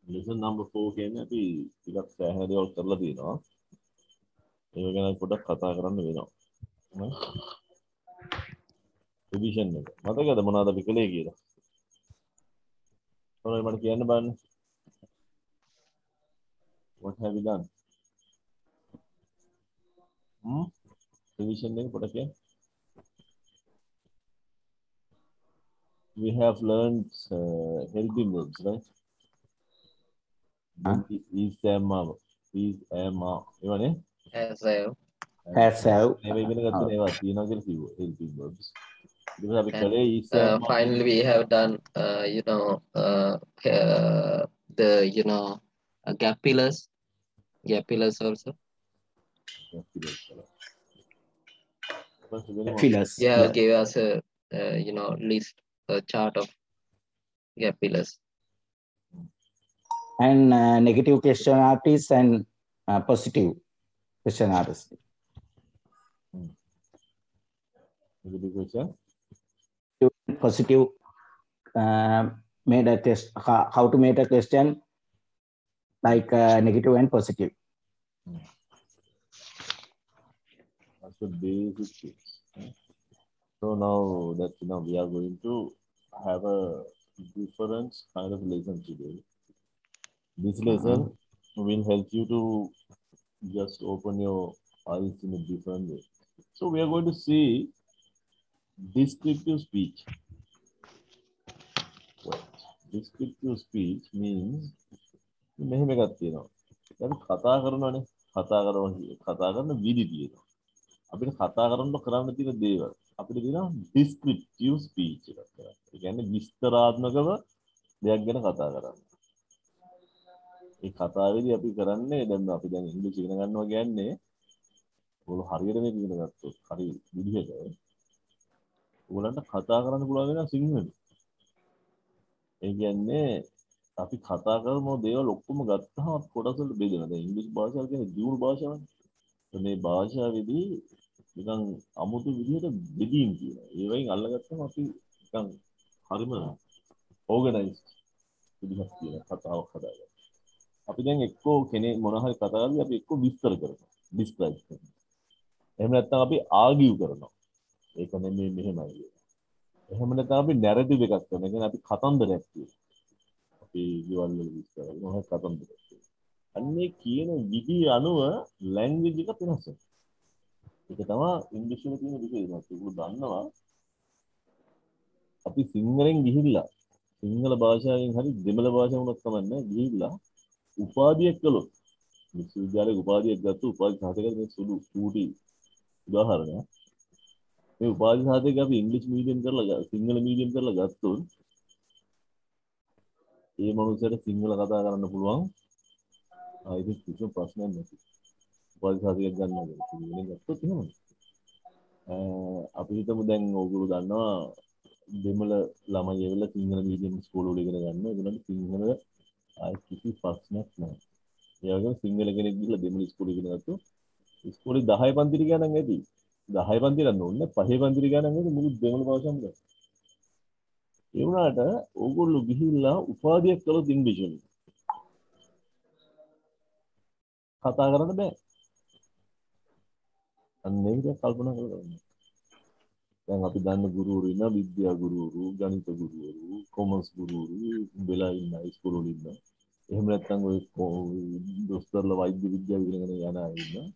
lesson number 4 කියන්නේ අපි ටිකක් සෑහෙන දේවල් කරලා තියෙනවා. ඒක ගැන පොඩ්ඩක් කතා කරන්න වෙනවා. හ්ම්. රිවිෂන් එක. මතකද මොනවද අපි කළේ කියලා? ඔයාලා මට කියන්න බලන්න. What have you done? Revision එක පොඩ්ඩක් කියන්න. We have learned helping verbs, right? Is am ඒවනේ. As have. Has have. ඒවා ඉගෙන ගත්තනේ ඒවා තියෙනවා කියලා කිව්වා helping verbs. ඊට පස්සේ අපි And කළේ is am finally we have done the gap fillers also. Fillers. Yeah, give us a list, a chart of gap fillers. And negative question artists and positive question artists. Negative question. Positive made a test. How to make a question like negative and positive. That's the basic things. So now that we are going to have a different kind of lesson today. This lesson will help you to just open your eyes in a different way. So we are going to see descriptive speech. Descriptive speech means මෙහෙම එකක් තියෙනවා. දැන් කතා කරනවානේ. කතා කරන විදි තියෙනවා. අපිට කතා කරන්න තියෙන දේවල්. අපිට තියෙනවා descriptive speech එකක් කරන්න. ඒ කියන්නේ විස්තරාත්මකව දෙයක් ගැන කතා කරන්න. ඒ කතාවේදී අපි කරන්නේ දැන් අපි දැන් ඉංග්‍රීසි ඉගෙන ගන්නවා කියන්නේ ඔයගොල්ලෝ හරියට මේක ඉගෙන ගත්තොත් හරි විදිහට ඔයගොල්ලන්ට කතා කරන්න පුළුවන් වෙනවා සිංහලෙන්. ඒ කියන්නේ අපි කතා කරන දේවල් ඔක්කොම ගත්තාම කොටස් වලට බෙදෙනවා. දැන් ඉංග්‍රීසි භාෂාව කියන්නේ දියුණු භාෂාවනේ. මේ භාෂාවේදී නිකන් අමුතු විදිහට බෙදීම් තියෙනවා. ඒ වයින් අල්ලගත්තම අපි නිකන් හරිම ඕගනයිස්ඩ් විදිහක් තියෙන කතාවක් හදාගන්නවා. අපි දැන් එක්කෝ කෙනෙක් මොන හරි කතා කරද්දී අපි එක්කෝ විස්තර කරනවා. ඩිස්ක්‍රයිබ් කරනවා. එහෙම නැත්නම් අපි ආගියු කරනවා. ඒක නෙමෙයි මෙහෙමයි කියලා. එහෙම නැත්නම් අපි නැරටිව් එකක් කරනවා. ඒ කියන්නේ අපි කතන්දරයක් කියනවා. අපි ඊවල විස්තර කරනවා. මොකක්ද කතන්දරයක් කියනවා. අන්නේ කියන විදිහ අනුව ලැන්ග්වේජ් එක වෙනස් වෙනවා. ඒක තමයි ඉංග්‍රීසියේ තියෙන විශේෂම. ඒක දන්නවා. අපි සිංහලෙන් ගිහිල්ලා සිංහල භාෂාවෙන් හරි දෙමළ භාෂාවෙන් කමන්නේ ගිහිල්ලා උපාධියක් කළොත් විශ්වවිද්‍යාලයේ උපාධියක් ගත්ත උපාධි සාධකයක මේ සුළු චූටි උදාහරණයක්. මේ උපාධි සාධකයක අපි ඉංග්‍රීසි මීඩියම් කරලා සිංහල මීඩියම් කරලා ගත්තොත් ඒ මනුස්සයට සිංහල කතා කරන්න පුළුවන්. ඒක කිසිම ප්‍රශ්නයක් නැති. උපාධි සාධකයක් ගන්නවා සිංහලෙන් ගත්තොත් එහෙමයි. අපි හිතමු දැන් ඕගොල්ලෝ දන්නවා දෙමළ ළමයි එවලා සිංහල මීඩියම් ස්කූල් වල ඉගෙන ගන්නවා. ඒගොල්ලන්ට සිංහල ආයි කිසි ප්‍රශ්නයක් නැහැ. ඒ වගේම සිංහල කෙනෙක් ගිහලා දෙමළ ඉස්කෝලේ ඉගෙන ගත්තොත් ඉස්කෝලේ 10 පන්තිට ගියා නම් ඇති. 10 පන්තිට යන්න ඕනේ. 5 පන්තිට ගියා නම් ඇති මුළු දෙමළ භාෂාවම ගන්න. ඒ වුණාට ඕගොල්ලෝ ගිහිල්ලා උපාධියක් කළොත් ඉංග්‍රීසියෙන් කතා කරන්න බෑ. අන්න ඒක කල්පනා කරලා බලන්න. දැන් අපි දන්න ගුරුවරු ඉන්නවා විද්‍යා ගුරුවරු, ගණිත ගුරුවරු, කොමර්ස් ගුරුවරු වෙලා ඉන්න ඉස්කෝල වල ඉන්න. එහෙම නැත්නම් ඔය දොස්තරලා වෛද්‍ය විද්‍යාව ඉගෙනගෙන යන අය ඉන්න.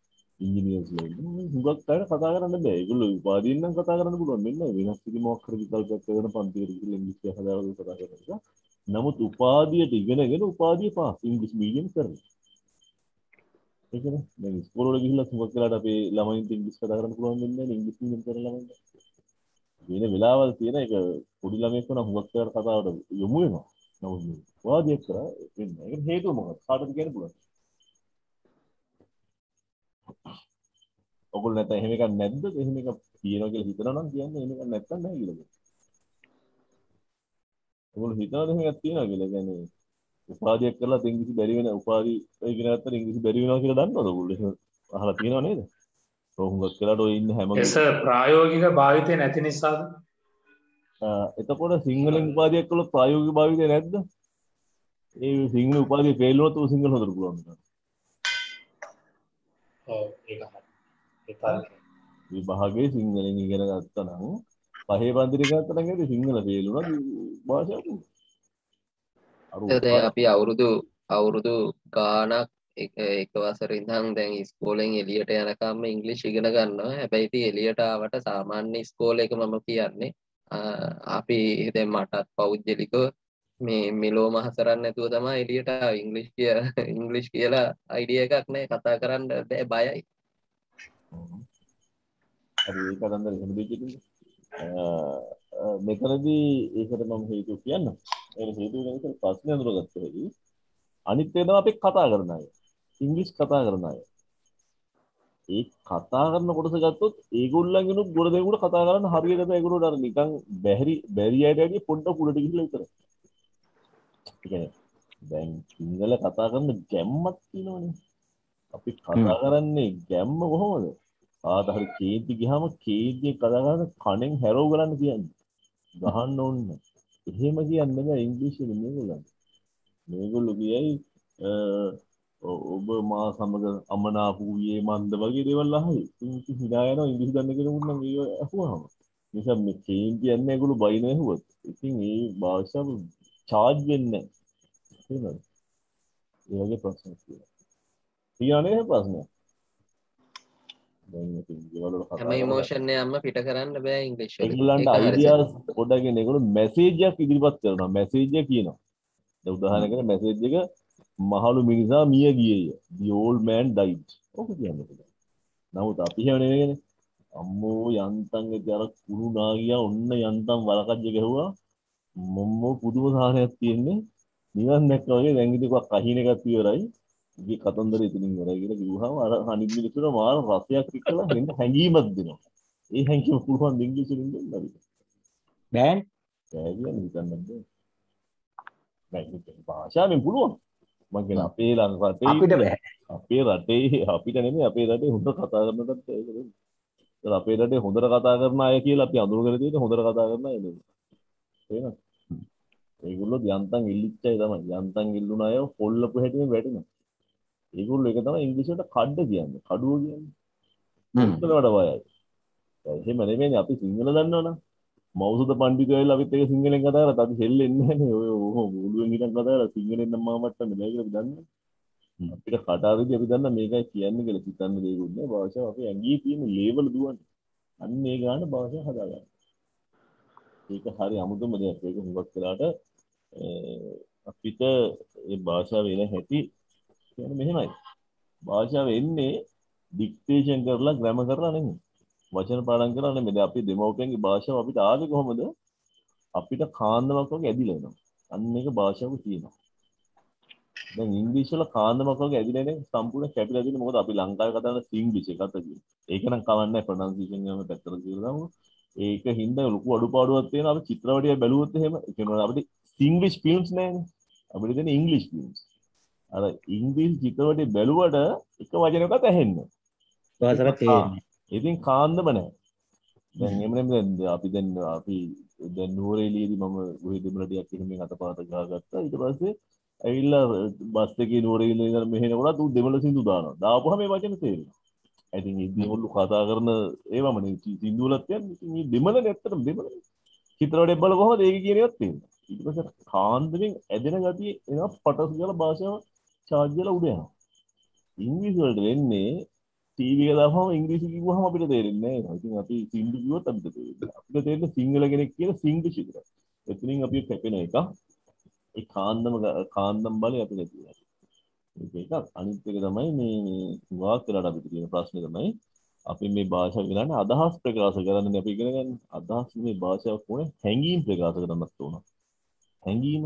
ඉංජිනේර්ස්ලා ඉන්න. හුඟක් අය කතා කරන්න බෑ. ඒගොල්ලෝ උපාධියෙන් නම් කතා කරන්න පුළුවන්. මෙන්න වෙනස් කිසි මොකක් හරි විකල්පයක් කරගෙන පන්තියට ගිහලා ඉංග්‍රීසි හදාගෙන කතා කරනවා. නමුත් උපාධියට ඉගෙනගෙන උපාධිය පාස් ඉංග්‍රීසි මීඩියම් කරනවා. ඒකනේ. දැන් ඉස්කෝල වල ගිහිල්ලා හුඟක් වෙලාට අපේ ළමයින්ට ඉංග්‍රීසි කතා කරන්න පුළුවන් වෙන්නේ නැහැ. ඉංග්‍රීසි මීඩියම් කරන ළමයින්ට. වෙන වෙලාවල් තියෙන එක පොඩි ළමයෙක් වුණා හුඟක් වෙලාට කතාවට යොමු වෙනවා. නමුත් වාදියක් කරා වෙන්නේ. ඒක හේතුව මොකක්ද? කාටද කියන්න පුළුවන්? ඔයගොල්ලෝ නැත්නම් එහෙම එකක් නැද්ද? එහෙම එකක් තියෙනවා කියලා හිතනවා නම් කියන්නේ එහෙම එකක් නැත්තම් නැහැ කියලා. ඔයගොල්ලෝ හිතනවාද එහෙම එකක් තියෙනවා කියලා? කියන්නේ උපාධියක් කරලා ඉංග්‍රීසි බැරි වෙන උපාධි ඉගෙන ගත්තට ඉංග්‍රීසි බැරි වෙනවා කියලා දන්නවද ඔයගොල්ලෝ? එහෙම අහලා තියෙනව නේද? හුඟක් වෙලාට ඔය ඉන්න හැම ප්‍රායෝගික භාවිතය නැති නිසාද? එතකොට සිංහලෙන් උපාධියක් කළොත් ප්‍රායෝගික භාවිතය නැද්ද? ඒ සිංහල උපාධිය ෆේල් වුණොත් ඌ සිංහල හොදන්න පුළුවන්. ඔව් ඒක හරි. ඒ තර්කය. විභාගයේ සිංහලෙන් ඉගෙන ගත්තා නම් පහේ පන්තිරේ ගත්තා නම් ඒක සිංහල ෆේල් වුණා භාෂාව පුළුවන්. අර දැන් අපි අවුරුදු ගාණක් එක වසරේ ඉඳන් දැන් ඉස්කෝලෙන් එළියට යනකම් ඉංග්‍රීසි ඉගෙන ගන්නවා. හැබැයි ඉතින් එළියට ආවට සාමාන්‍ය ඉස්කෝලේක මම කියන්නේ අපි දැන් මටත් පෞද්ගලිකව මේ මෙලෝ මහසරක් නැතුව තමයි එළියට ආවේ. ඉංග්‍රීසි කියලා අයිඩියා එකක් නැහැ, කතා කරන්න බෑ, බයයි. හරි ඒක කතන්දර එහෙම දෙයක් මෙතනදී ඒකට මම හේතුව කියන්න. ඒක හේතුව ගැන ඉතින් ප්‍රශ්නේ අඳුරගත්තා වෙයි. අනිත් එක තමයි අපි කතා කරන අය. ඉංග්‍රීසි කතා කරන අය. ඒ කතා කරන කොටස ගත්තොත් ඒගොල්ලන්ගෙනුත් ගොඩ දෙනෙකුට කතා කරන්න හරියට ඒගොල්ලෝ අර නිකන් බැරි අයට වැඩිය පොඩ්ඩක් උඩට ගිහිල්ලා විතරයි. ඒ කියන්නේ දැන් සිංහල කතා කරන ගැම්මක් තියෙනවනේ. අපි කතා කරන්නේ ගැම්ම කොහොමද? ආත හරි කේන්ති ගියාම කේන්තිය කතා කරන කණෙන් හැරව ගලන්න කියන්නේ. ගහන්න ඕනේ. එහෙම කියන්නේ බෑ ඉංග්‍රීසියෙන් මේගොල්ලන්. මේගොල්ලෝ කියයි ඔබ මා සමග අමනාප වූයේ මන්ද වගේ දේවල් අහයි. ඉතින් හිනා යනවා ඉංග්‍රීසි දන්න කෙනෙකුට නම් ඒක අහුවම. නිසා මේ කේන්ති යන්නේ ඒගොල්ලෝ බයින ඇහුවත්. ඉතින් මේ භාෂාව charge වෙන්නේ නැහැ. නේද? ඒ වගේ ප්‍රශ්නයක් තියෙනවා. තියන්නේ ප්‍රශ්නයක්. දැන් ඉතින් ඒවල කතා හැම ඉමෝෂන් එකක්ම පිට කරන්න බෑ ඉංග්‍රීසි වලින්. ඒගොල්ලන්ට අයිඩියාස් පොඩ්ඩක් එන්නේ ඒගොල්ලෝ මැසේජ් එකක් ඉදිරිපත් කරනවා. මැසේජ් එක කියනවා. දැන් උදාහරණයකට මැසේජ් එක මහලු මිනිසා මිය ගියේය. The old man died. ඔක කියන්නේ. නමුත් අපි එහෙම නෙවෙයිනේ. අම්මෝ යන්තම් අර කුණු නාගියා ඔන්න යන්තම් වලකජ්ජ ගැහුවා. මොම්මෝ පුදුම සාහනයක් තියෙන්නේ. නිවන් දැක්කා වගේ දැන් ඉතින් කොක් අහින එකක් ඉවරයි. ඉතින් කතන්දර ඉතින් ඉවරයි කියලා කිව්වහම අර අනිත් මිනිස්සුන්ට මාර රසයක් එක්කලා වෙන හැංගීමක් දෙනවා. ඒ හැංගීම පුළුවන් ඉංග්‍රීසියෙන් දෙන්න බැරි. බෑන් බෑ කියන්නේ හිතන්න බෑ. බෑ භාෂාවෙන් පුළුවන්. මම කියන්නේ අපේ ලංකාවේ අපිට බෑ. අපේ රටේ අපිට නෙමෙයි අපේ රටේ හොඳ කතා කරනකත් ඒක නෙමෙයි. ඒත් අපේ රටේ හොඳට කතා කරන අය කියලා අපි අඳුරගෙන තියෙන්නේ හොඳට කතා කරන අය නෙමෙයි. තේරෙනවද? ඒගොල්ලෝ යන්තම් ඉල්ලිච්චයි තමයි. යන්තම් ඉල්ලුන අය පොල්ලපු හැටියෙන් වැටෙනවා. ඒගොල්ලෝ ඒක තමයි ඉංග්‍රීසියට කඩ කියන්නේ. කඩුව කියන්නේ. මුත්තල වඩ වයයි. එහෙම නෙමෙයි අපි සිංහල දන්නවනම් මෞසුද පණ්ඩිතයෝ ඇවිල්ලා අපිත් එක සිංහලෙන් කතා කරලා අපි හෙල්ලෙන්නේ නැහැ නේ. ඔය ඔළුවෙන් හිටන් කතා කරලා සිංහලෙන් නම් මාමට්ටන්නේ බෑ කියලා අපි දන්නේ. අපිට කතාවේදී අපි දන්න මේකයි කියන්නේ කියලා හිතන්න දෙයක් නෑ. භාෂාව අපේ ඇඟේ තියෙන ලේබල් දුවන්නේ. අන්න ඒ ගාන භාෂාව හදාගන්න. ඒක හරි අමුතුම දෙයක්. ඒක හුඟක් වෙලාට අපිට මේ භාෂාව වෙන හැටි කියන්නේ මෙහෙමයි. භාෂාව එන්නේ ඩික්ටේෂන් කරලා ග්‍රැමර් කරලා නෙමෙයි. වචන පාඩම් කරලා නෙමෙයි. දැන් අපි දෙමව්පියන්ගේ භාෂාව අපිට ආවේ කොහොමද? අපිට කාන්දමක් වගේ ඇදිලා එනවා. අන්න ඒක භාෂාවක තියෙනවා. දැන් ඉංග්‍රීසි වල කාන්දමක් වගේ ඇදිලා එන්නේ සම්පූර්ණ කැපිලා තියෙන්නේ. මොකද අපි ලංකාවේ කතා කරන සිංග්ලිෂ් එකත් කියන්නේ. ඒක නම් කවන්නේ ප්‍රොනන්සියේෂන් එකම පැත්තට කියලා දාමු. ඒක හින්දා ලොකු අඩුපාඩුවක් තියෙනවා. අපි චිත්‍රපටිය බැලුවොත් එහෙම ඒ කියනවා අපිට සිංග්ලිෂ් ෆිල්ම්ස් නැහැනේ. අපිට තියෙන ඉංග්‍රීසි ෆිල්ම්ස්. අර ඉංග්‍රීසි චිත්‍රපටිය බැලුවට එක වචනයක්වත් ඇහෙන්නේ නැහැ. ඉතින් කාන්දම නැහැ. දැන් එමුනේ අපි දැන් නුවරඑළියේදී මම ඔය දෙමළටියක් එහෙම අතපාත ගහගත්තා. ඊට පස්සේ ඇවිල්ලා බස් එකේ නුවරඑළියේ ඉඳන් මෙහෙනකොට ඌ දෙමළ සින්දු දානවා. දාපුවම මේ වචන තේරෙනවා. ඉතින් ඉතින් කතා කරන ඒවමනේ සින්දු වලත් කියන්නේ ඉතින් මේ දෙමළනේ ඇත්තටම දෙමළනේ. චිත්‍රපටයක් බලලා කොහොමද ඒක කියන එකත් තේරෙනවා. ඊට පස්සේ කාන්දමෙන් ඇදෙන ගතිය එනවා පටස් ගාලා භාෂාව charge කරලා උඩ යනවා. ඉංග්‍රීසි වලට වෙන්නේ ටීවී එක දාපුවම ඉංග්‍රීසි කිව්වහම අපිට තේරෙන්නේ නැහැ. ඉතින් අපි සින්දු කිව්වොත් අපිට තේරෙන්නේ. අපිට තේරෙන්නේ සිංහල කෙනෙක් කියන සිංග්ලිෂ් විතරයි. එතනින් අපි කැපෙන එක. ඒ කාන්දම් බලය අපිට තියෙනවා. මේක එකක්. අනිත් එක තමයි මේ වාක් කරලා අපිට තියෙන ප්‍රශ්නේ තමයි අපි මේ භාෂාව ඉගෙනන්නේ අදහස් ප්‍රකාශ කරන්නේ අපි ඉගෙන ගන්න. අදහස් මේ භාෂාව කොහේ හැංගීම් ප්‍රකාශ කරන්නත් ඕන. හැංගීම.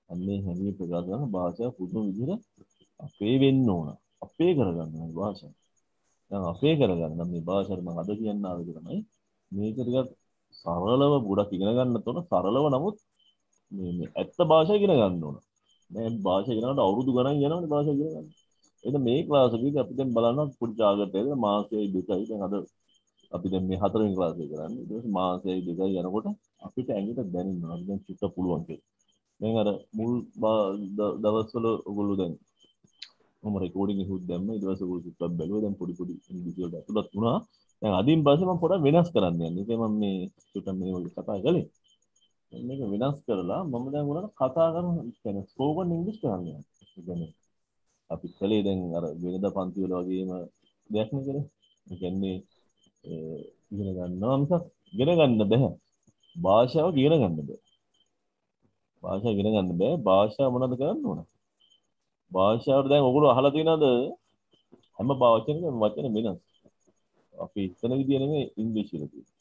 අන්නේ හැංගීම් ප්‍රකාශ කරන භාෂාව පුදුම විදිහට අපේ වෙන්න ඕන. අපේ කරගන්න ඕන භාෂාව. දැන් අපේ කරගන්න මේ භාෂාව මම අද කියන්න ආවේ තමයි මේක ටිකක් සරලව ගොඩක් ඉගෙන ගන්නත් ඕන. සරලව නමුත් මේ ඇත්ත භාෂාව ඉගෙන ගන්න ඕන. මේ භාෂාව ඉගෙන ගන්න අවුරුදු ගණන් යනවනේ භාෂාව ඉගෙන ගන්න. එහෙනම් මේ ක්ලාස් එකේදී අපි දැන් බලනවා පොඩි ජාගටයක මාසෙයි දෙකයි දැන් අද අපි දැන් මේ 4 වෙනි ක්ලාස් එක කරන්නේ. ඊට පස්සේ මාසෙයි දෙකයි යනකොට අපිට ඇඟට දැනෙනවා අපි දැන් චුට්ට පුළුවන් කියලා. දැන් අර මුල් දවස්වල ඔයගොල්ලෝ දැන් මම රෙකෝඩින් එකක් දැම්ම ඊට පස්සේ ඔයගොල්ලෝ සුට්ටක් බැලුවා දැන් පොඩි ඉංග්‍රීසි වලට අතුලත් වුණා. දැන් අදින් පස්සේ මම පොඩක් වෙනස් කරන්න යන්නේ. ඒක මම මේ සුට්ටක් මේ වගේ කතා කළේ. මේක වෙනස් කරලා මම දැන් උනට කතා කරන කියන්නේ ස්පෝකන් ඉංග්‍රීසි කරන්න යනවා. ඒ කියන්නේ අපි කලේ දැන් අර වෙනදා පන්ති වල වගේම දෙයක් නේ කරේ. ඒ කියන්නේ ඉගෙන ගන්නවා මිසක් ඉගෙන ගන්න බෑ. භාෂාව ඉගෙන ගන්න බෑ. භාෂාව ඉගෙන ගන්න බෑ. භාෂාව මොනවද කරන්න ඕන? භාෂාවට දැන් ඔයගොල්ලෝ අහලා තියෙනවද හැම වචනයකම වචන වෙනස්. අපි හිතන විදිය නෙමෙයි ඉංග්‍රීසි වල තියෙන්නේ.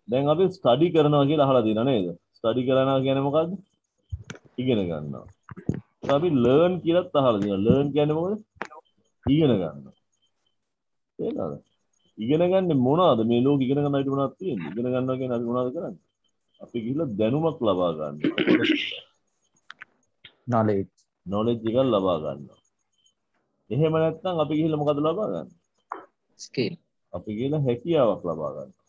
දැන් අපි ස්ටඩි කරනවා කියලා අහලා තියෙනා නේද? ස්ටඩි කරනවා කියන්නේ මොකද්ද? ඉගෙන ගන්නවා. අපි ලර්න් කියලාත් අහලා තියෙනවා. ලර්න් කියන්නේ මොකද? ඉගෙන ගන්නවා. තේරෙනවද? ඉගෙන ගන්න මොනවද? මේ ලෝකෙ ඉගෙන ගන්න අපිට මොනවද තියෙන්නේ? ඉගෙන ගන්නවා කියන්නේ අපි මොනවද කරන්නේ? අපි ගිහිල්ලා දැනුමක් ලබා ගන්නවා. knowledge එකක් ලබා ගන්නවා. එහෙම නැත්නම් අපි ගිහිල්ලා මොකද ලබා ගන්නේ? skill. අපි ගිහිල්ලා හැකියාවක් ලබා ගන්නවා.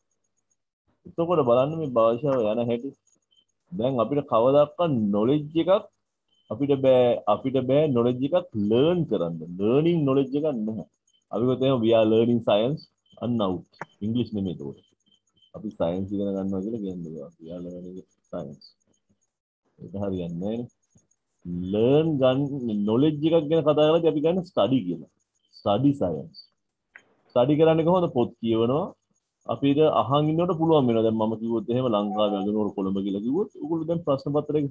එතකොට බලන්න මේ භාෂාව යන හැටි. දැන් අපිට කවදාවත් knowledge එකක් අපිට බෑ knowledge එකක් learn කරන්න. learning knowledge එකක් නැහැ. අපි ගොතේම we are learning science and out. English නෙමෙයි ඒක. අපි science ඉගෙන ගන්නවා කියලා කියන්නේ. we are learning science. ඒක හරියන්නේ නැහැ. learn ගන්න knowledge එකක් ගැන කතා කරලා අපි ගන්න study කියලා. study science. study කරන්නේ කොහොමද? පොත් කියවනවා. අපිට අහන් ඉන්නකොට පුළුවන් වෙනවා. දැන් මම කිව්වොත් එහෙම ලංකාවේ අගනුවර කොළඹ කියලා කිව්වොත් ඔයගොල්ලෝ දැන් ප්‍රශ්න පත්‍රයක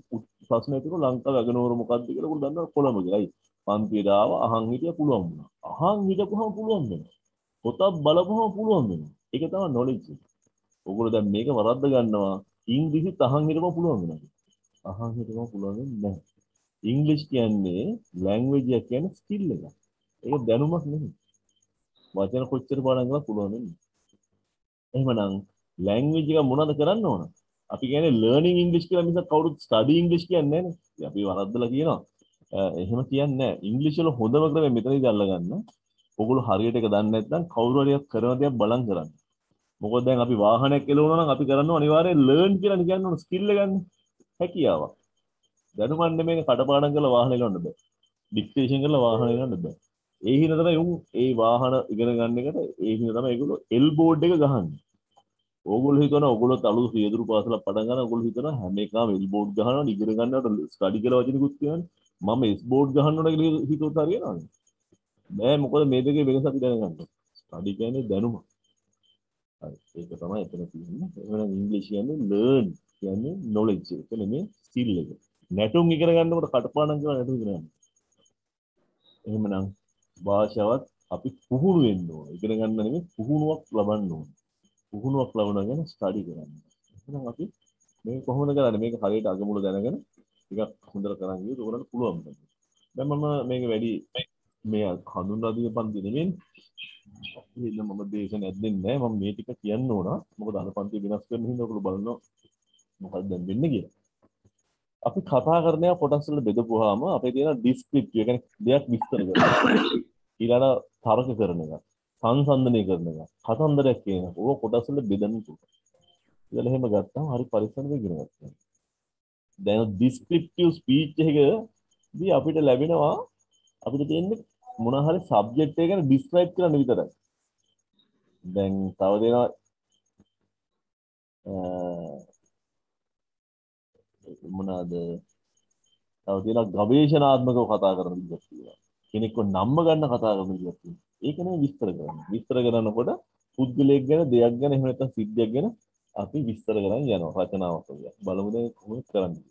ප්‍රශ්න ඇතුළු ලංකාවේ අගනුවර මොකක්ද කියලා ඔයගොල්ලෝ දන්නවා කොළඹ කියලායි. පන්තියට ආව අහන් හිටිය පුළුවන් වුණා. අහන් හිටපුවම පුළුවන් වෙනවා. පොතක් බලපුවම පුළුවන් වෙනවා. ඒක තමයි knowledge එක. ඔයගොල්ලෝ දැන් මේක වරද්ද ගන්නවා. ඉංග්‍රීසිත් අහන් හිටපුවම පුළුවන් වෙනවා. අහන් හිටපුවම පුළුවන් වෙන්නේ නැහැ. ඉංග්‍රීසි කියන්නේ ලැන්ග්වේජ් එක කියන්නේ ස්කිල් එකක්. ඒක දැනුමක් නෙමෙයි. වචන කොච්චර පාඩම් කරලා පුළුවන් වෙන්නේ. එහෙමනම් ලැන්ග්වේජ් එක මොනවද කරන්න ඕන? අපි කියන්නේ ලර්නින් ඉංග්‍රීසි කියලා මිසක් කවුරුත් ස්ටඩි ඉංග්‍රීසි කියන්නේ නැහැ නේ. අපි වරද්දලා කියනවා. එහෙම කියන්නේ නැහැ. ඉංග්‍රීසි වල හොඳම ක්‍රමය මෙතනදී අල්ලගන්න. ඔයගොල්ලෝ හරියට ඒක දන්නේ නැත්නම් කවුරු හරි කරන දේක් බලන් කරන්න. මොකද දැන් අපි වාහනයක් එලවනවා නම් අපි කරන්නේ අනිවාර්යයෙන් ලර්න් කියලා කියන්නේ ඕන ස්කිල් එක ගන්න. හැකියාවක්. දැනුමක් නෙමෙයි කටපාඩම් කරලා වාහන එලවන්න බෑ. ඩික්ටේෂන් කරලා වාහන එලවන්න බෑ. ඒ හින්දා තමයි උන් ඒ වාහන ඉගෙන ගන්න එකට ඒ හින්දා තමයි ඒගොල්ලෝ එල් බෝඩ් එක ගහන්නේ. ඕගොල්ලෝ හිතනවා ඔයගොල්ලෝ අලුත් පියදුරු පාසලක් පටන් ගන්න ඕගොල්ලෝ හිතනවා හැම එකම එල් බෝඩ් ගහනවා ඉගෙන ගන්නවට ස්ටඩි කියලා වචනකුත් කියවනේ. මම එස් බෝඩ් ගහන්න ඕන කියලා හිතුවොත් හරියනවද? නෑ මොකද මේ දෙකේ වෙනස අපි දැනගන්න ඕනේ. ස්ටඩි කියන්නේ දැනුම. හරි ඒක තමයි එතන තියෙන්නේ. එහෙනම් ඉංග්‍රීසි කියන්නේ learn කියන්නේ knowledge එක නෙමෙයි skill එක. නැටුම් ඉගෙන ගන්නකොට කටපාඩම් කරලා නැටුම් ඉගෙන ගන්න. එහෙමනම් භාෂාවත් අපි පුහුණු වෙන්න ඕන. ඉගෙන ගන්න නෙමෙයි පුහුණුවක් ලබන්න ඕන. පුහුණුවක් ලබනවා කියන්නේ ස්ටඩි කරන්න. එහෙනම් අපි මේක කොහොමද කරන්නේ? මේක හරියට අගමුල දැනගෙන ටිකක් හොඳට කරන් ගියොත් උගලන්ට පුළුවන් වෙනවා. දැන් මම මේක වැඩි මේ හඳුන්වා දීපු පන්ති නෙමෙයි. ඉතින් මම දේශනයක් දෙන්නේ නැහැ. මම මේ ටික කියන්න ඕන. මොකද අර පන්ති වෙනස් කරන හින්දා ඔයගොල්ලෝ බලනවා මොකක්ද දැන් වෙන්නේ කියලා. අපි කතා කරන ඒවා කොටස් වල බෙදපුවාම අපේ තියෙන ඩිස්ක්‍රිප්ටිව් කියන්නේ දෙයක් විස්තර කරනවා. ඊළඟ තර්ක කරන එක, සංසන්දනය කරන එක, කතන්දරයක් කියන එක. ඕක කොටස් වල බෙදන්න පුළුවන්. ඉතින් එහෙම ගත්තාම හරි පරිස්සමෙන් ඉගෙන ගන්නවා. දැන් ඩිස්ක්‍රිප්ටිව් ස්පීච් එකකදී අපිට ලැබෙනවා අපිට තියෙන්නේ මොන හරි සබ්ජෙක්ට් එක ගැන ඩිස්ක්‍රයිබ් කරන්න විතරයි. දැන් තව දෙනවා මොනවාද තව තියෙනවා ගවේෂණාත්මකව කතා කරන විදිහක් තියෙනවා. කෙනෙක්ව නම්ම ගන්න කතා කරන විදිහක් තියෙනවා. ඒක නෙවෙයි විස්තර කරන්නේ. විස්තර කරනකොට පුද්ගලයෙක් ගැන, දෙයක් ගැන, එහෙම නැත්නම් සිද්ධියක් ගැන අපි විස්තර කරන් යනවා රචනාවක් වගේ. බලමු දැන් කොහොමද කරන්නේ.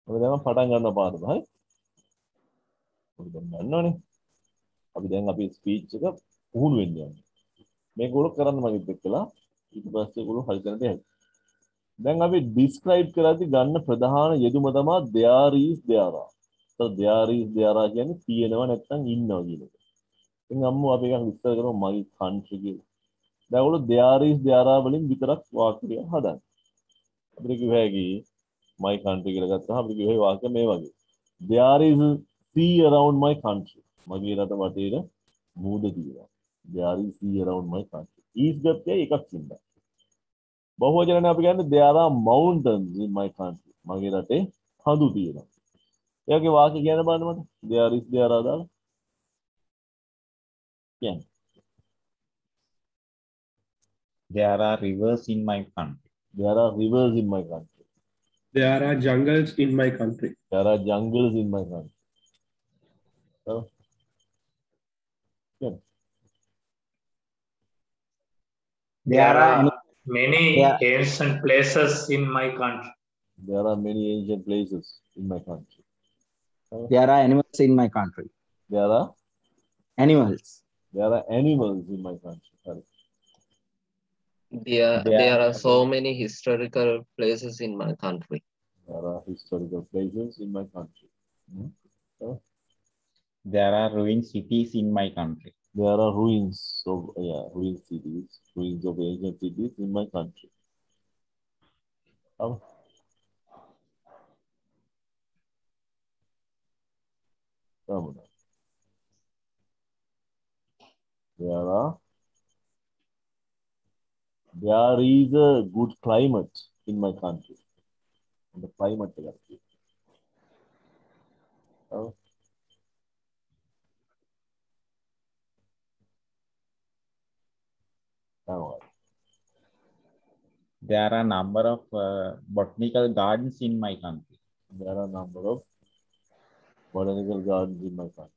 ඔය දැන් පටන් ගන්නවා පාඩම. හරි. ඔය දැන් ගන්නවනේ. අපි දැන් අපි ස්පීච් එක පුහුණු වෙන්න යනවා. මේක උඩ කරන්න මගෙත් එක්කලා ඊට පස්සේ උගල හරි කරන්න දෙයක්. දැන් අපි ඩිස්ක්‍රයිබ් කරද්දී ගන්න ප්‍රධාන යෙදුම තමයි there is there are. so there is there are කියන්නේ තියෙනවා නැත්නම් ඉන්නවා කියන එක. ඉතින් අම්මෝ අපි එකක් විස්තර කරමු මගේ country කියලා. දැන් උගල there is there are වලින් විතරක් වාක්‍යය හදන්න. අපිට කිව්ව හැකි my country කියලා ගත්තාම අපිට කිව්ව වාක්‍ය මේ වගේ. there is sea around my country. මගේ රට වටේට මූද තියෙනවා. there is sea around my country. is ගත්තේ එකක් ඉඳලා. බහුවචනනේ අපි කියන්නේ there are mountains in my country. මගේ රටේ හඳු තියෙනවා. ඒ වගේ වාක්‍ය කියන්න බලන්න මට. there is there are දාලා කියන්න. There are rivers in my country. There are rivers in my country. There are jungles in my country. There are jungles in my country. So, yeah. There are many Yeah. ancient places in my country. There are many ancient places in my country. there are animals in my country. There are Animals. animals in my country. Sorry. There are so many historical places in my country. There are historical places in my country. There are ruined cities in my country. There are ruins of ruined cities, ruins of ancient cities in my country. Come on. There is a good climate in my country. The climate is good. There are a number of botanical gardens in my country. There are a number of botanical gardens in my country.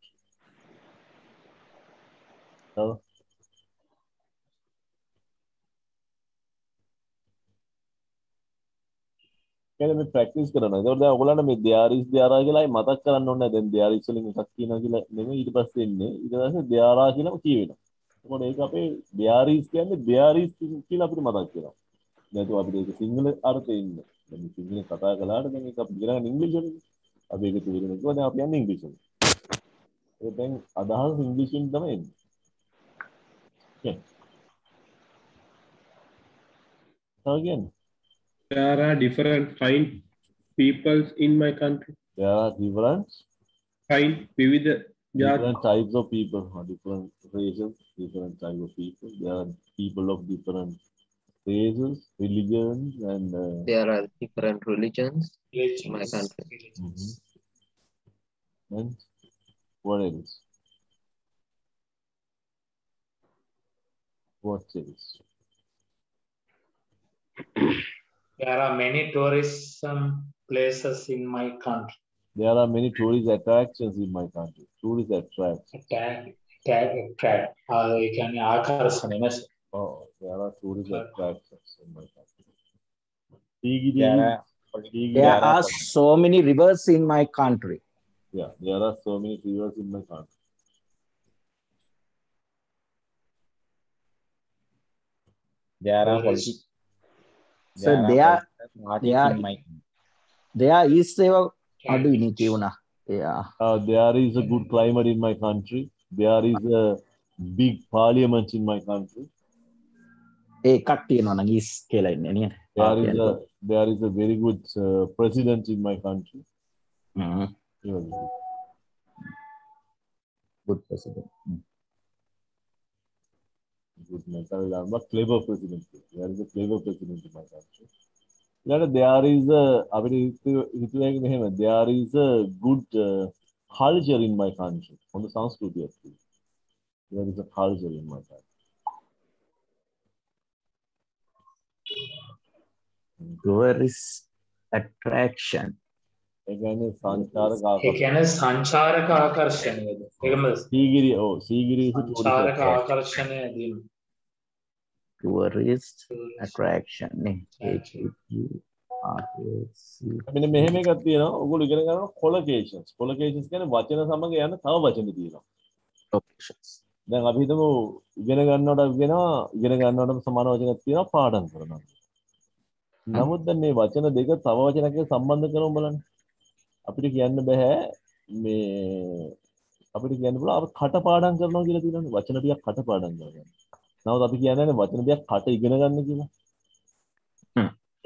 කියන්නේ මේ practice කරනවා. ඒකෝට දැන් ඔයගොල්ලන්ට මේ there is there are කියලායි මතක් කරන්න ඕනේ නැහැ. දැන් there is වලින් එකක් කියනවා කියලා නෙමෙයි ඊට පස්සේ එන්නේ. ඊට පස්සේ there are කියලාම කියවෙනවා. එතකොට ඒක අපේ there is කියන්නේ there is කියලා අපිට මතක් වෙනවා. නැතු අපිට ඒක සිංහල අර්ථය ඉන්නේ. දැන් මේ සිංහල කතා කළාට දැන් ඒක අපි ඉගෙන ගන්න ඉංග්‍රීසි වලින්. අපි ඒක තේරෙන්නේ නැතුව දැන් අපි යන්නේ ඉංග්‍රීසි වලින්. ඒක දැන් අදහස් ඉංග්‍රීසි වලින් තමයි එන්නේ. Okay. Again. There are different fine peoples in my country. There are different විවිධ different types of people, different races, different types of people. There are people of different races, religions, and There are different religions in my country. And what else? What else? There are many tourism places in my country. There are many tourist attractions in my country. Tourist attractions. Attract. ඒ කියන්නේ ආකර්ෂණය නේද? Oh, there are tourist attractions in my country. There are so many rivers in my country. Yeah, there are so many rivers in my country. There are politics. So there is අඩුයි කියුණා. Yeah. There is a good climate in my country. There is a big parliament in my country. ඒකක් තියෙනවා නම් is කියලා ඉන්නේ නේද? There is a very good president in my country. Good president. Good mental, clever president. There is a clever president in my country. There is a good culture in my country. On the Sanskrit, there is a culture in my country. Tourist attraction. ඒ කියන්නේ සංචාරක ඒ කියන්නේ සංචාරක ආකර්ෂණයද? ඒකමද? සීගිරි සංචාරක ආකර්ෂණය දීම. Tourist attraction නේ. මෙන්න මෙහෙම එකක් තියෙනවා. ඔයගොල්ලෝ ඉගෙන ගන්නවා collocations. Collocations කියන්නේ වචන සමග යන තව වචන තියෙනවා. Locations. දැන් අපි හිතමු ඉගෙන ගන්නවට සමාන වචනයක් තියෙනවා පාඩම් කරනවා. නමුත් දැන් මේ වචන දෙක තව වචනයකට සම්බන්ධ කරමු බලන්න. අපිට කියන්න බෑ මේ අපිට කියන්න පුළුවන් අපි කටපාඩම් කරනවා කියලා තියෙනවානේ වචන ටිකක් කටපාඩම් කරනවා. නමුත් අපි කියන්නේ වචන ටිකක් කට ඉගෙන ගන්න කියලා.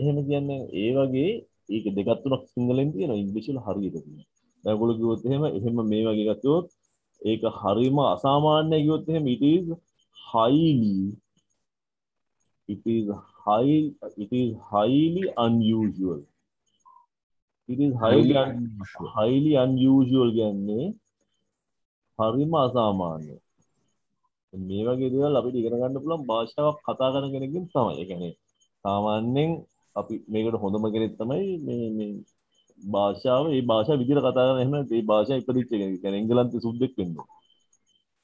එහෙම කියන්නේ ඒ වගේ ඒක දෙකක් තුනක් සිංහලෙන් තියෙනවා ඉංග්‍රීසි වල හරියට තියෙනවා. දැන් ඔයගොල්ලෝ කිව්වොත් එහෙම මේ වගේ එකක් කිව්වොත් ඒක හරියම අසාමාන්‍යයි කිව්වොත් එහෙම it is highly unusual. it is highly unusual. highly unusual කියන්නේ හරිම අසාමාන්‍ය. මේ වගේ දේවල් අපිට ඉගෙන ගන්න පුළුවන් භාෂාවක් කතා කරන කෙනෙක්ගෙන් තමයි. ඒ කියන්නේ සාමාන්‍යයෙන් අපි මේකට හොඳම කෙනෙක් තමයි මේ භාෂාව මේ භාෂාව විදිහට කතා කරන එහෙම මේ භාෂාව ඉපදිච්ච කෙනෙක්. ඒ කියන්නේ එංගලන්තේ සුද්දෙක් වෙන්න ඕන.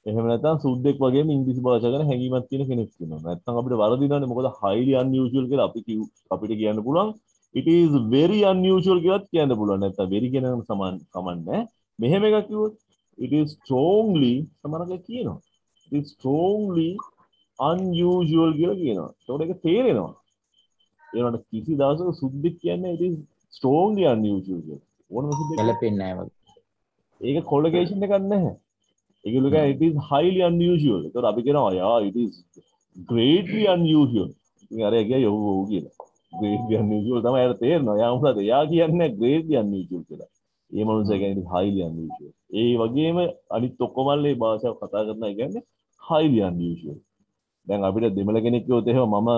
එහෙම නැත්නම් සුද්දෙක් වගේම ඉංග්‍රීසි භාෂාව ගැන හැඟීමක් තියෙන කෙනෙක් වෙනවා. නැත්නම් අපිට වරදිනවනේ මොකද highly unusual කියලා අපිට කියන්න පුළුවන්. It is very unusual කියලාත් කියන්න පුළුවන්. නැත්නම් very කියන එක සමාන්නේ. මෙහෙම එකක් කිව්වොත් it is strongly සමානක කියනවා. It is strongly unusual කියලා කියනවා. ඒකට ඒක තේරෙනවා. ඒනට කිසි දවසක සුද්දෙක් කියන්නේ it is strongly unusual කියලා. ඕනම සුද්දෙක් ගැලපෙන්නේ නැහැ වගේ. ඒක කොලොකේෂන් එකක් නැහැ. ඒගොල්ලෝ කියන්නේ it is highly unusual. ඒකට අපි කියනවා යා it is greatly unusual. ඉතින් අර කියයි ඔව් කියලා. greatly unusual තමයි අර තේරෙනවා. යා මොකද යා කියන්නේ greatly unusual කියලා. ඒ මනුස්සයා කියන්නේ it is highly unusual. ඒ වගේම අනිත් ඔක්කොමල් මේ භාෂාව කතා කරනවා කියන්නේ highly unusual. දැන් අපිට දෙමළ කෙනෙක් කිව්වොත් එහෙම මම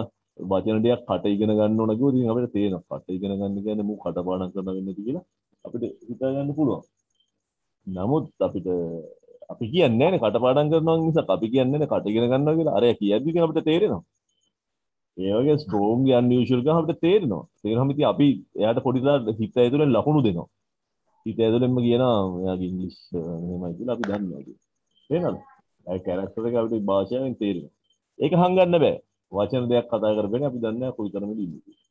වචන ටිකක් කට ඉගෙන ගන්න ඕන කිව්වොත් ඉතින් අපිට තේරෙනවා කට ඉගෙන ගන්න කියන්නේ මු කටපාඩම් කරන වෙන්නේ නැති කියලා අපිට හිතා ගන්න පුළුවන්. නමුත් අපිට අපි කියන්නේ නැහැ කටපාඩම් කරනවා නිසා අපි කියන්නේ නැහැ කට ඉගෙන ගන්නවා කියලා. අර කියද්දි ඉතින් අපිට තේරෙනවා. ඒ වගේ strong unusual ගම අපිට තේරෙනවා. තේරෙනවා ඉතින් අපි එයාට පොඩි දාලා හිත ඇතුලෙන් ලකුණු දෙනවා. හිත ඇතුලෙන්ම කියනවා එයාගේ ඉංග්‍රීසි මෙහෙමයි කියලා අපි දන්නවා කියලා. තේරෙනවද? ඒ කැරක්ටර් එක අපිට භාෂාවෙන් තේරෙනවා. ඒක හංගන්න බෑ. වචන දෙයක් කතා කරපෙන්නේ අපි දන්නේ නැහැ කොයිතරම්ද ඉන්නේ කියලා.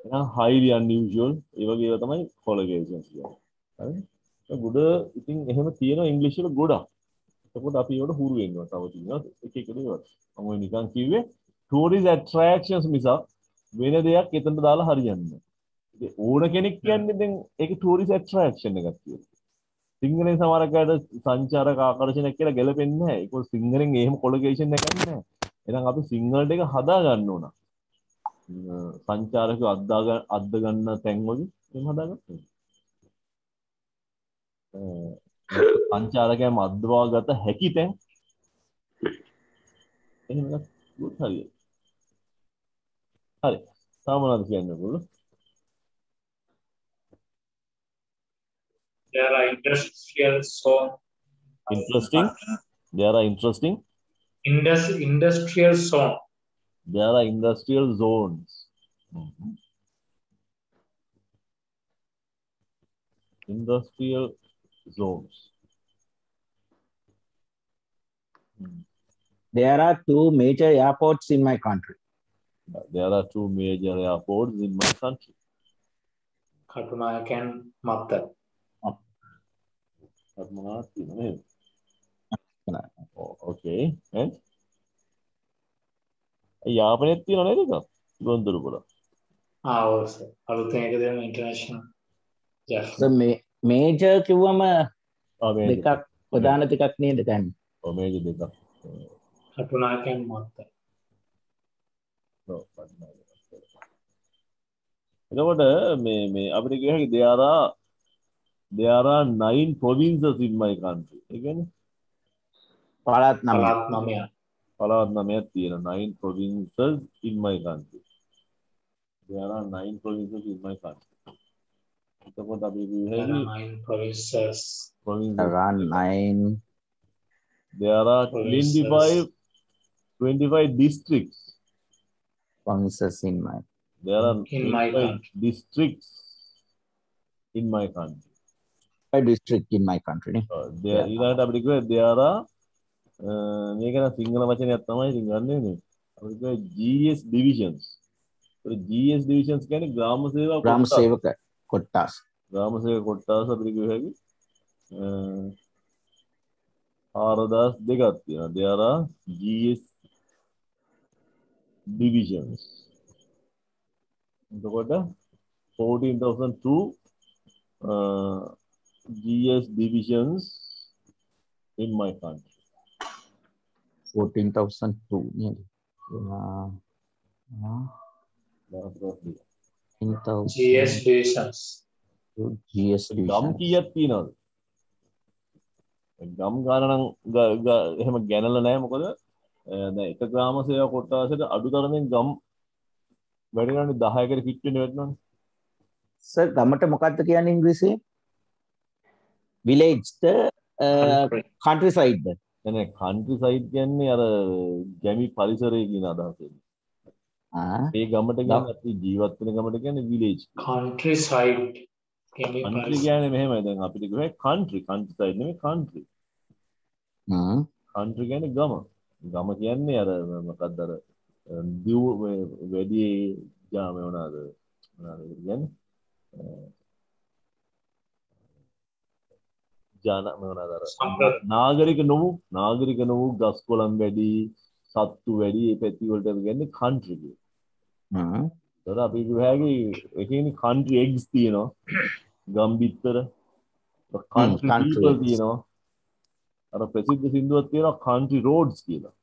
එහෙනම් highly unusual ඒ වගේ ඒවා තමයි collocations කියන්නේ. හරිද? ඒක ගොඩ ඉතින් එහෙම තියෙනවා ඉංග්‍රීසි වල ගොඩක්. එතකොට අපි ඒවට හුරු වෙනවා. තව තියෙනවා එක එක දේවල්. මම ඔය නිකන් කිව්වේ tourist attractions මිසක් වෙන දෙයක් එතනට දාලා හරියන්නේ නැහැ. ඉතින් ඕන කෙනෙක් කියන්නේ දැන් ඒක tourist attraction එකක් කියලා. සිංහලෙන් සමහරකට සංචාරක ආකර්ෂණයක් කියලා ගැලපෙන්නේ නැහැ. ඒක සිංහලෙන් එහෙම කොලොකේෂන් එකක් නැහැ. එහෙනම් අපි සිංහලට එක හදා ගන්න ඕන. සංචාරකව අද්ද ගන්න තැන් වගේ එහෙම හදා ගන්න. සංචාරකයන් අද්දවා ගත හැකි තැන්. එහෙම ගත්තොත් හරියට. හරි. තාම මොනවද කියන්නේ ඔයගොල්ලෝ? There are industrial zone. Interesting. There are interesting. Industrial zone. There are industrial zones. Industrial zones. There are two major airports in my country. There are two major airports in my country. Katunayake and Mattar. Okay. And? යාපනයේ තියෙනව නේද ඒක? ගොන්දරු වල. ඔව් sir. අලුතෙන් එක දෙන international. So major කිව්වම major. දෙකක් ප්‍රධාන දෙකක් නේද ගන්න. ඔව් මේජර් දෙකක්. Katunayake and Mattar. එතකොට මේ අපිට කිය හැකි there are 9 provinces in my country. ඒ කියන්නේ පළාත් නම. පළාත් 9ක් තියෙනවා. 9 provinces in my country. There are 9 provinces in my country. එතකොට අපි කිය There හැකි are 9 provinces. Around 9. There are 25 districts. Provinces in my. There are In my 25 country. districts in my country. District in my country. there ඊළඟට අපිට කිව්වේ there are මේක නම් සිංහල වචනයක් තමයි ඉතින් ගන්න වෙන්නේ. අපිට කිව්වේ GS divisions. ඒ GS divisions කියන්නේ ග්‍රාම සේවා ග්‍රාම සේවක කොට්ටාස්. ග්‍රාම සේවක කොට්ටාස අපිට කිව්ව හැකි 4002ක් තියෙනවා. there are GS divisions. එතකොට 14,002 GS divisions in my country. 14,002 nearly. GS divisions. GS ගම් division. කීයක් තියෙනවද? ගම් ගාන නම් එහෙම ගණනලා නැහැ මොකද දැන් එක ග්‍රාම සේවා කොට්ටාසෙට අඩු තරමින් ගම් වැඩි ගන්න 10කට කිට් වෙන්න වෙනවනේ. සර් ගමට මොකක්ද කියන්නේ ඉංග්‍රීසියෙන්? විලේජ්ද country. කන්ට්‍රි සයිඩ්ද? එනේ කන්ට්‍රි සයිඩ් කියන්නේ අර ගැමි පරිසරය කියන අදහස එන්නේ. ඒ ගමට කියන්නේ අපි ජීවත් වෙන ගමට කියන්නේ විලේජ්. countryside. කන්ට්‍රි කියන්නේ මෙහෙමයි දැන් අපිට කිව්වේ කන්ට්‍රි සයිඩ් නෙමෙයි කන්ට්‍රි. කන්ට්‍රි කියන්නේ ගම. ගම කියන්නේ අර මොකක්ද අර දියු වැඩි ජාම මොනවාද කියන්නේ ජන මොනවාද අර නාගරික නොවු ගස් කොළන් වැඩි සත්තු වැඩි ඒ පැති වලට කියන්නේ කන්ට්‍රි කියලා. ඒතර අපි කිව්වාගේ එකේනේ කන්ට්‍රි එග්ස් තියෙනවා. ගම් බිත්තර කන්ට්‍රි පීපල් තියෙනවා. අර ප්‍රසිද්ධ සින්දුවක් තියෙනවා country roads කියලා.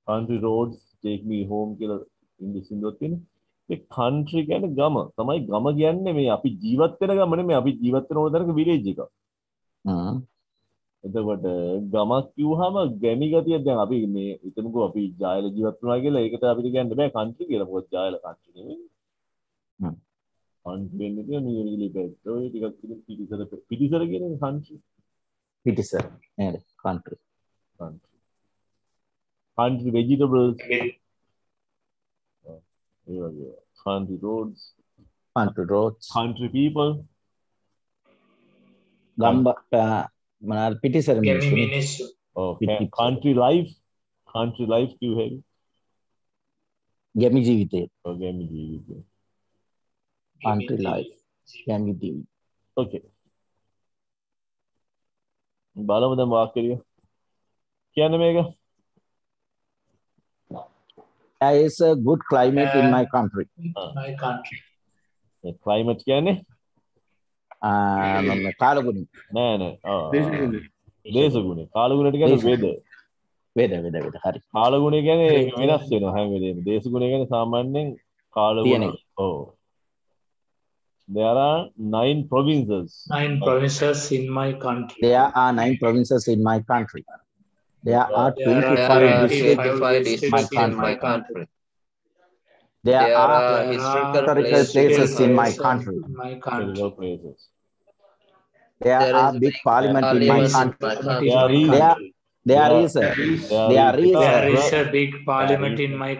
country roads take me home කියලා ඉංග්‍රීසි සින්දුවක් තියෙනවා. ඒ country කියන්නේ ගම. තමයි ගම කියන්නේ මේ අපි ජීවත් වෙන ගම නෙමෙයි අපි ජීවත් වෙන ඕන තරක village එක. එතකොට ගමක් කිව්වහම ගැමි ගතිය දැන් අපි මේ හිතමුකෝ අපි ජායල ජීවත් වෙනවා කියලා ඒකට අපිට කියන්න බෑ country කියලා. මොකද ජායල country නෙමෙයි. country කියන්නේ නියුරිලි බෙට්. ඔය ටිකක් පිටිසර කියන්නේ country. පිටිසර නේද? country vegetables country roads country people ගම්බ මොනවාද පිටිසර මිනිස්සු. country life කිව්ව හැකි ගැමි ජීවිතය ගැමි ජීවිතය country life ගැමි ජීවිතය. okay බලමු දැන් වාක්‍යය කියන්නේ මේක. There is a good climate in my country. My country. climate කියන්නේ කාලගුණ නෑ දේශගුණ කාලගුණට කියන්නේ වේද හරි. කාලගුණය කියන්නේ වෙනස් වෙනවා හැම වෙලේම. දේශගුණය කියන්නේ සාමාන්‍යයෙන් කාලගුණ. ඔව්. There are 9 provinces. 9 provinces in my country. There are 9 provinces in my country. There are 25 districts in my country. There are historical places in my country. Historical places. There are big parliament in my country. There is a big parliament in my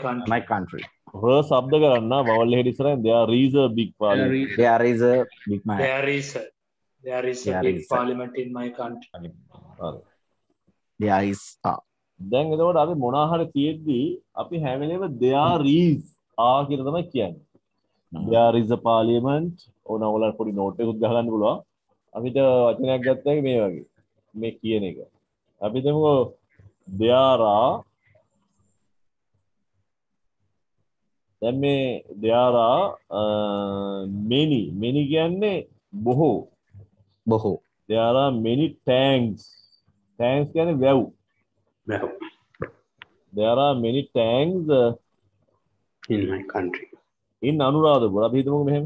country. शब्द करना vowel head is right. There is a big parliament. There is a big man. There is a big parliament in my country. There is දැන් එතකොට අපි මොනවා හරි තියෙද්දි අපි හැම වෙලේම there is කියලා තමයි කියන්නේ. There is a parliament. ඕන ඔයාලට පොඩි නෝට් එකක් ගහගන්න පුළුවන්. අපිට වචනයක් ගත්තා මේ වගේ. මේ කියන එක. අපි හිතමුකෝ there are දැන් මේ there are many කියන්නේ බොහෝ. There are many tanks කියන්නේ වැව්. There are many tanks in my country. In Anuradhapura. අපි හිතමුකෝ මෙහෙම.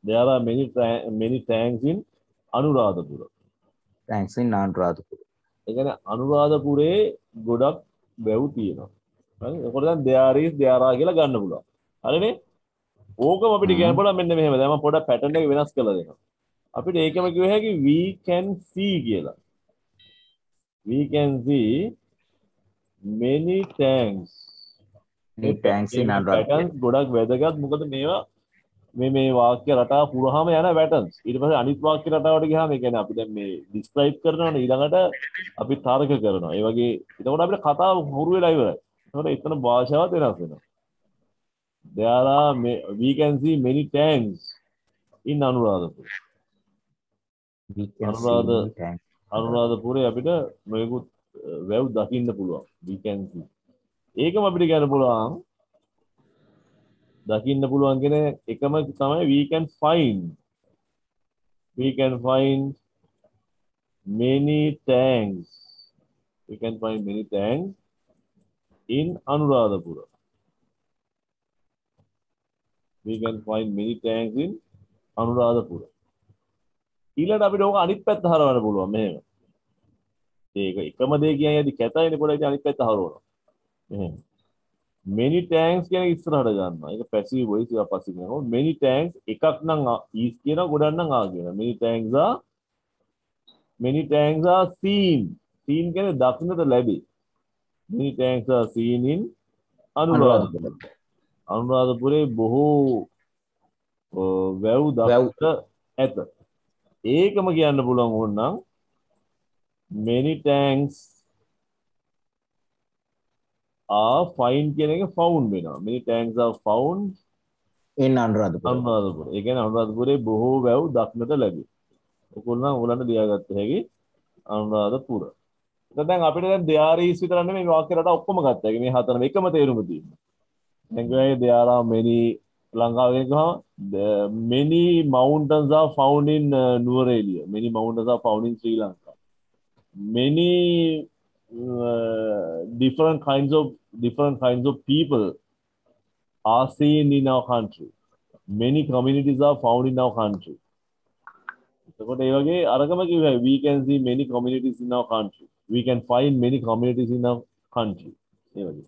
There are many tanks in Anuradhapura. Tanks in Anuradhapura. ඒ කියන්නේ අනුරාධපුරේ ගොඩක් වැව් තියෙනවා. හරි. ඒකට දැන් there are කියලා ගන්න පුළුවන්. හරිනේ? ඕකම අපිට කියන්න පුළුවන් මෙන්න මෙහෙම. දැන් මම පොඩක් pattern එක වෙනස් කරලා දෙනවා. අපිට ඒකම කිව්ව හැකි we can see කියලා. We can see many tanks. in Anuradhapura. ගොඩක් වැදගත්. මොකද මේවා මේ වාක්‍ය රටාව පුරාම යන patterns. ඊට පස්සේ අනිත් වාක්‍ය රටාවට ගියාම ඒ කියන්නේ අපි දැන් මේ describe කරනවනේ ඊළඟට අපි තර්ක කරනවා. ඒ වගේ එතකොට අපිට කතාව හුරු වෙලා ඉවරයි. එතකොට එතන භාෂාවත් වෙනස් වෙනවා. There are we can see many tanks in Anuradhapura. අනුරාධපුරේ අපිට මේකුත් වැව් දකින්න පුළුවන්. we can see. ඒකම අපිට කියන්න පුළුවන් දකින්න පුළුවන් කියන එකම තමයි we can find many tanks. We can find many tanks in Anuradhapura. We can find many tanks in Anuradhapura. ඊළඟට අපිට ඕක අනිත් පැත්ත හරවන්න පුළුවන් මෙහෙම. ඒක එකම දේ කියන්නේ කැතයිනේ පොඩ්ඩක් අනිත් පැත්ත හරවනවා. මෙහෙම. many thanks කියන එක ඉස්සරහට ගන්නවා. ඒක passive voice එක පස්සේ කියනවා. many thanks එකක් නම් is කියනවා, ගොඩක් නම් are කියනවා. many thanks are seen. seen කියන්නේ දක්නට ලැබේ. many thanks are seen in Anuradhapura. අනුරාධපුරේ බොහෝ වැව් දක්නට ඇත. ඒකම කියන්න පුළුවන් ඕනනම් many thanks are find කියන එක found වෙනවා. many thanks are found in Anuradhapura. Anuradhapura. ඒ කියන්නේ අනුරාධපුරේ බොහෝ වැව් දක්නට ලැබේ. ඔයගොල්ලන්ට ලියාගත්ත හැකි අනුරාධපුර. දැන් අපිට දැන් there is විතර නෙමෙයි මේ වාක්‍ය රට ඔක්කොම ගත්තා. මේ හතරම එකම තේරුම තියෙනවා. දැන් ගියේ there are many ලංකාවේ ගහම many mountains are found in Nuwara many mountains are found in Sri Lanka many different kinds of people are seen in our country many communities are found in our country එතකොට ඒ වගේ අරගම කිව්වා we can see many communities in our country we can find many communities in our country ඒ වගේ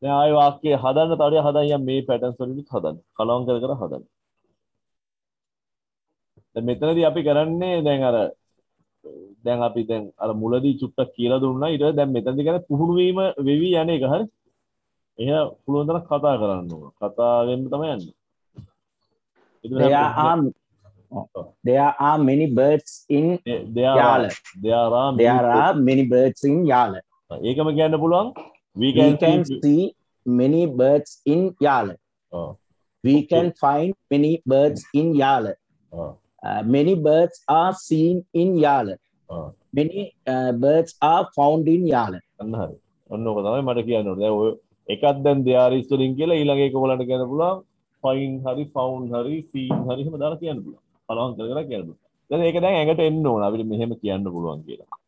දැන් ආයි වාක්‍ය හදන්න තවටියක් හදන්න මේ පැටර්න්ස් වලින් හදන්න. කලවම් කර හදන්න. දැන් මෙතනදී අපි කරන්නේ දැන් අපි අර මුලදී චුට්ටක් කියලා දුන්නා. ඊට පස්සේ දැන් මෙතනදී කියන්නේ පුහුණු වීම වෙවි යන එක හරි. එහෙනම් පුළුවන් තරම් කතා කරන්න ඕන. කතාවෙන් තමයි යන්නේ. There are many birds in Yala. There are many birds in Yala. ඒකම කියන්න පුළුවන්. We can see many birds in Yala. We can find many birds in Yala. Many birds are seen in Yala. Many birds are found in Yala. අන්න හරි. ඔන්න ඔක තමයි මට කියන්න ඕනේ. දැන් ඔය එකක් දැන් there is වලින් කියලා ඊළඟ එක ඔයගලන්ට කියන්න පුළුවන් find හරි found හරි seen හරි එහෙම දාලා කියන්න පුළුවන්. කලවම් කර කියන්න පුළුවන්. දැන් ඒක දැන් ඇඟට එන්න ඕන අපිට මෙහෙම කියන්න පුළුවන් කියලා.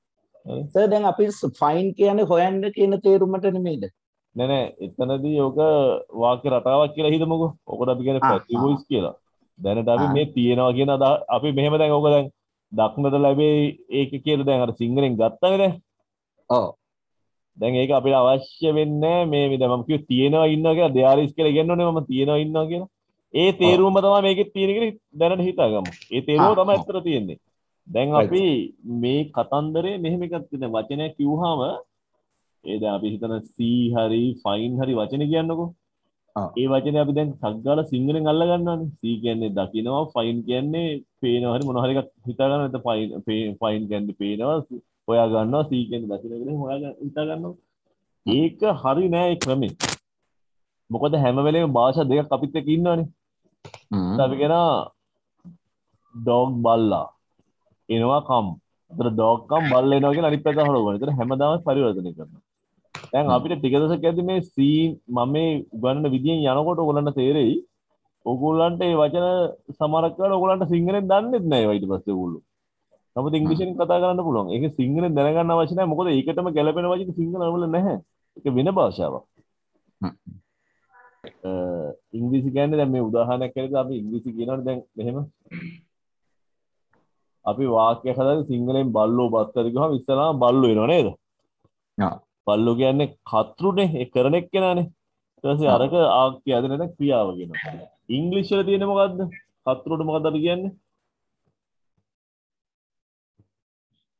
සර් දැන් අපි find කියන්නේ හොයන්න කියන තේරුමට නෙමෙයිද? නෑ එතනදී ඔක වාක්‍ය රටාවක් කියලා හිතමුකෝ. ඔකට අපි කියන්නේ passive voice කියලා. දැනට අපි මේ තියෙනවා කියන අපි මෙහෙම දැන් ඔක දැන් දක්නට ලැබේ ඒක කියලා දැන් අර සිංහලෙන් ගත්තනේ දැන්. ඔව්. දැන් ඒක අපිට අවශ්‍ය වෙන්නේ මේ දැන් මම කිව්වේ තියෙනවා ඉන්නවා කියලා there is කියලා කියන්න ඕනේ මම තියෙනවා ඉන්නවා කියලා. ඒ තේරුම තමයි මේකේ තියෙන කියලා දැනට හිතාගමු. ඒ තේරුම තමයි ඇත්තට තියෙන්නේ. දැන් අපි මේ කතන්දරේ මෙහෙම එකක් තියෙන වචනයක් කිව්වහම ඒ දැන් අපි හිතන see හරි find හරි වචනේ කියන්නකෝ. ඒ වචනේ අපි දැන් සග්ගාල සිංහලෙන් අල්ල ගන්නවානේ. see කියන්නේ දකින්නවා find කියන්නේ පේනවා හරි මොනවා හරි එකක් හිතා ගන්න නැත්නම් find කියන්නේ පේනවා හොයා ගන්නවා see කියන්නේ දකින්න කියලා හොයා හිතා ගන්නවා. ඒක හරි නෑ ඒ ක්‍රමෙ. මොකද හැම වෙලේම භාෂා දෙකක් අපිත් එක්ක ඉන්නවනේ. අපි කියනවා dog බල්ලා එනවා කම්. ඒතර dog කම් බල්ලා එනවා කියලා අනිත් පැත්ත හරවගන්න. ඒතර හැමදාම පරිවර්තනය කරනවා. දැන් අපිට ටික දවසක් යද්දි මේ සීන් මම මේ උගන්වන විදියෙන් යනකොට ඔයගොල්ලන්ට තේරෙයි. ඔයගොල්ලන්ට මේ වචන සමහරක් වෙලාවට ඔයගොල්ලන්ට සිංහලෙන් දන්නේ නැහැ ඊට පස්සේ ඔයගොල්ලෝ. නමුත් ඉංග්‍රීසියෙන් කතා කරන්න පුළුවන්. ඒක සිංහලෙන් දැනගන්න අවශ්‍ය නැහැ. මොකද ඒකටම ගැලපෙන වචන සිංහල වල නැහැ. ඒක වෙන භාෂාවක්. ඉංග්‍රීසි කියන්නේ දැන් මේ උදාහරණයක් ඇරෙද්දී අපි ඉංග්‍රීසි කියනවනේ දැන් මෙහෙම අපි වාක්‍යයක් හදාගෙන සිංහලෙන් බල්ලෝ බත් කරි ගහම ඉස්සලාම බල්ලෝ එනවා නේද? බල්ලෝ කියන්නේ කතෘනේ ඒ කරන එක්කෙනානේ. ඊට පස්සේ අරක ආක්‍ය ආද නැත්නම් ක්‍රියාව කියනවා. ඉංග්‍රීසි වල තියෙන්නේ මොකද්ද? කතෘට මොකද්ද අපි කියන්නේ?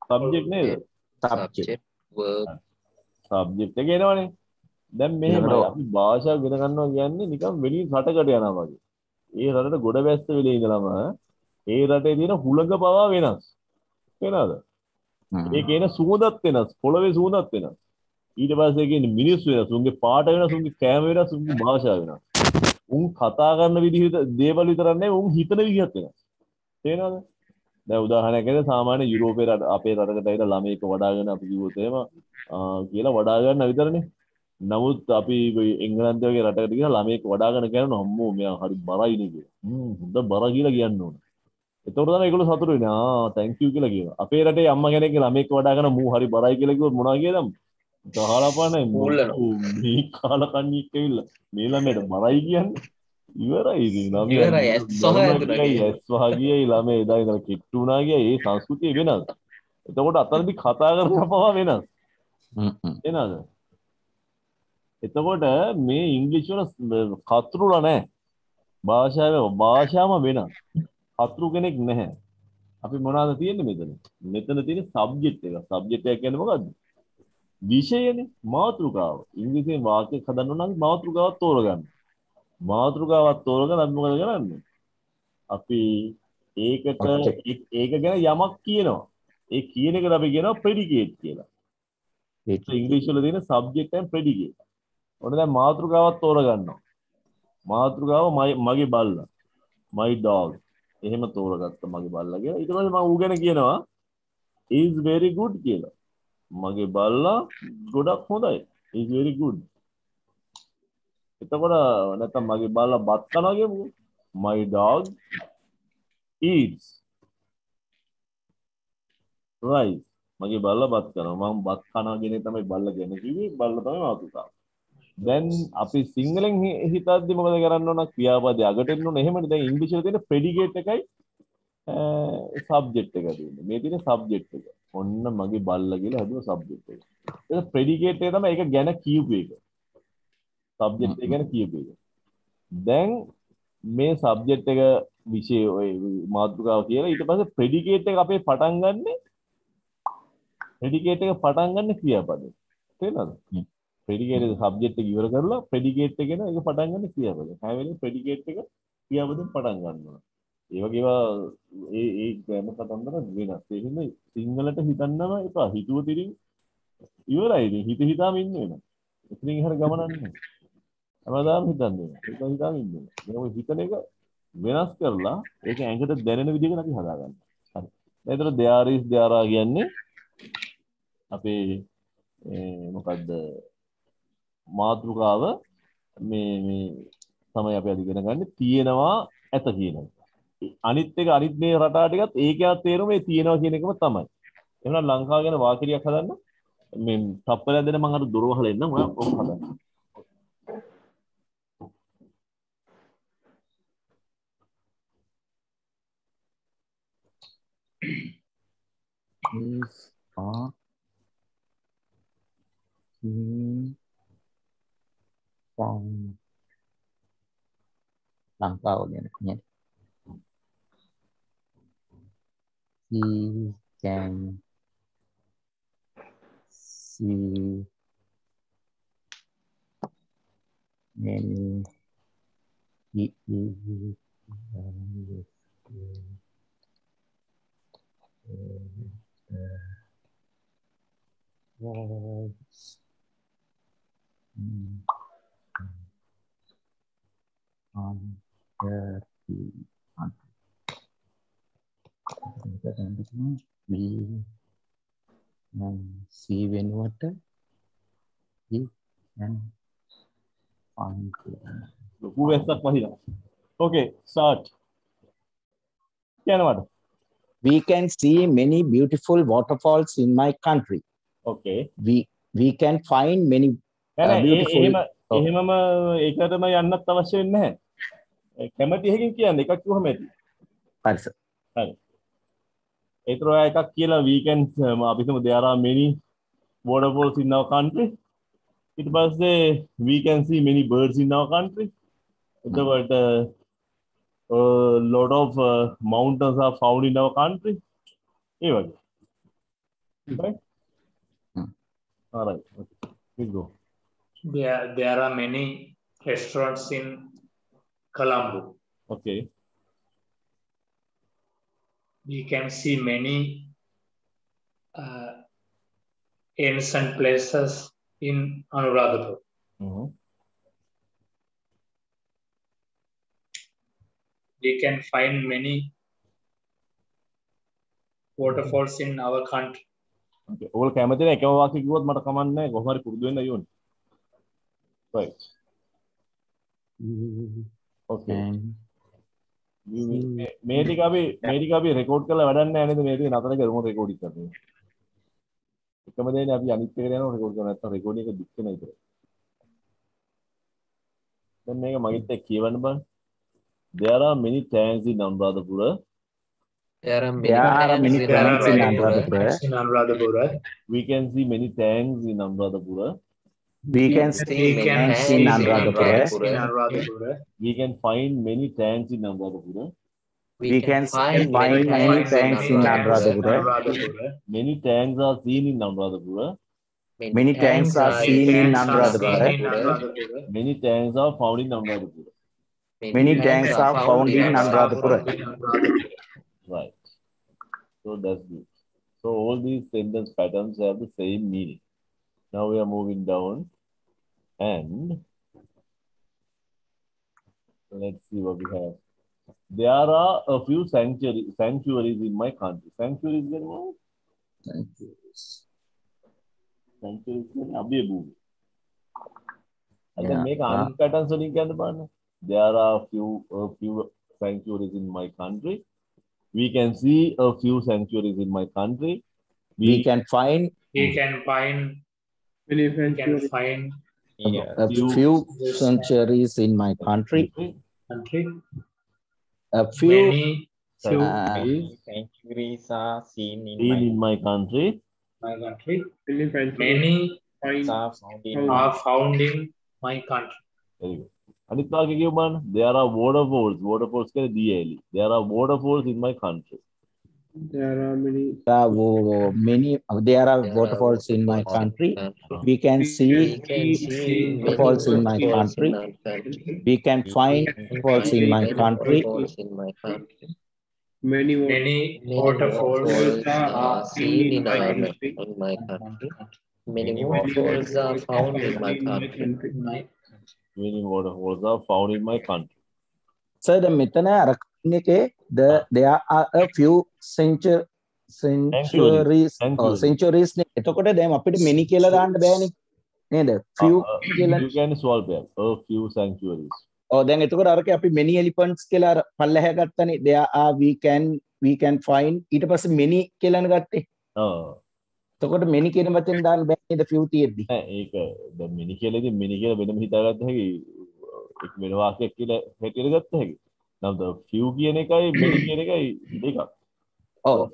සබ්ජෙක්ට් නේද? subject verb සබ්ජෙක්ට් එක එනවනේ. දැන් මෙහෙම අපි භාෂාව ඉගෙන ගන්නවා කියන්නේ නිකන් වෙලින් රටකට යනවා වගේ. ඒ රටට ගොඩ වැස්ස වෙලේ ඉඳලම ඒ රටේ තියෙන හුළඟ පවා වෙනස්. වෙනවද? ඒකේ එන සුවඳත් වෙනස්, පොළවේ සුවඳත් වෙනස්. ඊට පස්සේ කියන්නේ මිනිස්සු වෙනස්, උන්ගේ පාට වෙනස්, උන්ගේ කෑම වෙනස්, උන්ගේ භාෂාව වෙනස්. උන් කතා කරන විදිහ දේවල් විතරක් නෙවෙයි උන් හිතන විදිහත් වෙනස්. තේරෙනවද? දැන් උදාහරණයක් ඇරෙද්දී සාමාන්‍ය යුරෝපේ රට අපේ රටකට ඇවිල්ලා ළමයෙක් වඩාගෙන අපි කිව්වොත් එහෙම කියලා වඩා ගන්න විතරනේ. නමුත් අපි එංගලන්තය වගේ රටකට ගිහලා ළමයෙක් වඩාගෙන කරනවා අම්මෝ මෙයා හරි බරයිනේ කියලා. හොඳ බර කියලා කියන්න ඕන. එතකොට තමයි ඒගොල්ලෝ සතුටු වෙන්නේ. thank you කියලා කියනවා. අපේ රටේ අම්මා කෙනෙක්ගේ ළමයෙක් වඩාගෙන මූ හරි බරයි කියලා කිව්වොත් මොනවා කියලාම ගහලා පානේ මේ කාලා කන්නේ කියලා. මේ ළමයට බරයි කියන්නේ. ඉවරයි ඉතින් ළමයා. ඉවරයි ඇස් වහදුනා ඇස් වහගියයි ළමයා එදා ඉඳලා කිට්ටු වුණා ගියා. ඒ සංස්කෘතිය වෙනස්. එතකොට අතනදී කතා කරන පවා වෙනස්. එනද? එතකොට මේ ඉංග්‍රීසි වල කතරුලා නැහැ. භාෂාව වෙනස්. කතරු කෙනෙක් නැහැ. අපි මොනවද තියෙන්නේ මෙතන? මෙතන තියෙන සබ්ජෙක්ට් එක. සබ්ජෙක්ට් එක කියන්නේ මොකද්ද? විෂයනේ, මාතෘකාව. ඉංග්‍රීසියෙන් වාක්‍යයක් හදන්න නම් මාතෘකාවක් තෝරගන්න. මාතෘකාවක් තෝරගෙන අපි මොකද කරන්නේ? අපි ඒකට ඒක ගැන යමක් කියනවා. ඒ කියන එකට අපි කියනවා predicate කියලා. ඒක ඉංග්‍රීසි වල තියෙන subject and predicate. ඔන්න දැන් මාතෘකාවක් තෝරගන්නවා. මාතෘකාව මගේ බල්ලා. my dog. එහෙම තෝරගත්ත මගේ බල්ලා කියලා. ඊට පස්සේ මම ඌ ගැන කියනවා is very good කියලා. මගේ බල්ලා ගොඩක් හොඳයි. is very good. එතකොට නැත්නම් මගේ බල්ලා බත් කනවා කියමුකෝ. my dog eats rice. මගේ බල්ලා බත් කනවා. මම බත් කනවා කියන එක තමයි බල්ලා කියන්නේ කිව්වේ. බල්ලා තමයි මාතෘකාව. දැන් අපි සිංහලෙන් හිතද්දි මොකද කරන්න ඕන? ක්‍රියාපදේ අගට එන්න ඕන. එහෙමනේ. දැන් ඉංග්‍රීසි වල තියෙන predicate එකයි සබ්ජෙක්ට් එක තියෙන්නේ. මේ තියෙන සබ්ජෙක්ට් එක. ඔන්න මගේ බල්ලා කියලා හදුව සබ්ජෙක්ට් එක. ඒක predicate එක තමයි ඒක ගැන කියපු එක. සබ්ජෙක්ට් එක ගැන කියපු එක. දැන් මේ සබ්ජෙක්ට් එක විෂය ඔය මාතෘකාව කියලා ඊට පස්සේ predicate එක අපේ පටන් ගන්නෙ predicate එක පටන් ගන්න ක්‍රියාපදේ. තේරෙනවද? predicate එක subject එක ඉවර කරලා predicate එක ගැන ඒක පටන් ගන්න ක්‍රියාපදේ. හැම වෙලේම predicate එක ක්‍රියාපදෙන් පටන් ගන්නවා. ඒ වගේම ඒ ග්‍රැමර් කතන්දර වෙනස්. ඒ හින්දා සිංහලට හිතන්නම එපා. හිතුව තිරින් ඉවරයි. ඉතින් හිතාම ඉන්න වෙනවා. ඉතින් හරිය ගමනක් නැහැ. හැමදාම හිතන්නේ. ඒක හිතාම ඉන්න. මේක හිතන එක වෙනස් කරලා ඒක ඇඟට දැනෙන විදිහකට අපි හදාගන්න. හරි. ඒතර there is there are කියන්නේ අපේ මොකද්ද මාතෘකාව මේ තමයි අපි අද ඉගෙන ගන්න තියෙනවා ඇත කියන එක. අනිත් එක අනිත් මේ රටා ටිකත් ඒකවත් තේරුම මේ තියෙනවා කියන එකම තමයි. එහෙනම් ලංකාව ගැන වාක්‍යයක් හදන්න මේ තප්පරයක් දෙන්න මම අර දොර වහලා එන්න මම ඔක් හදන්න. is are from ලංකාව ගැන නේද? He can see many words on the we see වෙනුවට he can find ලොකු වෙස්සක් වහිනවා. Okay, start. කියනවාද? we can see many beautiful waterfalls in my country. Okay. We can find many beautiful එහෙමම ඒකටම යන්නත් අවශ්‍ය වෙන්නේ නැහැ. කැමති එකකින් කියන්න එකක් කිව්වම ඇති. හරි සර්. හරි. ඒතර ඔය එකක් කියලා we can අපි හිතමු there are many waterfalls in our country. ඊට පස්සේ we can see many birds in our country. එතකොට a lot of mountains are found in our country. ඒ වගේ. Right? All right. Okay. Please go. There are many restaurants in Colombo. Okay. We can see many ancient places in Anuradhapur. We can find many waterfalls in our country. Okay. ඔයගොල්ලෝ කැමති නැහැ එකම වාක්‍ය කිව්වොත් මට කමක් නැහැ. කොහොම හරි පුරුදු වෙන්න යෝනේ. Right. Okay. මේ ටික අපි රෙකෝඩ් කරලා වැඩක් නැහැ නේද? මේ ටික නතර කරමු රෙකෝඩින් කරන්නේ. එකම දෙන්නේ අපි අනිත් එකට යනවා රෙකෝඩ් කරනවා. නැත්නම් රෙකෝඩින් එක දික් වෙන විතරයි. දැන් මේක මගෙත් එක්ක කියවන්න බෑ. There are many tanks in Anuradhapura. There are many tanks in Anuradhapura. In Anuradhapura. We can see many tanks in Anuradhapura. We can see tanks in Anuradhapura. We can find many tanks in Anuradhapura. We can find many tanks in Anuradhapura. Many tanks are seen in Anuradhapura. Many tanks are seen in Anuradhapura. Many tanks are found in Anuradhapura. Many tanks are found in Anuradhapura. Right. So that's good. So all these sentence patterns have the same meaning. Now we are moving down and let's see what we have. There are a few sanctuaries in my country. Sanctuaries is what? Sanctuaries is abhiya bhumi. And then make another pattern so you can find. There are a few sanctuaries in my country. We can see a few sanctuaries in my country. We can find We can find a few sanctuaries in my country. A few sanctuaries are seen in my country. Many are found in my country. Very good. There are waterfalls. Waterfalls can DL. There are waterfalls in my country. There are many. There are waterfalls in my country. We can see waterfalls in my country. We can find waterfalls in my country. Many waterfalls are seen in my country. Many waterfalls are found in my country. Many waterfalls are found in my country. So the metana there are a few centuries. Centuries ne එතකොට දැන් අපිට many කියලා දාන්න බෑනේ නේද? Few කියලා. You can solve it. A few sanctuaries. දැන් එතකොට අරක අපි many elephants කියලා පල්ලෙහා ගත්තනේ. There are we can find ඊට පස්සේ many කියලානේ ගත්තේ. එතකොට many කියන වචෙන් දාන්න බෑ නේද few තියෙද්දි. ඒක දැන් many කියලාදී many කියලා වෙනම හිතාගත්ත හැකි. එක් වෙන වාක්‍යයක් කියලා හැටියට ගත්ත හැකි. නම් few කියන එකයි many කියන එකයි දෙකක්.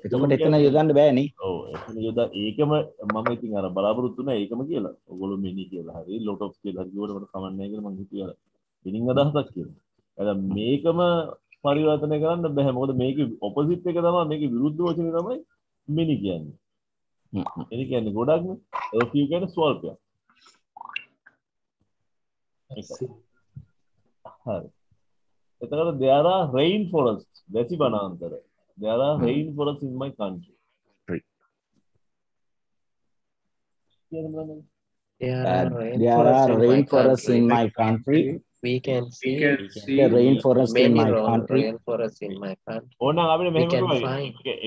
එතකොට එතන යොදන්න බෑනේ. එතන යොදා ඒකම මම ඉතින් අර බලාපොරොත්තු නැහැ ඒකම කියලා. ඔයගොල්ලෝ many කියලා හරි lot of කියලා හරි කිව්වට මට කමක් නැහැ කියලා මම හිතුවා. meaning අදහසක් කියලා. එහෙනම් මේකම පරිවර්තනය කරන්න බෑ. මොකද මේකේ opposite එක තමයි මේකේ විරුද්ධ වචනේ තමයි many කියන්නේ. many කියන්නේ ගොඩක්නේ. a few කියන්නේ ස්වල්පයක්. හරි. එතකොට there are rainforests. වැසි වනාන්තර. There are rainforests in my country. There are rainforests in my country. We can see the rainforest in my country. Rainforest in my country. ඕනනම් අපිට මෙහෙම කිව්වා.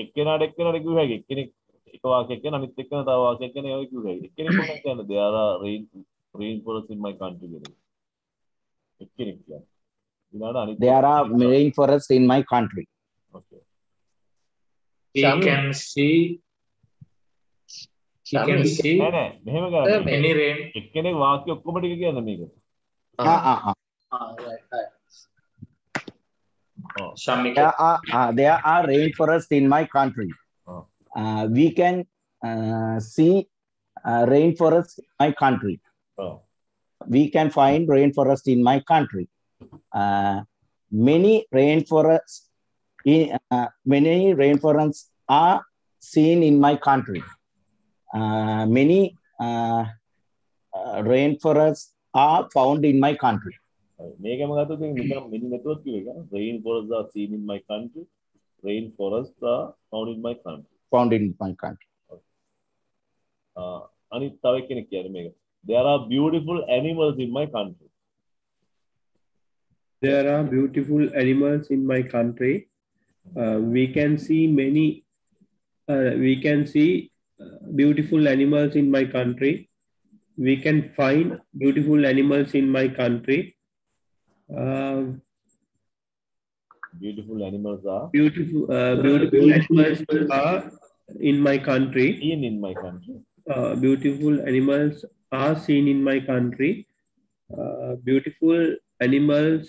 එක්කෙනාට කිව්ව හැකි. එක්කෙනෙක් එක වාක්‍යයක් කියන අනිත් එක්කෙනා තව වාක්‍යයක් කියන ඒවා කිව්ව හැකි. එක්කෙනෙක් කොහොමද කියන්නේ? There are rainforests in my country කියලා. එක්කෙනෙක් කියන්නේ. There are rainforests in my country. Okay. We can see නෑ මෙහෙම කරන්න. many rain. එක්කෙනෙක් වාක්‍ය ඔක්කොම ටික කියන්න මේක. There are rainforests in my country. We can see rainforests in my country. We can find rainforest in my country. Many rainforests are seen in my country. Many rainforests are found in my country. මේකම ගත්තොත් නිකන් many නැතුවත් කිව්ව එක. Rainforests are seen in my country. Rainforests are found in my country. Found in my country. අනිත් තව කෙනෙක් කියන්නේ මේක. There are beautiful animals in my country. There are beautiful animals in my country. We can see beautiful animals in my country. We can find beautiful animals in my country. Beautiful animals are animals are in my country. Seen in my country. Beautiful animals are seen in my country. Beautiful animals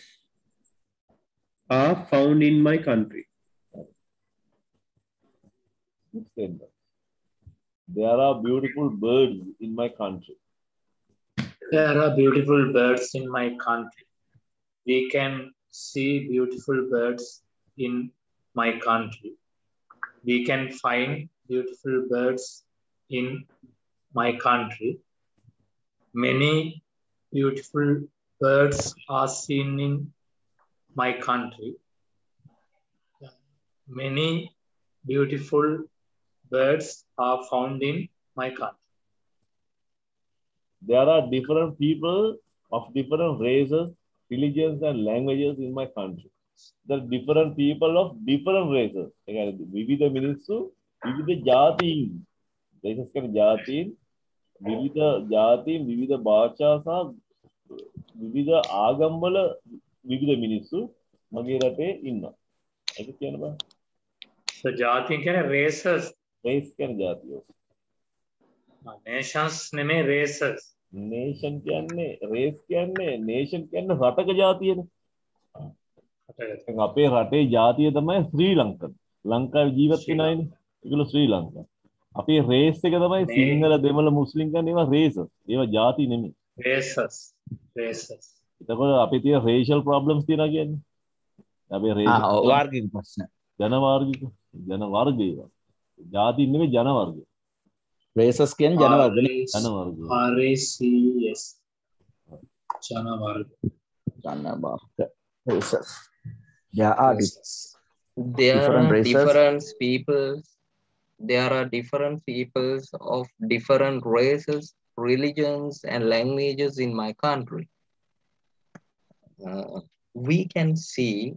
are found in my country. There are beautiful birds in my country. There are beautiful birds in my country. We can see beautiful birds in my country. We can find beautiful birds in my country. Many beautiful birds are seen in my country. Many beautiful birds are found in my country. There are different people of different races, religions, and languages in my country. There are different people of different races. විවිධ මිනිස්සු විවිධ ජාතීන් races කියන්නේ ජාතීන් විවිධ ජාතීන් විවිධ භාෂා සහ විවිධ ආගම්වල විවිධ මිනිස්සු මගේ රටේ ඉන්නවා. ඒක කියන්න බෑ. So ජාතීන් කියන්නේ races. race කියන්නේ ජාතිය. Nations නෙමෙයි races. nation කියන්නේ race කියන්නේ nation කියන්නේ රටක ජාතියනේ. අපේ රටේ ජාතිය තමයි ශ්‍රී ලංකන්. ලංකාවේ ජීවත් වෙන අයනේ. ඒගොල්ලෝ ශ්‍රී ලංකන්. අපේ race එක තමයි සිංහල දෙමළ මුස්ලිම් කියන්නේ ඒවා races. ඒවා ජාති නෙමෙයි. Races. එතකොට අපේ තියෙන racial problems තියනවා කියන්නේ. අපේ racial වාර්ගික ප්‍රශ්න. ජන වර්ග ඒවා. ජාති නෙමෙයි ජන වර්ග. races කියන්නේ ජන වර්ගනේ. ජන වර්ග. RACES. ජන වර්ග. ජන වර්ග. races. There are different peoples. There are different peoples of different races, religions, and languages in my country. We can see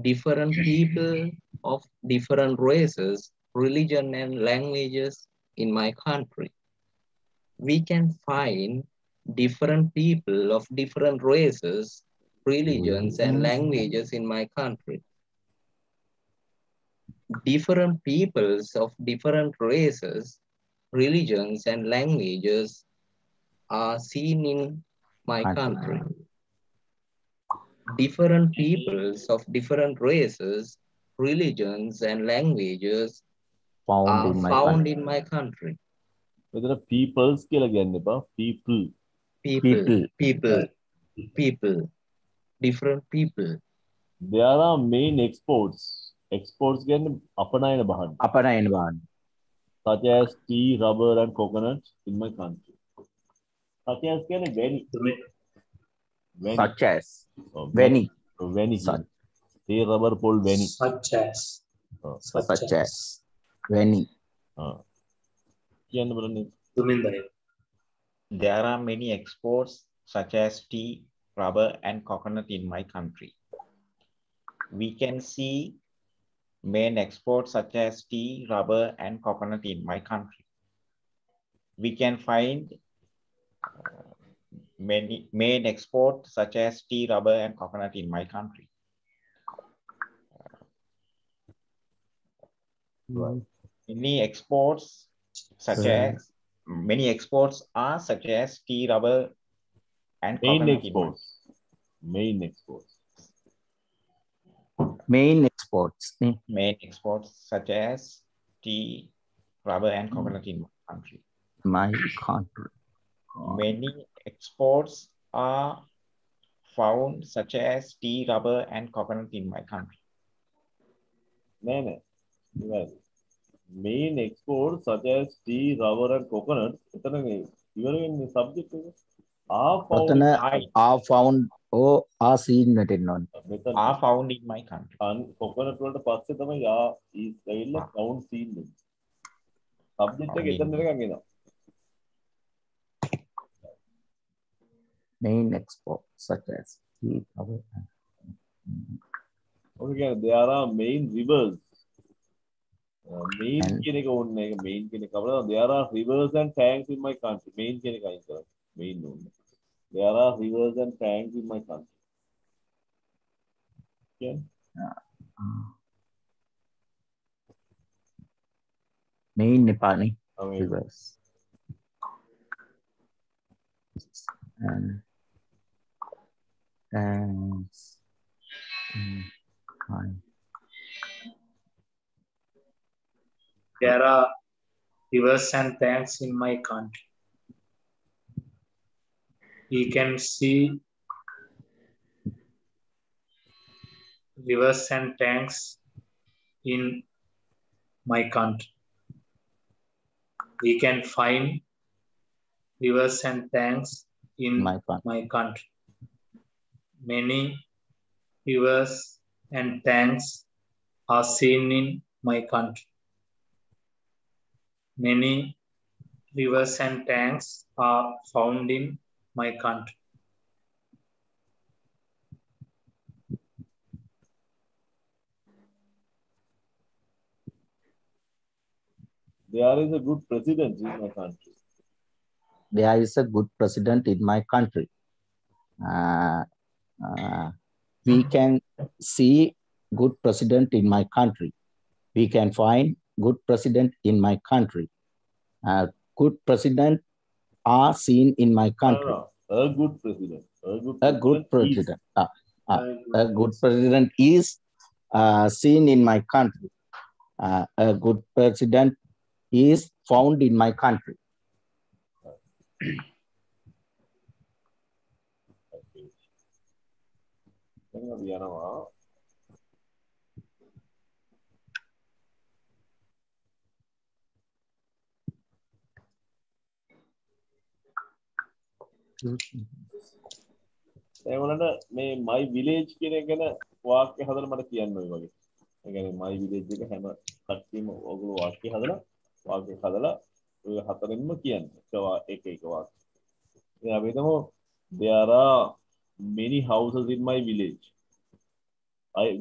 different people of different races, religion, and languages in my country. We can find different people of different races, religions, and languages in my country. Different peoples of different races, religions, and languages are seen in my country. Different peoples of different races, religions, and languages are found in my country. මෙතන peoples කියලා කියන්න එපා. People. Different people. There are main exports. Exports කියන්නේ අපනයන බහන්. Such as tea, rubber, and coconut in my country. Such as කියන්නේ වැනි. Such as. වැනි. tea, rubber, පොල් වැනි. Such as. වැනි. කියන්න බලන්න. There are many exports such as tea, rubber, and coconut in my country. We can see main exports such as tea, rubber, and coconut in my country. We can find many main exports such as tea, rubber, and coconut in my country. Many exports are such as tea, rubber, and coconut. Main exports such as tea, rubber, and coconut in my country. Many exports are found such as tea, rubber, and coconut in my country. Main exports such as tea, rubber, and coconut. Subject are found or are seen are found in my country. coconut වලට පස්සේ තමයි is ඇවිල්ලා found seen වෙන්නේ. Subject එක එතන නිකන් එනවා. Main exports such as tea, rubber. Okay, there are main rivers. Main කියන එක ඕනේ නැහැ. Main කියන එක අපල there are rivers and tanks in my country. Main කියන එක අයින් කරන්න. Main ඕනේ. There are rivers and tanks in my country. Okay. Main Nepali rivers and tanks. There are rivers and tanks in my country. We can see rivers and tanks in my country. We can find rivers and tanks in my country. Many rivers and tanks are seen in my country. Many rivers and tanks are found in my country. There is a good president in my country. There is a good president in my country. We can see good president in my country. We can find good president in my country. Good president are seen in my country. A good president. A good president. A good president is seen in my country. A good president is found in my country. my village කියන එක ගැන වාක්‍ය හදලා මට කියන්න ඕනේ වගේ. ඒ කියන්නේ my village එක හැම කට්ටියම ඔයගොල්ලෝ වාක්‍ය හදලා ඔය හතරෙන්ම කියන්න. එක වාක්‍ය. දැන් අපි හිතමු there are many houses in my village.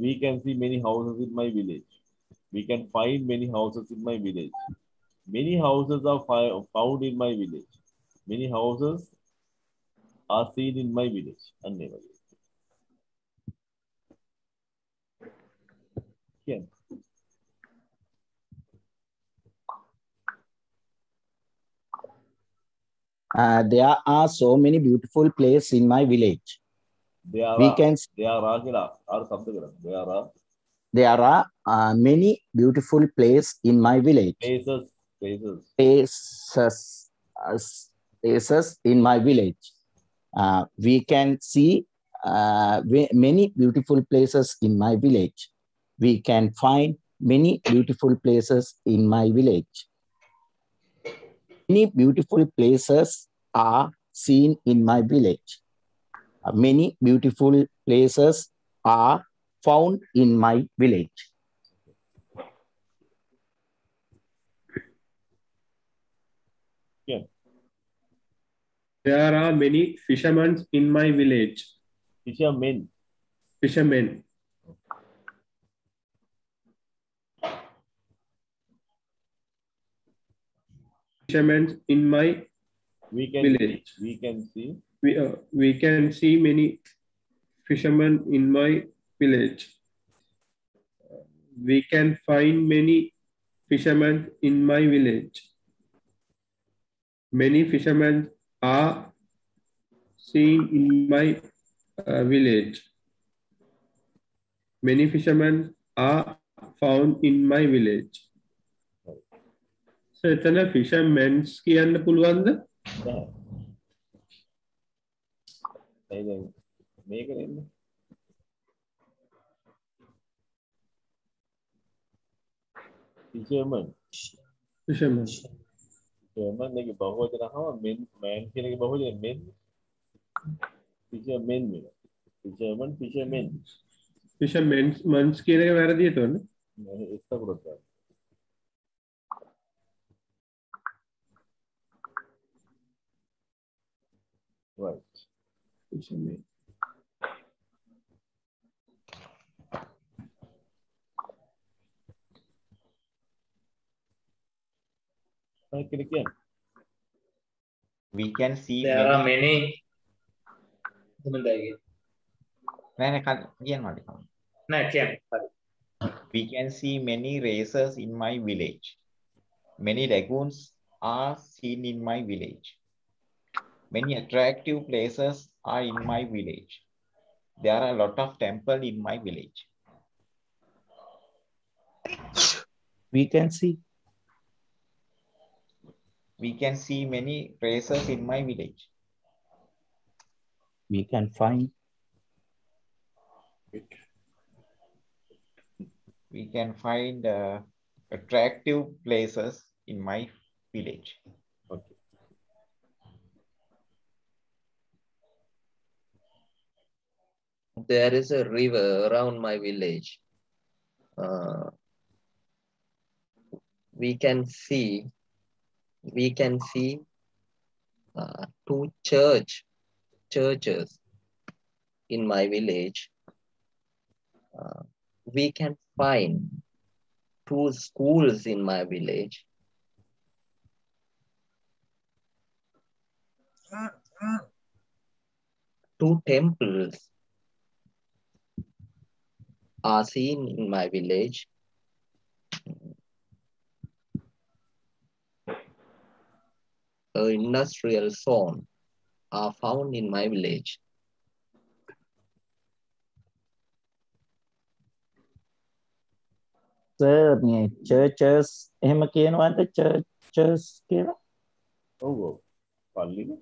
We can see many houses in my village. We can find many houses in my village. Many houses are found in my village. Many houses are seen in my village. And never. Yeah. There are so many beautiful places in my village. There are many beautiful places in my village. Places in my village. We can see many beautiful places in my village. We can find many beautiful places in my village. Many beautiful places are seen in my village. Many beautiful places are found in my village. Yeah. There are many fishermen in my village. Fishermen. Fishermen. Fishermen in my village. We can see. We can see many fishermen in my village. We can find many fishermen in my village. Many fishermen are seen in my village. Many fishermen are found in my village. So එතන fishermen's කියන්න පුළුවන්ද? මේක නෙන්නේ. Fisherman. Fisherman. Fisherman එකේ බහුවචන අහම men man කියන එකේ බහුවචන men. Fishermen වෙන. Fisherman fishermen. Fishermen's කියන එක වැරදි එතකොට. එක්කකට ගන්න. Right. Fishermen. We can see there are many We can see many racers in my village. Many lagoons are seen in my village. Many attractive places are in my village. There are a lot of temples in my village. We can see many racers in my village. We can find. We can find attractive places in my village. Okay. There is a river around my village. We can see two churches in my village. We can find two schools in my village. Two temples are seen in my village. An industrial zone are found in my village. Sir, මේ churches එහෙම කියනවාද churches කියලා? ඔව් ඔව්. පල්ලිනේ.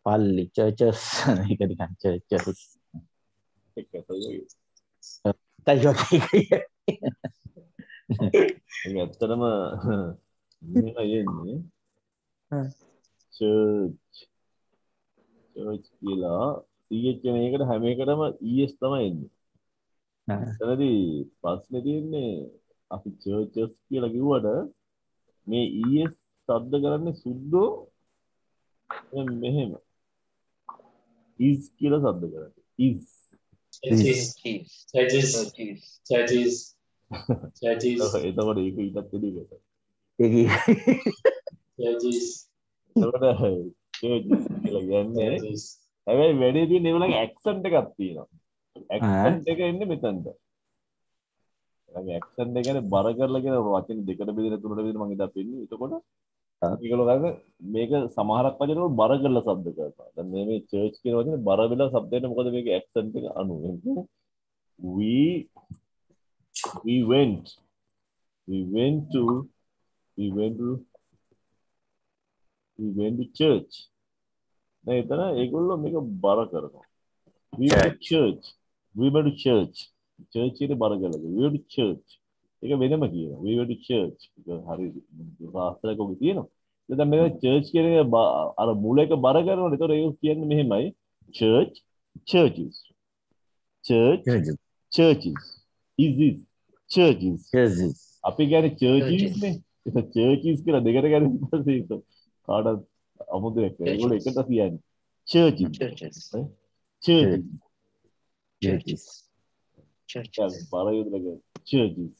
පල්ලි churches ඒක නිකන් churches. ඒකයි. ඒක ඇත්තටම මෙහෙම යන්නේ. church කියලා CH කියන එකට හැම එකටම ES තමයි එන්නේ. එතනදී ප්‍රශ්නේ තියෙන්නේ අපි churches කියලා කිව්වට මේ ES શબ્ද කරන්නේ සුද්ධෝ මෙහෙම is කියලා શબ્ද කරන්නේ is එතකොට ඒක ඊටත් දෙයක්. එතකොට churches කියලා කියන්නේ හැබැයි වැඩේ තියෙන ඒගොල්ලන්ගේ accent එකක් තියෙනවා. accent එක එන්නේ මෙතනට. ඒ accent එක කියන්නේ බර කරලා කියන වචන දෙකට බෙදෙන තුනට බෙදෙන මම ඉදා පෙන්නේ. එතකොට ඒගොල්ලෝ ගන්න මේක සමහරක් වචන වල බර කරලා શબ્ද කරනවා. දැන් මේ church කියන වචනේ බර වෙලා શબ્ද වෙන මොකද මේකේ accent එක අනුව. we went to church. දැන් එතන ඒගොල්ලෝ මේක බර කරනවා. we went to church. church එකේ බර කරලා. we went to church. ඒක වෙනම කියනවා. we went to church. ඒක හරි ශාස්ත්‍රයක ඔක තියෙනවා. දැන් මේ church කියන එක අර මූල එක බර කරනකොට ඒතකොට ඒක කියන්නේ මෙහෙමයි. churches. churches. අපි කියන්නේ churches නේ. ඒක churches කියලා දෙකට ගන්න ඉස්සෙල්ලා ඒක කාටවත් අමුතුවෙක් නෑ. ඒගොල්ලෝ එකට කියන්නේ churches. බර යුදලා churches.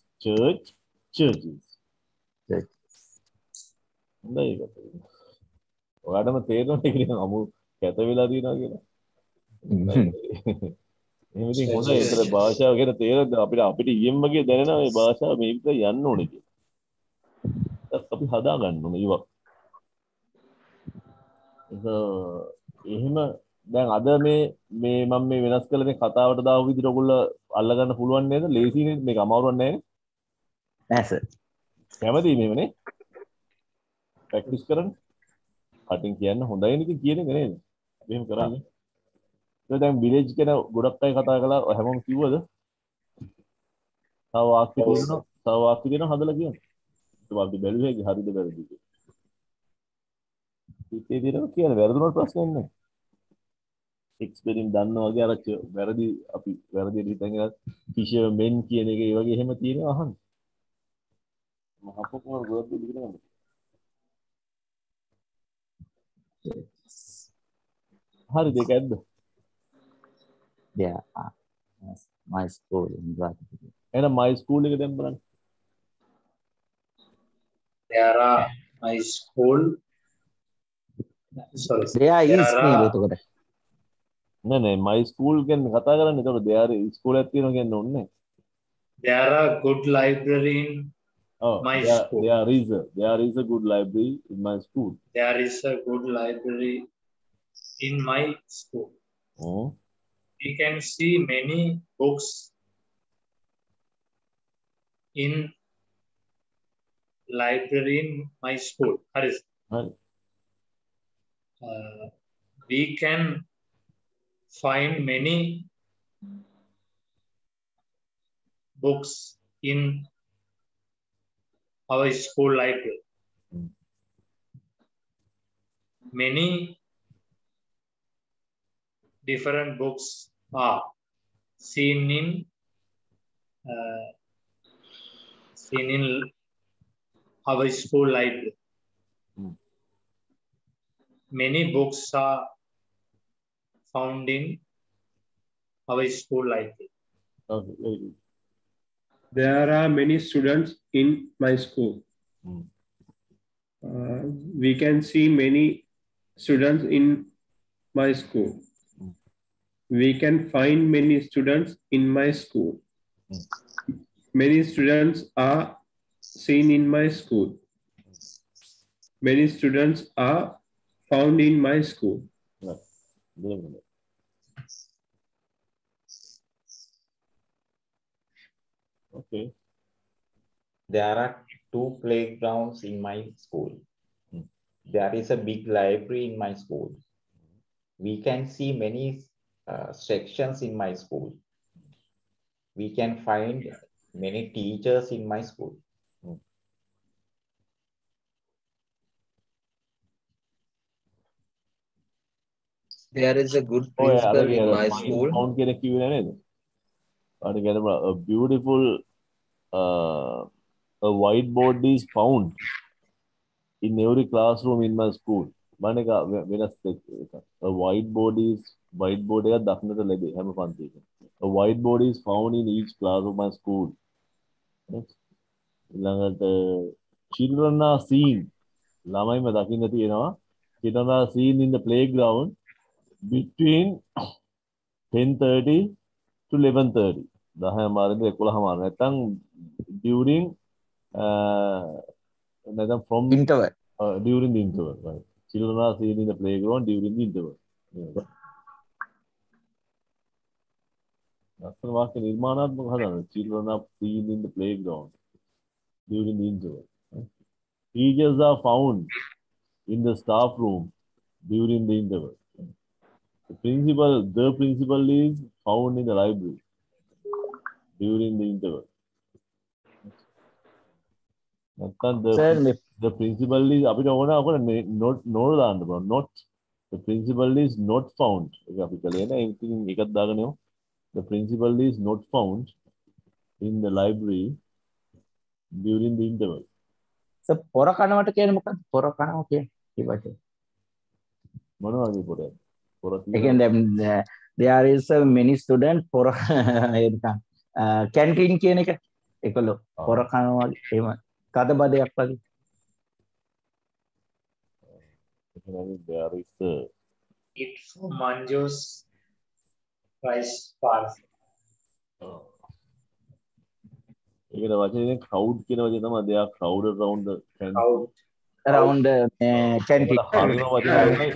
හොඳයි ඒක. ඔයාලටම තේරෙනවද ඒක නිකන් අමු කැත වෙලා තියෙනවා කියලා? එහෙම ඉතින් හොඳයි. ඒතර භාෂාව ගැන තේරෙද්ද අපිට ඊයම් වගේ දැනෙනවා මේ භාෂාව මේ විදිහට යන්න ඕනේ කියලා. ඒත් අපි හදා ගන්න ඕනේ ඉවක්. එහෙම දැන් අද මේ මම මේ වෙනස් කළ මේ කතාවට දාපු විදිහට ඔයගොල්ලෝ අල්ල ගන්න පුළුවන් නේද? ලේසි නේද? මේක අමාරුවක් නෑ නේ? නෑ සර්. කැමතියි මේවනේ? ප්‍රැක්ටිස් කරන්න. කටින් කියන්න හොඳයි නේ කියන එක නේද? අපි එහෙම කරන්නේ. ඒක දැන් විලේජ් කියන ගොඩක් අය කතා කළා හැමෝම කිව්වද? තව වාක්‍ය තියෙනවා හදලා කියන්න. ඒක අපි බැලුවේ හරිද වැරදිද කියලා. ඉතින් දිනන කියන වැරදුනට ප්‍රශ්නයක් නැහැ. එක්ස්පෙරිමන්ට් දන්නා වගේ අර වැරදි අපි වැරදි හිතගෙන ෆිෂර්මෙන් කියන එක ඒ වගේ එහෙම තියෙනවා අහන්න. මහපොකුම ගොඩක් දෙයක් ඉගෙන ගන්න. හරි දෙක ඇද්ද? Yeah. My school in Guwahati. එහෙනම් my school එක දැන් බලන්න. There are my school. Sorry. There is නේද එතකොට? නෑ my school ගැන කතා කරන්නේ. ඒතකොට there school එකක් තියෙනවා කියන්න ඕනේ නෑ. There are good library in my school. There is a good library in my school. There is a good library in my school. Oh. We can see many books in library in my school. Right. We can find many books in our school library. Many different books are seen in our school library. Many books are found in our school library. Okay, very good. There are many students in my school. We can see many students in my school. We can find many students in my school. Many students are seen in my school. Many students are found in my school. Right. Very good. Okay. There are 2 playgrounds in my school. There is a big library in my school. We can see many sections in my school. We can find many teachers in my school. There is a good Oh, yeah, principal in my school. Found කියන කිව්වේ නේද? අර කියනවා a beautiful a whiteboard is found in every classroom in my school. මම එක වෙනස් එකක්. A whiteboard එකක් දක්නට ලැබේ හැම පන්තියකම. A whiteboard is found in each class of my school. ඊළඟට children are seen. ළමයිම දකින්න තියෙනවා. Children are seen in the playground between 10:30 to 11:30. 10:00 ඉඳලා 11:00 නැත්නම් during නැත්නම් from interval. During the interval, right? Children are seen in the playground during the interval. ලස්සන වාක්‍ය නිර්මාණාත්මක හදන්න. Children are seen in the playground during the interval. Teachers are found in the staff room during the interval. The principal is found in the library during the interval. The principal is not the principal is not found. The principal is not found in the library during the interval. So පොර කනවට කියන්නේ මොකක්ද? පොර කනවා කියන්නේ ඒ වචනේ. මොනවද පොර? පොර Again, there is a many student පොර canteen කියන එක ඒකලෝ පොර කනවා එහෙම තද බදයක් වගේ. There is It for Manju's rice party. ඒකද වචනේ crowd කියන වචනේ තමයි they are crowded around the Crowd. Around canteen. හරිම වචනේ තමයි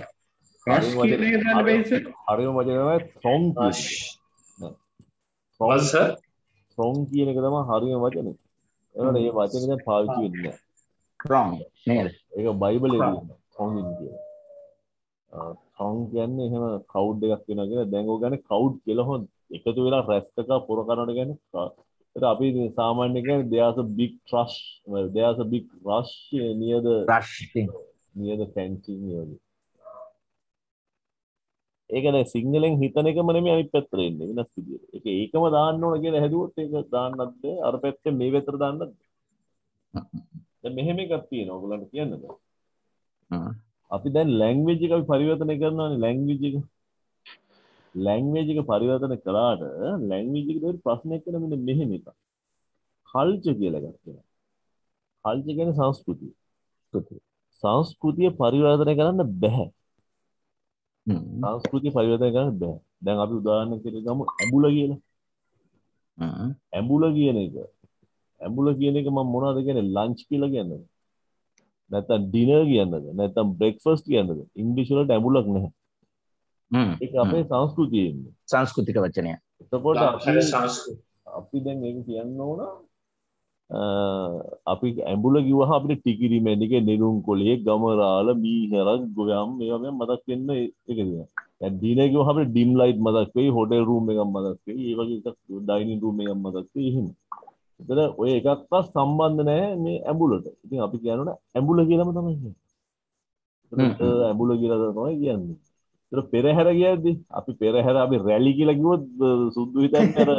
Rush කියන එක ගන්න බැහැ sir. හරිම වචනේ තමයි throng Rush. කියන්නේ. What, sir? throng කියන එක තමයි හරිම වචනේ. ඒකට මේ වචනේ දැන් පාවිච්චි වෙන්නේ නැහැ. Wrong නේද? ඒක බයිබලයේ තියෙනවා throng කියලා. throng කියන්නේ එහෙම crowd එකක් වෙනවා කියලා. දැන් ඔය ගන්නේ crowd කියලා හොඳ එකතු වෙලා රැස් එකක් පොර කරනවට කියන්නේ අපි සාමාන්‍ය කියන්නේ there's a big rush near the canteen near. ඒක දැන් සිංහලෙන් හිතන එකම නෙමෙයි අනිත් පැත්තට එන්නේ වෙනස් විදියට. ඒක ඒකම දාන්න ඕන කියලා හැදුවොත් ඒක දාන්නත් බෑ. අර පැත්තේ මේ පැත්තට දාන්නත් බෑ. දැන් මෙහෙම එකක් තියෙනවා ඔයගොල්ලන්ට කියන්නද? අපි දැන් ලැන්ග්වේජ් එක අපි පරිවර්තනය කරනවානේ ලැන්ග්වේජ් එක. ලැන්ග්වේජ් එක පරිවර්තන කළාට ලැන්ග්වේජ් එකේ තියෙන ප්‍රශ්නයක් වෙන මෙන්න මෙහෙම එකක්. කල්චර් කියලා එකක් තියෙනවා. කල්චර් කියන්නේ සංස්කෘතිය. සංස්කෘතිය පරිවර්තනය කරන්න බෑ. සංස්කෘතිය පරිවර්තනය කරන්න බෑ. දැන් අපි උදාහරණයක් විදිහට ගමු ඇඹුල කියලා. ඇඹුල කියන එක මම මොනවද කියන්නේ ලන්ච් කියලා කියන්නේ. නැත්නම් ඩිනර් කියන්නද? නැත්නම් බ්‍රෙක්ෆාස්ට් කියන්නද? ඉංග්‍රීසි වලට ඇඹුලක් නැහැ. ඒක අපේ සංස්කෘතියේ ඉන්නේ. සංස්කෘතික වචනය. එතකොට අපි දැන් මේක කියන්න ඕන අපි ඇඹුල කිව්වහම අපිට ටිකිරි මැණික නෙළුම් කොළේ ගමරාල මීහරක් ගොයම් මේවා මතක් වෙන්න ඒක දිනවා. දැන් දිනේ ගිහම අපිට ඩිම් ලයිට් මතක් වෙයි, හොටෙල් රූම් එකක් මතක් වෙයි, ඒ වගේ එකක් ඩයිනින් රූම් එකක් මතක් වෙයි එහෙම. ඒතර ඔය එකක්වත් සම්බන්ධ නැහැ මේ ඇඹුලට. ඉතින් අපි කියනවනේ ඇඹුල කියලාම තමයි කියන්නේ. ඇඹුල කියලා තමයි කියන්නේ. ඒතර පෙරහැර කියද්දි අපි පෙරහැර අපි රැලි කියලා කිව්වොත් සුදු හිතන්නේ අර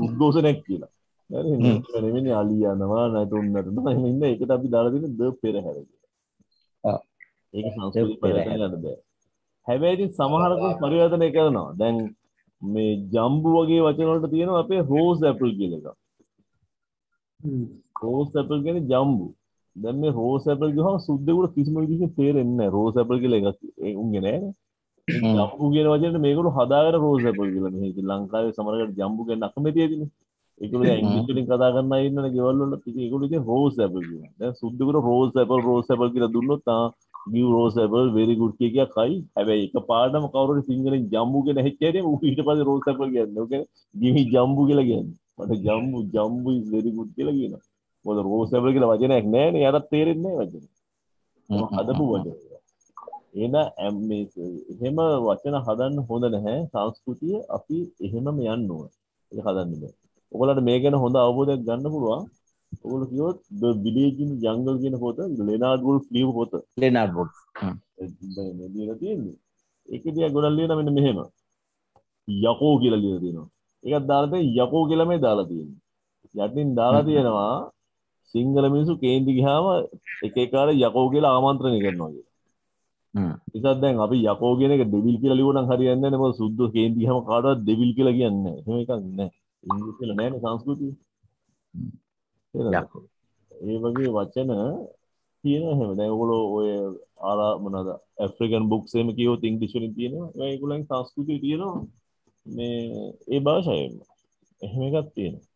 උද්ඝෝෂණයක් කියලා. හරි නේද? නෙමෙයි අලි යනවා නැතුන් නටනවා එහෙම ඉන්න එකට අපි දාලා තියෙන්නේ ද පෙරහැර කියලා. ඒක සංස්කෘතික පරිවර්තනය යන්න බෑ. හැබැයි ඉතින් සමහරකු පරිවර්තනය කරනවා. දැන් මේ ජම්බු වගේ වචන වලට තියෙනවා අපේ රෝස් ඇපල් කියලා එකක්. රෝස් ඇපල් කියන්නේ ජම්බු. දැන් මේ රෝස් ඇපල් ගහම සුද්දෙකුට කිසිම විදිහකින් තේරෙන්නේ නැහැ. රෝස් ඇපල් කියලා එකක් උන්ගේ නෑනේ. ජම්බු කියන වචනේ මේගොල්ලෝ හදාගෙන රෝස් ඇපල් කියලා. මේ ඉතින් ලංකාවේ සමහරකට ජම්බු කියන අකමැති ඇතිනේ. ඒගොල්ලෝ දැන් ඉංග්‍රීසි වලින් කතා කරන අය ඉන්නනේ ගෙවල් වල. ඉතින් ඒගොල්ලෝ ඉතින් රෝස් ඇපල් කියනවා. දැන් සුද්දෙකුට රෝස් ඇපල් කියලා දුන්නොත් give rose apple very good කිය කයි. හැබැයි එක පාඩම කවුරු හරි සිංහලෙන් ජම්බු කියන හැච්චේදී ඌ ඊට පස්සේ rose apple කියන්නේ. ඕක give me ජම්බු කියලා කියන්නේ. මට ජම්බු is very good කියලා කියනවා. මොකද rose apple කියලා වචනයක් නැහැ නේ. යාට තේරෙන්නේ නැහැ වචනේ. හදපු වචන. එහෙම මේ එහෙම වචන හදන්න හොඳ නැහැ. සංස්කෘතිය අපි එහෙමම යන්න ඕන. ඒක හදන්න බෑ. ඔයගොල්ලන්ට මේ ගැන හොඳ අවබෝධයක් ගන්න පුළුවන්. ඔයගොල්ලෝ කිව්වොත් the village in jungle කියන පොත ලෙනාඩ් වුල්ෆ් ලියපු පොත. Leonard wolf. මේ දීලා තියෙන්නේ. ඒකදී ගොඩක් ලියන මෙන්න මෙහෙම. යකෝ කියලා ලියලා තියෙනවා. ඒකත් දාලා තියෙන්නේ යකෝ කියලා මේ දාලා තියෙන්නේ. යටින් දාලා තියෙනවා සිංහල මිනිස්සු කේන්ති ගියාම එක එක අර යකෝ කියලා ආමන්ත්‍රණය කරනවා කියලා. ඒකත් දැන් අපි යකෝ කියන එක ඩෙවිල් කියලා ලියුවනම් හරියන්නේ නැහැ. මොකද සුද්ධ කේන්ති ගියාම කාටවත් ඩෙවිල් කියලා කියන්නේ නැහැ. එහෙම එකක් නැහැ. ඉංග්‍රීසි වල නැහැනේ සංස්කෘතිය. ඒ වගේ වචන තියෙන හැම දැන් ඔයගොල්ලෝ ඔය ආලා මොනවාද ඇෆ්‍රිකන් බුක්ස් එහෙම කියවොත් ඉංග්‍රීසි වලින් තියෙනවා ඒගොල්ලන්ගේ සංස්කෘතිය තියෙනවා මේ ඒ භාෂාවෙන් එහෙම එකක් තියෙනවා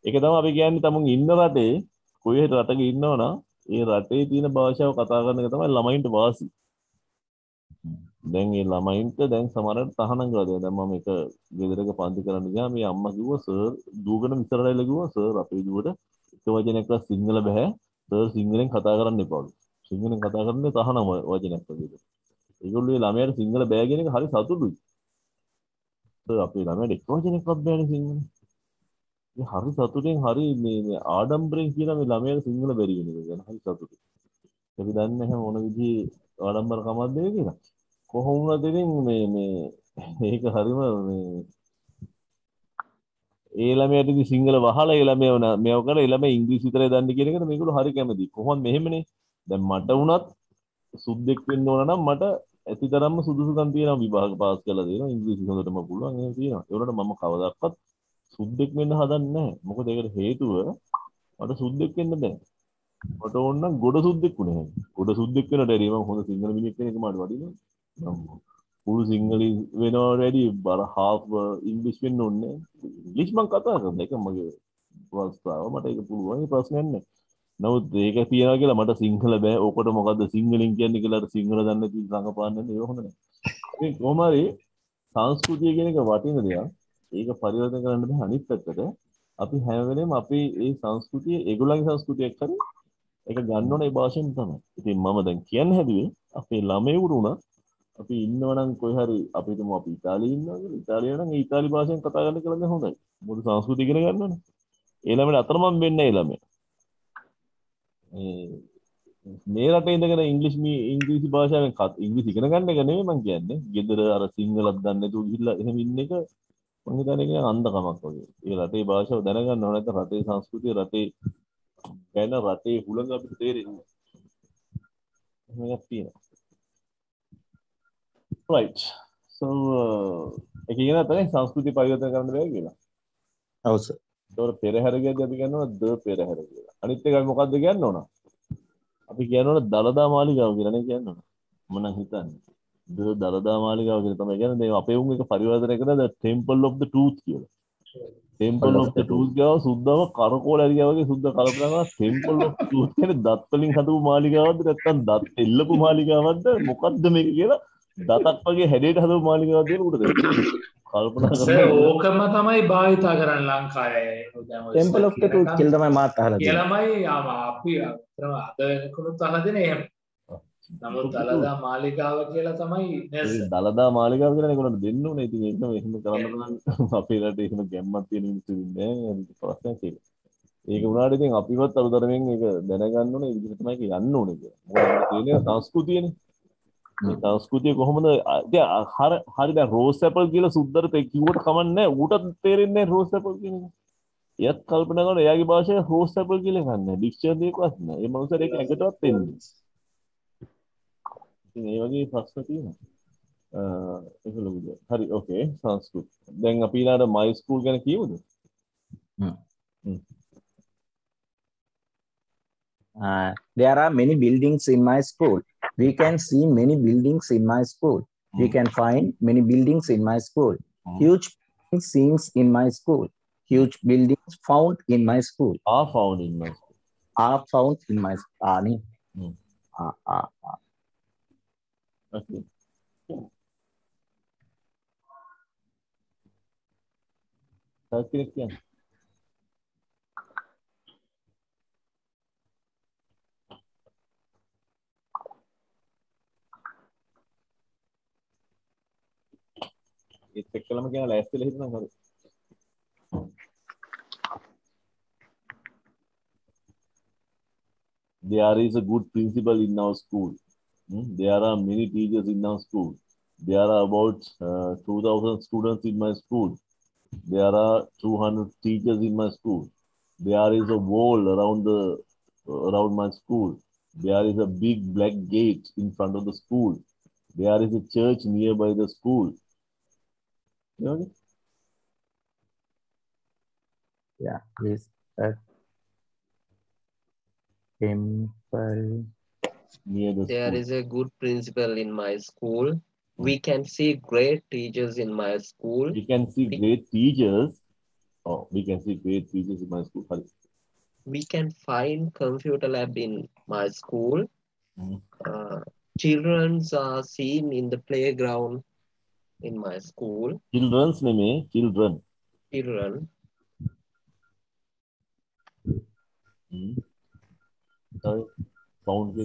ඒක තමයි අපි කියන්නේ තමුන් ඉන්න රටේ කොයි හරි රටක ඉන්නවනම් ඒ රටේ තියෙන භාෂාව කතා කරන එක තමයි ළමයින්ට වාසි දැන් මේ ළමයින්ට දැන් සමහරවිට තහනම් කරලා දෙනවා දැන් මම එක ගෙදරක පන්ති කරන්න ගියාම මේ අම්මා කිව්වා සර් දුවගෙන ඉස්සරහට කිව්වා සර් අපේ දුවට එක වචනයක්වත් සිංහල බෑ සර් සිංහලෙන් කතා කරන්න එපාලු සිංහලෙන් කතා කරන්නේ තහනම් වචනයක් වගේ ඒගොල්ලෝ ළමයාට සිංහල බෑ කියන එක හරි සතුටුයි සර් අපේ ළමයාට එක වචනයක්වත් බෑනේ සිංහල ඒ හරි සතුටෙන් හරි මේ ආඩම්බරෙන් කියන මේ ළමයාට සිංහල බැරි වෙන එක ගැන හරි සතුටුයි අපි දන්නේ නැහැ මොන විදිහේ ආඩම්බරකමක්ද කියලා කොහොම වුණත් ඉතින් මේ මේක හරිම මේ ඒ ළමයාට ඉතින් සිංහල වහලා ඒ ළමයා මේව කරලා ඒ ළමයා ඉංග්‍රීසි විතරයි දන්නේ කියන එකට මේගොල්ලෝ හරි කැමතියි. කොහොමද මෙහෙමනේ? දැන් මට වුණත් සුද්දෙක් වෙන්න ඕන නම් මට ඇතිතරම්ම සුදුසුකම් තියෙනවා විභාග පාස් කරලා දෙනවා ඉංග්‍රීසි හොඳටම පුළුවන් එහෙම තියෙනවා. ඒ වුණාට මම කවදාවත් සුද්දෙක් වෙන්න හදන්නේ නැහැ. මොකද ඒකට හේතුව මට සුද්දෙක් වෙන්න බෑ. මට ඕන නම් ගොඩ සුද්දෙක් වුණේ. ගොඩ සුද්දෙක් වෙනට ඇරි මම හොඳ සිංහල මිනිහෙක් වෙන එක මට වටිනවා. full සිංහලි වෙනවට වැඩි බර half ඉංග්‍රීසි වෙන්න ඕනේ. ඉංග්‍රීසි මම කතා කරන එක මගේ ප්‍රස්තාව මට ඒක පුළුවන් ඒ ප්‍රශ්නයක් නැහැ. නමුත් ඒක තියනවා කියලා මට සිංහල බෑ. ඕකට මොකද්ද සිංහලෙන් කියන්නේ කියලා අර සිංහල දන්නේ නැති රංගපාන්නේ ඒක හොඳ නැහැ. ඉතින් කොහොම හරි සංස්කෘතිය කියන එක වටින දෙයක්. ඒක පරිවර්තන කරන්න බෑ අනිත් පැත්තට. අපි හැම වෙලේම අපි මේ සංස්කෘතිය ඒගොල්ලන්ගේ සංස්කෘතියක් හරි ඒක ගන්න ඕනේ ඒ භාෂෙන් තමයි. ඉතින් මම දැන් කියන්න හැදුවේ අපේ ළමයෙකුට උනත් අපි ඉන්නවනම් කොයි හරි අපි හිතමු අපි ඉතාලියේ ඉන්නවා කියලා. ඉතාලියේ නම් ඒ ඉතාලි භාෂෙන් කතා කරන්න කියලා දැන් හොඳයි. මොකද සංස්කෘතිය ඉගෙන ගන්නවනේ. ඒ ළමයට අතරමං වෙන්නේ නැහැ ළමයා. මේ රටේ ඉඳගෙන ඉංග්‍රීසි භාෂාවෙන් ඉංග්‍රීසි ඉගෙන ගන්න එක නෙමෙයි මම කියන්නේ. ගෙදර අර සිංහලත් දන්නේ නැතුව ගිහිල්ලා එහෙම ඉන්න එක මම හිතන්නේ ඒක අන්ධකමක් වගේ. ඒ රටේ භාෂාව දැනගන්න ඕන නැත්නම් රටේ සංස්කෘතිය රටේ ගැන රටේ හුලඟ අපිට තේරෙන්නේ නැහැ. මේක තියෙනවා. right so එක කියන තමයි සංස්කෘතිය පරිවර්තන කරන්න බෑ කියලා. ඔව් සර්. ඒතකොට පෙරහැර කියද්දී අපි කියනවා ද පෙරහැර කියලා. අනිත් එක මොකද්ද කියන්න ඕන? අපි කියනවා දලදා මාලිගාව කියලා නේ කියන්න ඕන. මම නම් හිතන්නේ. දලදා මාලිගාව කියලා තමයි කියන්නේ. දැන් අපේ උන් එක පරිවර්තනය කරන the temple of the tooth කියලා. temple of the tooth ගාව සුද්ධව කරකෝල ඇරියා වගේ සුද්ධ කල්පනා කරනවා temple of the tooth කියන්නේ දත් වලින් හදපු මාලිගාවක්ද නැත්නම් දත් එල්ලපු මාලිගාවක්ද මොකද්ද මේක කියලා දතක් වගේ හැඩයට හදපු මාලිගාවක් දෙන උඩ දෙන්න. කල්පනා කරලා ඕකම තමයි භාවිතා කරන්නේ ලංකාවේ. temple of the tooth කියලා තමයි මාත් අහලා තියෙන්නේ. කියලාමයි අපි අද වෙනකොනුත් අහලා දෙන එහෙම. නමුත් දලදා මාලිගාව කියලා තමයි නෙල්සන්. දලදා මාලිගාව කියලා ඒගොල්ලන්ට දෙන්න ඕනේ. ඉතින් ඒක එහෙම කරන්න බලන්න අපේ රටේ එහෙම ගැම්මක් තියෙන මිනිස්සු ඉන්නේ නැහැ. ඒක ප්‍රශ්නයක් ඒක. ඒක වුණාට ඉතින් අපිවත් අලුතරමින් ඒක දැනගන්න ඕනේ. ඒ විදිහට තමයි ඒක යන්න ඕනේ කියලා. මොකද තියෙන්නේ සංස්කෘතියනේ. මේ සංස්කෘතිය කොහොමද හරි දැන් රෝස් ඇපල් කියලා සුද්දට කිව්වට කමන්නේ නැහැ. ඌටත් තේරෙන්නේ නැහැ රෝස් ඇපල් කියන එක. එයත් කල්පනා කරනවා එයාගේ භාෂාවේ රෝස් ඇපල් කියලා එකක් නැහැ. ඩික්ෂනරි එකක්වත් නැහැ. ඒ මනුස්සයාට ඒක ඇඟටවත් එන්නේ. ඉතින් ඒ වගේ ප්‍රශ්න තියෙනවා. ඒක ලොකු දෙයක්. හරි ඕකේ සංස්කෘත. දැන් අපි ඊළඟට මයි ස්කූල් ගැන කියමුද? There are many buildings in my school. We can see many buildings in my school. We can find many buildings in my school. Huge scenes in my school. Huge buildings found in my school. Are found in my school. Are found in my school. Okay. Yeah. ඒත් එක්කලම කියන ලෑස්තිලා හිටනම් හරි. There is a good principal in our school. There are many teachers in our school. There are about 2,000 students in my school. There are 200 teachers in my school. There is a wall around my school. There is a big black gate in front of the school. There is a church nearby the school. Okay. Yeah, is a temple near the There school. is a good principal in my school. We can see great teachers in my school. We can see great teachers. Oh, we can see great teachers in my school. Sorry. We can find computer lab in my school. Children are seen in the playground in my school. Children's name, children. Children. Sorry. Found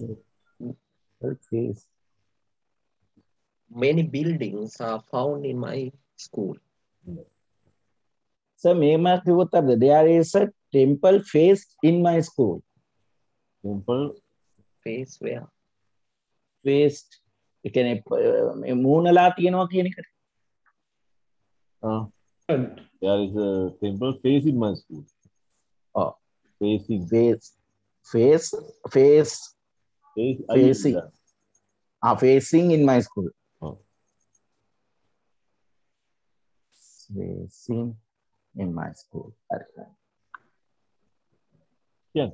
face. Many buildings are found in my school. So, there is a temple face in my school. Temple face where? Face. You can moonala තියෙනවා කියන එකට. There is a temple face in my school. Oh, facing. Facing. Facing in my school. Oh. Facing in my school. Yeah.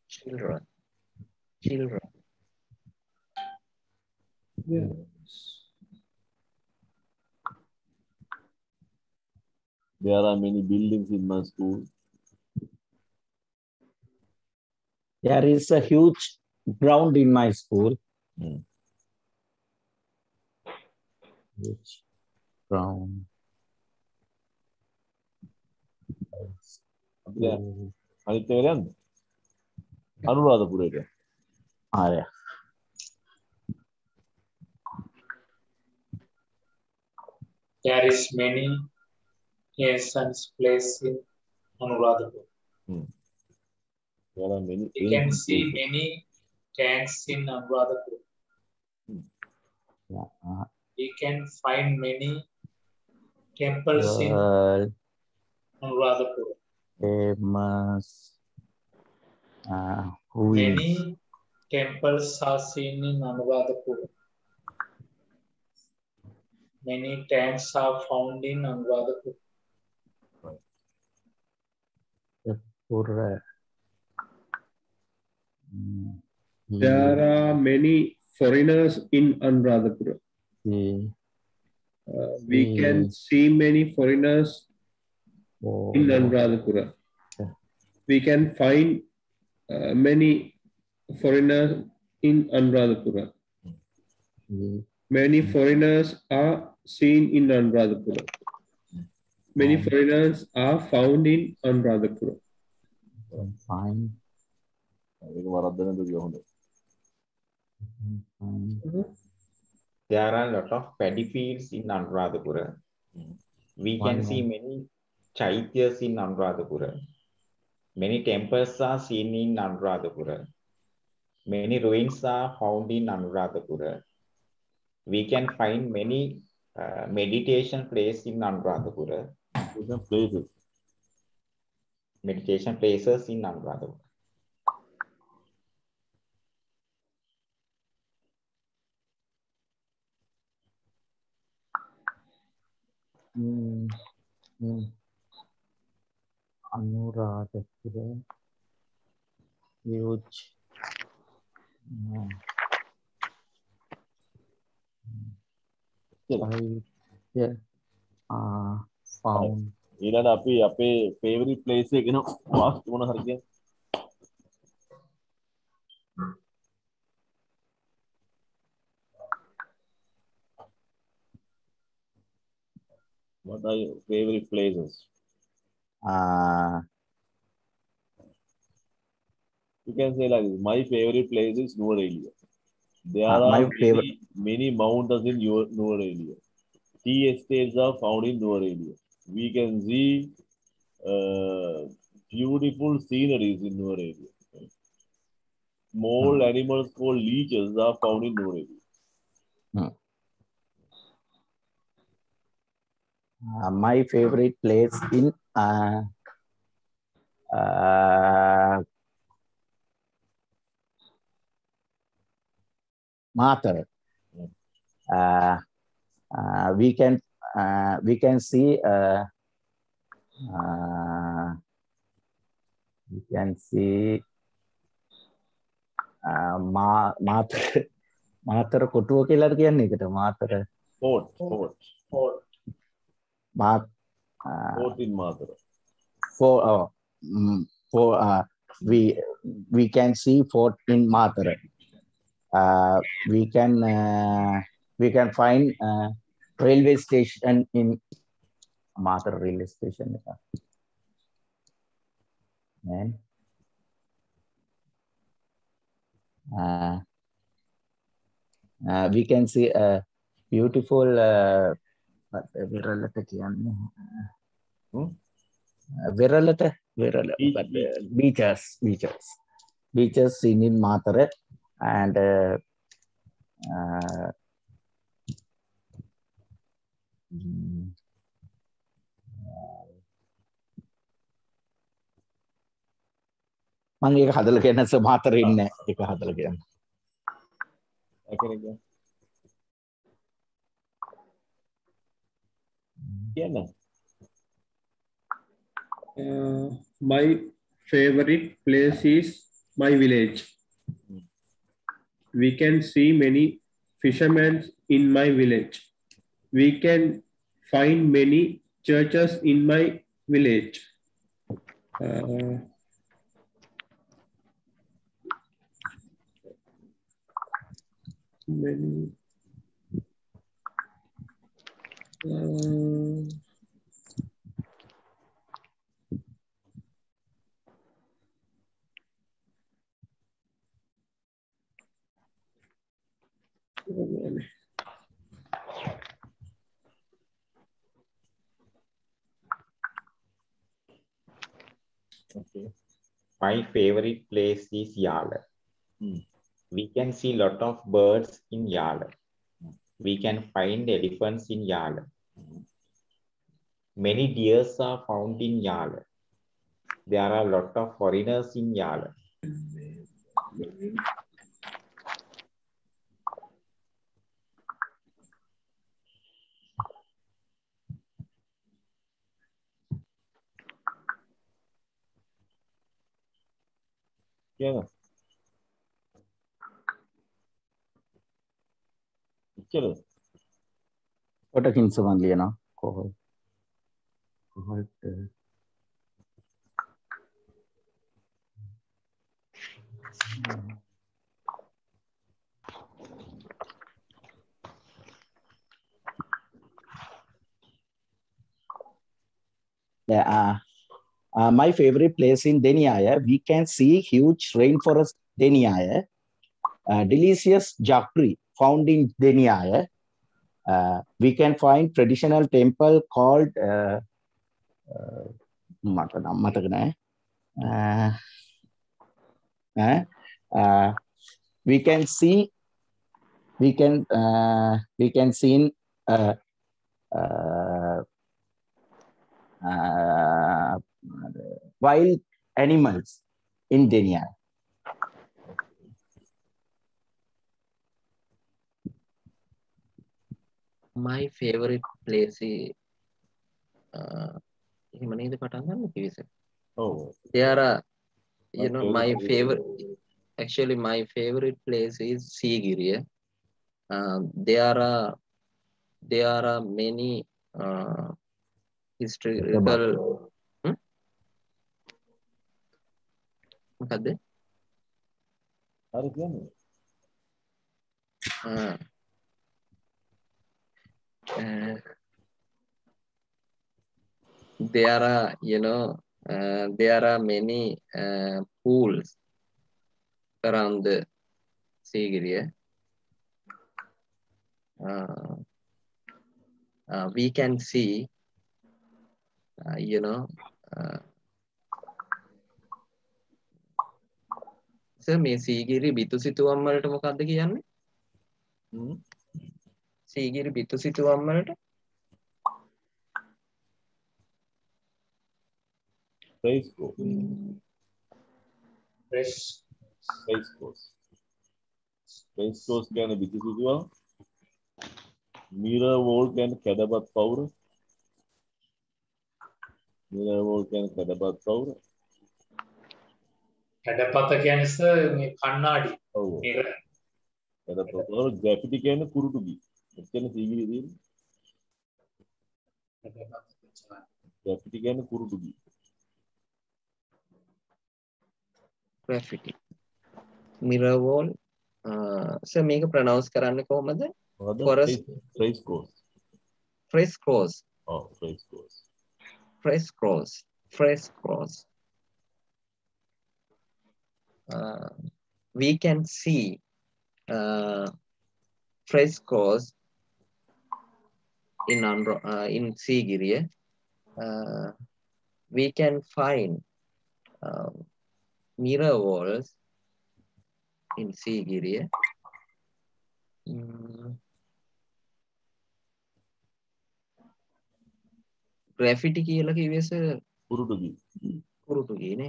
Children. Yes. There are many buildings in my school. There is a huge ground in my school. Huge ground. අනිත් එක යන්න අනුරාධපුරේට. Yeah. There is many ancient place in Anuradhapur. There are many. You can see many tanks in Anuradhapur. We can find many temples in Anuradhapur. Famous. Many temples are seen in Anuradhapur. Many tanks are found in Anuradhapur. There are many foreigners in Anuradhapura. We can see many foreigners in Anuradhapura. We can find many foreigners in Anuradhapura. Many foreigners are seen in Anuradhapura. Many foreigners are found in Anuradhapura. Find. There are a lot of paddy fields in Anuradhapura. We can see many chaityas in Anuradhapura. Many temples are seen in Anuradhapura. Many ruins are found in Anuradhapura. We can find many meditation places in Anuradhapura. Meditation places in Anuradhapura. Anuradhapura. Huge. Yeah. Found. ඊළඟ අපි අපේ favorite place එක ගෙන වාස්තු මොන හරි කියන්නේ. What are your favorite places? You can say like this, my favorite place is Nuwara. There are many mountains in Nuwara. Tea estates are found in Nuwara. We can see beautiful sceneries in Nuwara. Small animals called leeches are found in Nuwara. My favorite place in Mathura. We can see Mathura කොටුව කියලා කියන්නේ ඒකට Mathura Fort in Mathura. We can see fort in Mathura. We can find railway station in Mathura railway station. And we can see a beautiful beaches seen in Mathura. And මම ඒක හදලා කියන මාතරේ ඉන්නේ ඒක හදලා කියන. My favorite place is my village. We can see many fishermen in my village. We can find many churches in my village. Many. Okay. My favorite place is Yala. We can see a lot of birds in Yala. We can find elephants in Yala. Many deers are found in Yala. There are a lot of foreigners in Yala. Yeah. चलो කොටකින් සමන් ලියනවා කොහොමද My favorite place in Deniaya, we can see huge rainforest Deniaya, delicious jackfruit found in Deniaya. We can find traditional temple called we can see wild animals in Deniaya. My favorite place is there are, you know, my favorite, actually my favorite place is Sigiriya. There are many historical there are, you know, there are many pools around the Sigiriya. We can see, you know, sir, මේ සීගිරි බිතුසිතුවම් වලට මොකක්ද කියන්නේ? සීගිරි බිතුසිතුවම් වලට Race course. Race course කියන්නේ බිතුසිතුවම්. Mirror wall කියන්නේ කැඩපත් පවුර. Mirror wall කියන්නේ කැඩපත් පවුර. කැඩපත කියන්නේ sir මේ කණ්ණාඩි. ඔව්. කැඩපත පවුර ග්‍රැෆිටි කියන්නේ කුරුටුගී. එතන සීගිරි තියෙන්නේ. ග්‍රැෆිටි කියන්නේ කුරුටුගී. graffiti. Mirror wall. Sir, මේක pronounce කරන්න කොහොමද? Forest Race course. Fresh cross. Oh, race course. Fresh cross. Fresh cross. We can see fresh cross in Sigiriya. We can find mirror walls in Sigiriya. Graffiti කියලා කිව්වේ sir කුරුටුගී නේ.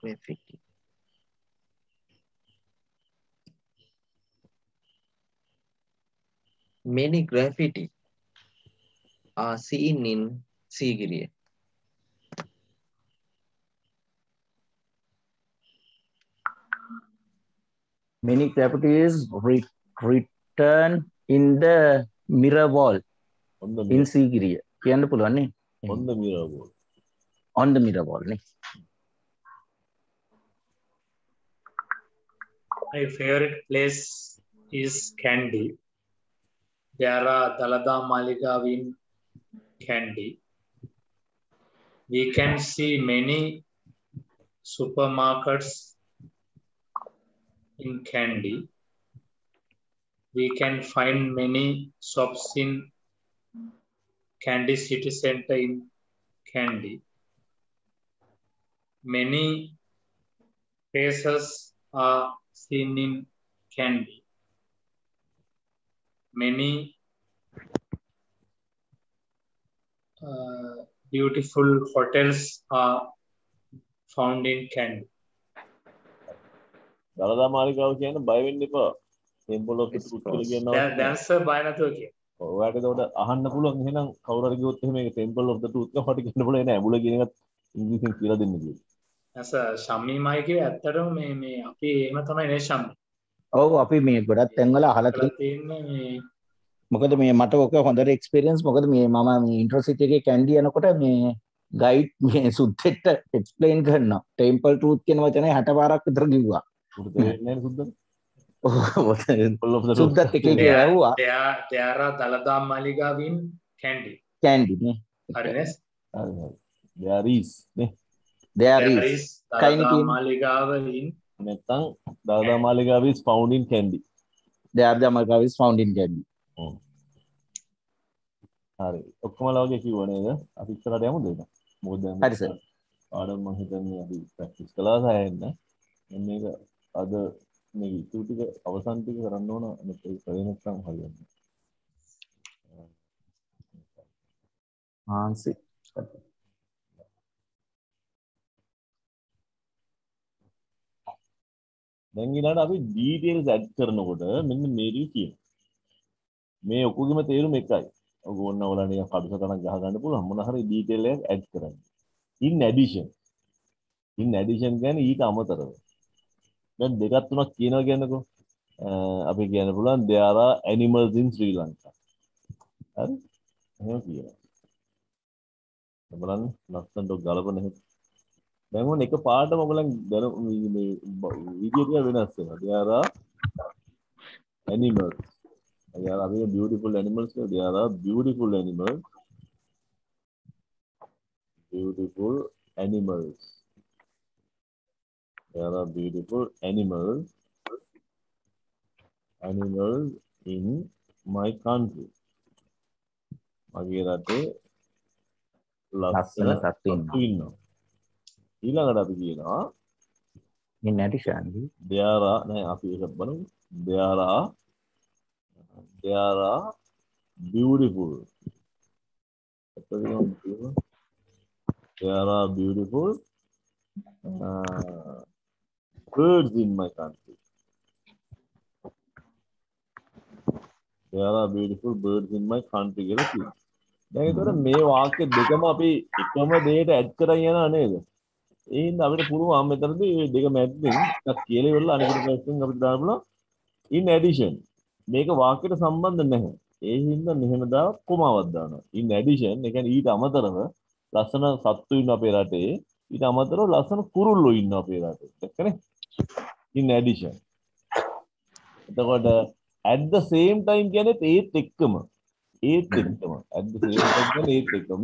Graffiti. Many graffiti are seen in Sigiriya. Many graffitis written in the mirror wall in Sigiriya. කියන්න පුළුවන් නේ? On the mirror wall. On the mirror wall නේ. My favorite place is Kandy. There are Dalada Maligav in Kandy. We can see many supermarkets in Kandy. We can find many shops in Kandy city center in Kandy. Many places are seen in Kandy. Many beautiful hotels are found in Kandy. දලදා මාලිගාව කියන බය වෙන්න එපා. Temple of the Truth කියලා කියනවා. That's a බය නැතුව කියන. ඔයාලට ඒකට අහන්න පුළුවන් එහෙනම් කවුරු හරි කිව්වොත් එහෙම මේක Temple of the Truth කියලා මට කියන්න පුළුවන් නෑ. ඇඹුල කියන එකත් ඉංග්‍රීසියෙන් කියලා දෙන්න කියලා. ඇස ශම්මීමයි කිව්වේ ඇත්තටම මේ අපි එහෙම තමයි නේ ශම්මී. ඔව් අපි මේ ගොඩක් තැන්වල අහලා තියෙන්නේ මේ මොකද මේ මට ඔක හොඳට එක්ස්පීරියන්ස් මොකද මේ මම මේ ඉන්ටර්සිටි එකේ කැන්ඩි යනකොට මේ ගයිඩ් මේ සුද්දෙට එක්ස්ප්ලেইন කරනවා ටෙම්පල් ට්‍රූත් කියන වචනේ 60 පාරක් විතර කිව්වා. උඩ තේරෙන්නේ නැහැ සුද්දට. Full of the roof. සුද්දත් එක එක වැහුවා. there are Dalada Maligav in Kandy. Kandy නේ. Harinas. There is නේ. There There is. is කයිනේ Dalada තියෙන්නේ. Maligav in නැත්නම් Dalada Maligav is found in Kandy. Dalada Maligav is found in Kandy. හරි. ඔක්කොමලා වගේ කිව්ව නේද? අපි ඉස්සරහට යමුද ඒක? මොකද දැන් හරි සර්. පාඩම් මම හිතන්නේ අපි ප්‍රැක්ටිස් කළා සෑහෙන්න. මේක අද මේ ඉතුරු ටික අවසන් ටික කරන්න ඕන නැත්නම් කරේ නැත්නම් හරියන්නේ. ආන්සි. දැන් ඊළඟට අපි ඩීටේල්ස් ඇඩ් කරනකොට මෙන්න මේක කියනවා. මේ ඔක්කොගෙම තේරුම එකයි. ඔක ඕන ඔයාලා නිකන් කඩසටහනක් ගහ ගන්න පුළුවන් මොන හරි ඩීටේල් එකක් ඇඩ් කරන්න. in addition කියන්නේ ඊට අමතරව. දැන් දෙකක් තුනක් කියනවා කියන්නකෝ. අපි කියන්න පුළුවන් there are animals in Sri Lanka. හරි? එහෙම කියනවා. බලන්න ලස්සනට ගලපන හැටි. දැන් මොන එක පාඩම ඔයගලන් මේ වීඩියෝ එක වෙනස් වෙනවා. there are animals. there are beautiful animals. there are beautiful animals. Beautiful animals. There are beautiful animals. Animals in my country. මගේ රටේ ලස්සන සත්තු ඉන්නවා. ඊළඟට අපි කියනවා in addition there are නෑ අපි ඒක බලමු. there are beautiful. there are beautiful birds in my country. There are beautiful birds in my country කියලා කියනවා. දැන් ඒතර මේ වාක්‍ය දෙකම අපි එකම දෙයට ඇඩ් කරගෙන යනවා නේද? ඒ හින්දා අපිට පුළුවන් මෙතනදී මේ දෙක මැද්දෙන් එකක් කියලා ඉවරලා අනිත් පැත්තෙන් අපිට දාන්න පුළුවන් in addition. මේක වාක්‍යයට සම්බන්ධ නැහැ. ඒ හින්දා මෙහෙම දාලා කොමාවක් දානවා. in addition ඒ කියන්නේ ඊට අමතරව ලස්සන සත්තු ඉන්න අපේ රටේ ඊට අමතරව ලස්සන කුරුල්ලෝ ඉන්න අපේ රටේ. දැක්කනේ? in addition. එතකොට at the same time කියන්නේ ඒත් එක්කම at the same time කියන්නේ ඒත් එක්කම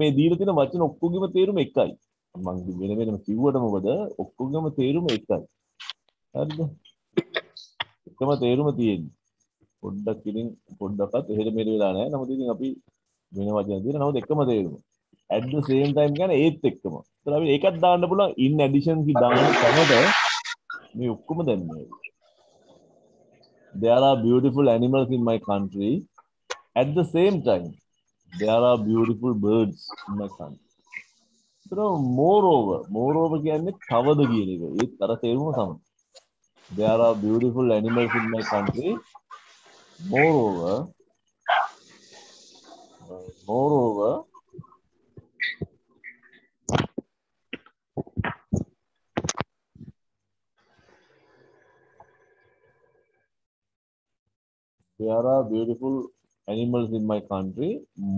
මේ දීලා තියෙන වචන ඔක්කොගෙම තේරුම එකයි. මම වෙන වෙනම කිව්වට මොකද ඔක්කොගෙම තේරුම එකයි. හරිද? එකම තේරුම තියෙන්නේ. පොඩ්ඩක් ඉතින් පොඩ්ඩක්වත් එහෙට මෙහෙට වෙලා නැහැ. නමුත් ඉතින් අපි වෙන වචන දින නමුත් එකම තේරුම. at the same time කියන්නේ ඒත් එක්කම. ඒතර අපි ඒකත් දාන්න පුළුවන් in addition කි දාන්න කමද මේ ඔක්කොම දැන්නේ. There are beautiful animals in my country. At the same time, there are beautiful birds in my country. So, moreover කියන්නේ තවද කියන එක. ඒත් අර තේරුම තමයි. There are beautiful animals in my country. Moreover, there are beautiful animals in my country.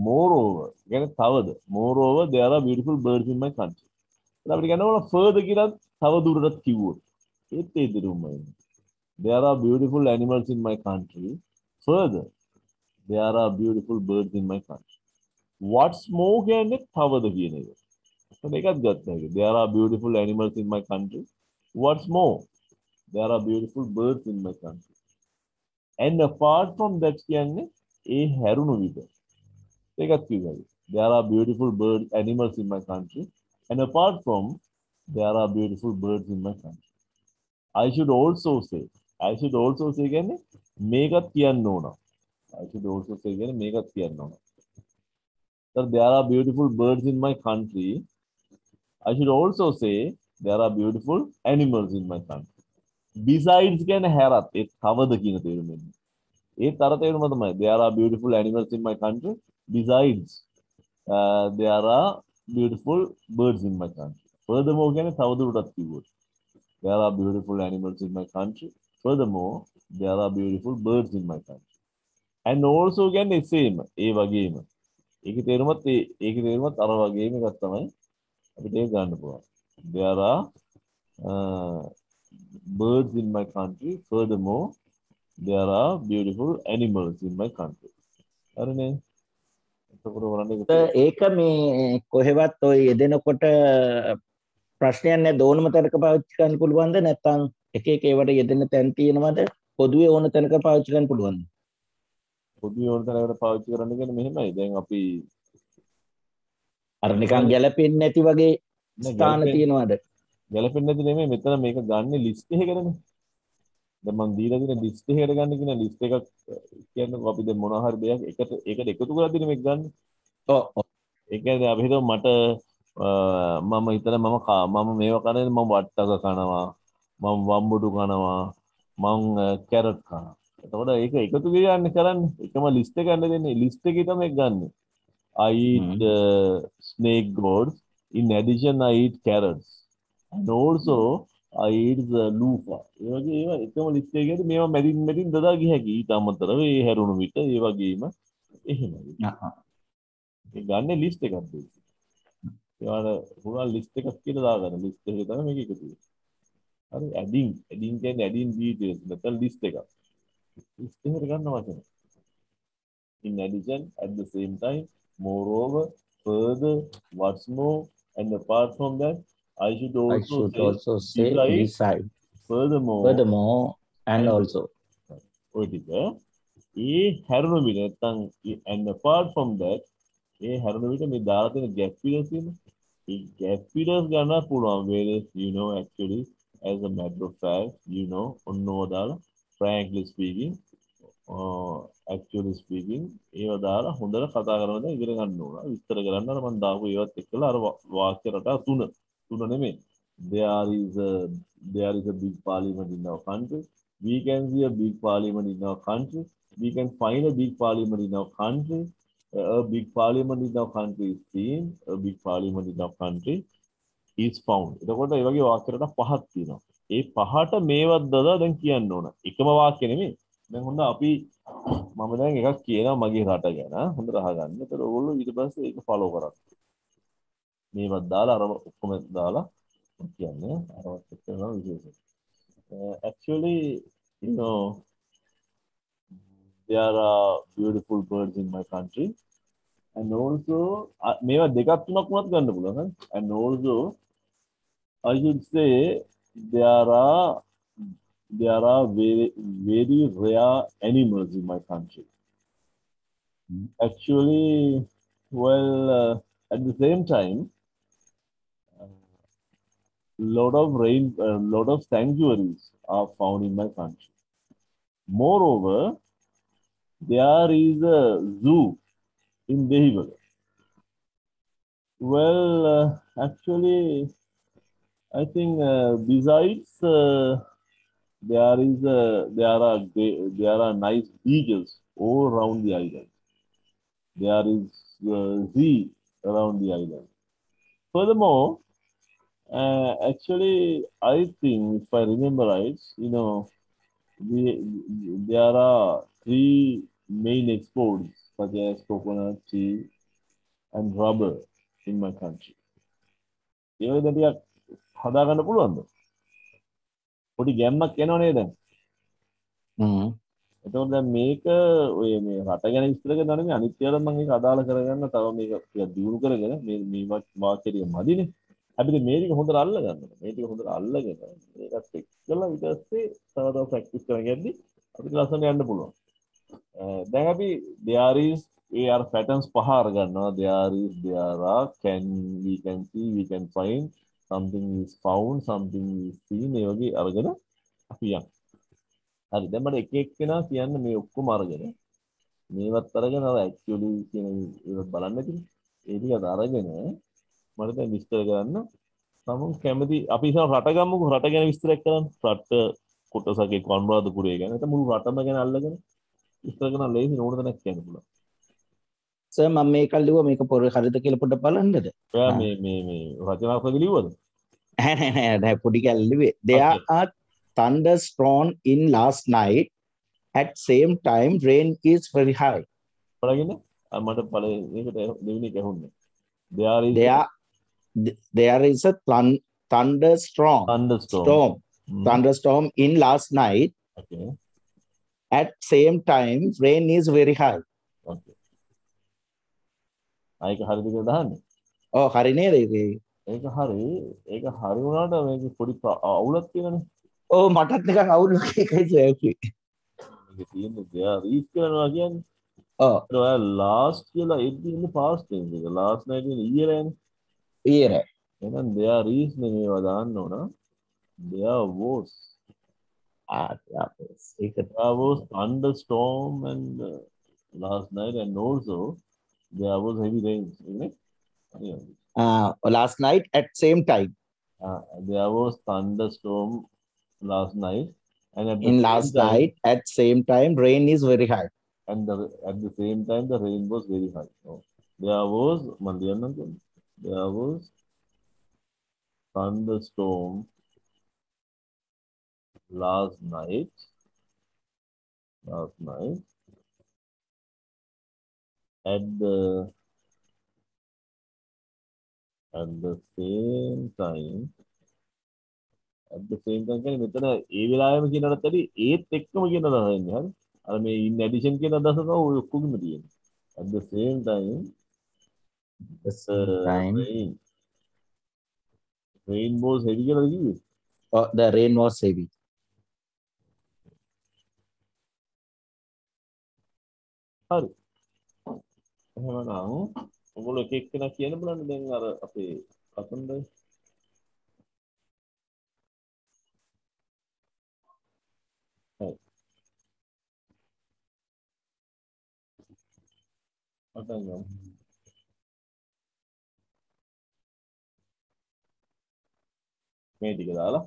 Moreover, කියන්නේ තවද. Moreover, there are beautiful birds in my country. අපිට කියනවා further කියලා තව දුරටත් කිව්වොත්. ඒත් ඒ දිරුමයි. There are beautiful animals in my country. Further, there are beautiful birds in my country. What's more කියන්නේ තවද කියන එක. ඒකත් ගත්තා. There are beautiful animals in my country. What's more? There are beautiful birds in my country. And apart from that කියන්නේ ඒ හැරුණු විට ඒකත් කිව්වා. There are beautiful birds animals in my country. And apart from there are beautiful birds in my country. I should also say කියන්නේ මේකත් කියන්න ඕන. I should also say කියන්නේ මේකත් කියන්න ඕන. So there are beautiful birds in my country. I should also say there are beautiful animals in my country. Besides කියන්නේ හැරත් ඒ තවද කියන තේරුමෙන්. ඒ තර තේරුම තමයි there are beautiful animals in my country. Besides there are beautiful birds in my country. Furthermore කියන්නේ තවදුරටත් කිව්වොත්. There are beautiful animals in my country. Furthermore, there are beautiful birds in my country. And also කියන්නේ same ඒ වගේම. ඒකේ තේරුමත් අර වගේම එකක් තමයි අපිට ඒක ගන්න පුළුවන්. There are birds in my country. Furthermore, there are beautiful animals in my country. හරිනේ. එතකොට වරන්නේ ඒක මේ කොහෙවත් ඔය යෙදෙනකොට ප්‍රශ්නයක් නැහැ දෝනම තැනක පාවිච්චි කරන්න පුළුවන්ද නැත්නම් එක එක ඒවට යෙදෙන තැන් තියෙනවද පොදුවේ ඕන තැනක පාවිච්චි කරන්න පුළුවන්ද? පොදුවේ ඕන තැනකට පාවිච්චි කරන්න කියන්නේ මෙහෙමයි. දැන් අපි අර නිකන් ගැලපෙන්නේ නැති වගේ ස්ථාන තියෙනවද? ගැලපෙන්නේ නැති නෙමෙයි මෙතන මේක ගන්න ලිස්ට් එකකටනේ. දැන් මම දීලා තියෙන ලිස්ට් එකකට ගන්න කියන ලිස්ට් එකක් කියන්නේ අපි දැන් මොනවා හරි දෙයක් එකට එකතු කරලා මේක ගන්න. ඔව් ඔව්. ඒ කියන්නේ අපි හිතමු මට මම හිතන මම මේවා කරන්නේ මම වට්ටක කනවා මම වම්බුඩු කනවා මම කැරට් කනවා. එතකොට ඒක එකතු කරන්නේ එකම ලිස්ට් එක ගන්න දෙන්නේ ලිස්ට් එකේ තමයි ගන්න. I eat snake gourds. In addition, I eat carrots. And also, I eat the loofah. ඒ වගේ ඒවා එකම ලිස්ට් එකේදී මේවා මැදින් දදා ගිය හැකි. ඊට අමතරව ඒ හැරුණු විට ඒ වගේම එහෙමයි. ඒ ගන්න ලිස්ට් එකක් දෙන්න. ඒවාට පුරා ලිස්ට් එකක් කියලා දාගන්න. ලිස්ට් එකේ තමයි මේක එකතු වෙන්නේ. හරි ඇඩින් කියන්නේ ඇඩින් details. නැත්නම් ලිස්ට් එකක්. ලිස්ට් එකට ගන්න වචන. In addition, at the same time, moreover, further, what's more, and apart from that, I should also say beside. Furthermore, and also. What is that? And apart from that, මේ දාලා තියෙන gap fillers තියෙන. ඒ gap fillers ගන්න පුළුවන්. Whereas, actually, as a matter of fact, ඔන්නෝ දාලා frankly speaking, actually speaking, ඒව දාලා හොඳට කතා කරනද ඉගෙන ගන්න ඕන. විස්තර කරන්න අර මම දාපු ඒවත් එක්කලා අර වාක්‍ය රටා තුන නෙමෙයි. There is a big parliament in our country. We can see a big parliament in our country. We can find a big parliament in our country. A big parliament in our country is seen. A big parliament in our country is found. එතකොට ඒ වගේ වාක්‍ය රටා පහක් තියෙනවා. ඒ පහට මේවත් දදා දැන් කියන්න ඕන. එකම වාක්‍ය නෙමෙයි. දැන් හොඳ අපි මම දැන් එකක් කියනවා මගේ රට ගැන හොඳට අහගන්න. ඒතර ඕගොල්ලෝ ඊට පස්සේ ඒක ෆලෝ කරන්න. මේවත් දාලා අර ඔක්කොම දාලා කියන්නේ අරවත් එක්ක යනවා විශේෂයෙන්. Actually, there are beautiful birds in my country. And also මේවා දෙකක් තුනක් වුණත් ගන්න පුළුවන්. And also I should say there are very rare animals in my country. Actually, at the same time, lot of sanctuaries are found in my country. Moreover, there is a zoo in Dehiwala. Actually, I think besides there are nice beaches all around the island. There is sea around the island. Furthermore, actually, I think if I remember right, there are 3 main exports such as coconut, tea, and rubber in my country. හදාගන්න පුළුවන්ද? පොඩි ගැම්මක් එනවා නේද? එතකොට දැන් මේක ඔය මේ රට ගැන විස්තර කරනවා නෙමෙයි අනිත් ඒවාට මම ඒක අදාළ කරගන්න තව මේක ටිකක් දියුණු කරගෙන මේ වාක්‍ය ටික මදිනේ. හැබැයි මේ ටික හොඳට අල්ල ගන්න. මේ ටික හොඳට අල්ලගෙන මේකත් එක්කලා ඊට පස්සේ තව ප්‍රැක්ටිස් කරගෙන යද්දි අපිට ලස්සන යන්න පුළුවන්. දැන් අපි there are patterns පහ අරගන්නවා. we can see, we can find, something is found, something is seen. ඒ වගේ අරගෙන අපි යන්න. හරි දැන් මට එක එක්කෙනා කියන්න මේ ඔක්කොම අරගෙන මේවත් අරගෙන අර ඇක්චුලි කියන ඒවත් බලන්න තියෙන්නේ. ඒ ටිකත් අරගෙන මට දැන් විස්තර කරන්න සමුන් කැමති අපි ඉතින් රට ගමුකෝ රට ගැන විස්තරයක් කරන්න. රට කොටසක කොන්රාදපුරේ ගැන නැත්නම් මුළු රටම ගැන අල්ලගෙන විස්තර කරන ලේසි නෝන දෙයක් කියන්න පුළුවන්. සර් මම මේක ලිව්වා මේක පොර හරිද කියලා පොඩ්ඩක් බලන්නද? ඔයා මේ රචනාත්මක ලිව්වද? නෑ පොඩි කැල්ල ලිව්වේ. There are thunderstorm in last night. At same time rain is very high. බලගින්න මට මේකට දෙවෙනි එක ඇහුන්නේ. There is a thunderstorm. thunderstorm in last night. Okay. At same time, rain is very high. Okay. ඒක හරිද කියලා දාන්නේ. Oh, හරි නේද? ඒක හරි. ඒක හරි වුණාට මේක පොඩි අවුලක් තියෙනනේ. Oh, මටත් නිකන් අවුල් වගේ එකයි සර්. මේක තියෙන්නේ දෙයා රීස් කරනවා කියන්නේ. Oh. ඔය last කියලා එද්දි ඉන්නේ past tense එක. last night කියන්නේ ඊයේ රෑනේ. ඊයේ රෑ. එහෙනම් දෙයා රීස් නෙමේවා දාන්න ඕන. දෙයා was. There was thunderstorm and last night, and also there was heavy rain, isn't it? Last night at same time. There was thunderstorm last night, and at the in same last time, night at same time rain is very high. And at the same time the rain was very high. There was thunderstorm last night. At the same time කියන්නේ මෙතන ඒ වෙලාවෙම කියනකට ඇති ඒත් එක්කම කියන අදහස එන්නේ හරි අර මේ in addition කියන අදහස තමයි ඔය ඔක්කොගෙම තියෙන්නේ at the same time rain was heavy කියලාද කිව්වේ the rain was heavy. හරි එහෙනම් ඔයගොල්ලෝ එක එක්කෙනා කියන බලන්න දැන් අර අපේ කතන්දරේ හරි පටන් ගමු මේ ටික දාලා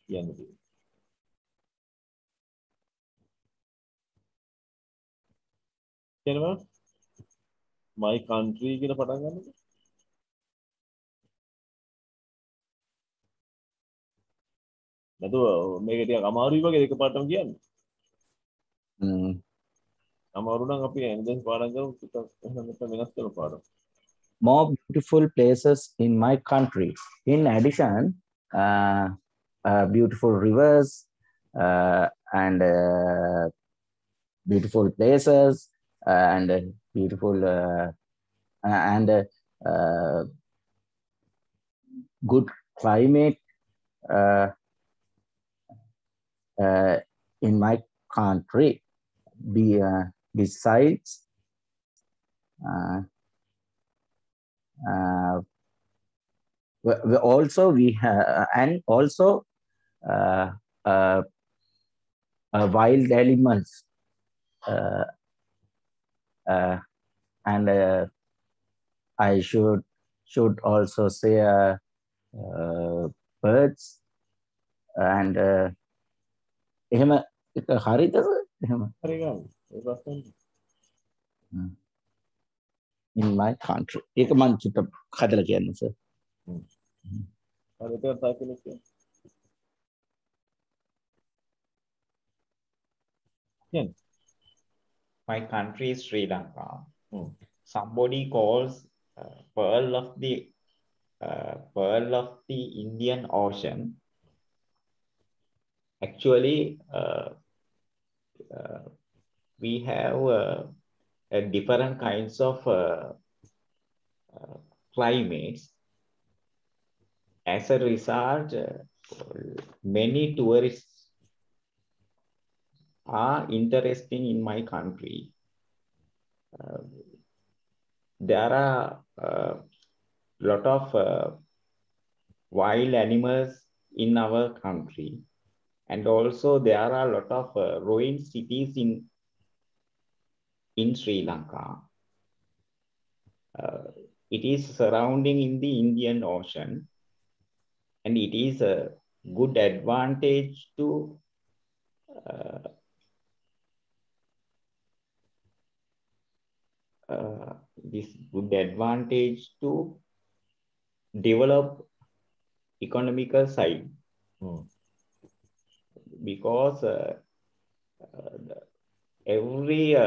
කියන්න තියෙනවා කියනවා my country කියලා පටන් ගන්නද නැතුව මේක ටිකක් අමාරුයි වගේ එකපාරටම කියන්න අමාරු නම් අපි එන්ජස් පාඩම් කරමු ටිකක් එහෙනම් මෙතන වෙනස් කරමු පාඩම් more beautiful places in my country. In addition, beautiful rivers and beautiful places and beautiful and good climate in my country. Besides we have and also wild animals and I should also say birds and එහෙම එක හරියද එහෙම හරි ගන්න ඒ ප්‍රශ්නේ in my country ඒක මම චුට්ටක් හදලා කියන්න සර් හරි ඒක තාක්ෂණික කියන්න My country is Sri Lanka. Somebody calls pearl of the Indian Ocean. Actually, we have different kinds of climates. As a result, many tourists are interesting in my country. There are a lot of wild animals in our country, and also there are a lot of ruined cities in Sri Lanka. It is surrounding in the Indian Ocean, and it is a good advantage to develop economical side because every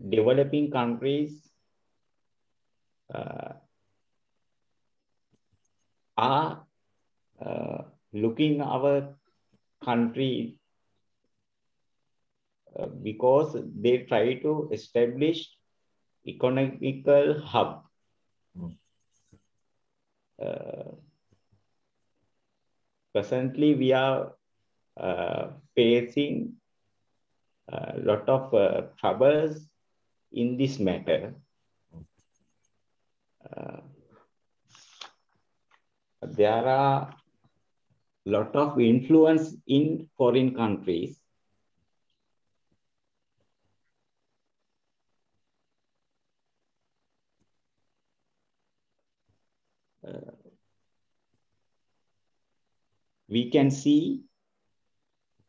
developing countries are looking our country because they try to establish economical hub. Presently, we are facing a lot of troubles in this matter. There are a lot of influence in foreign countries. We can see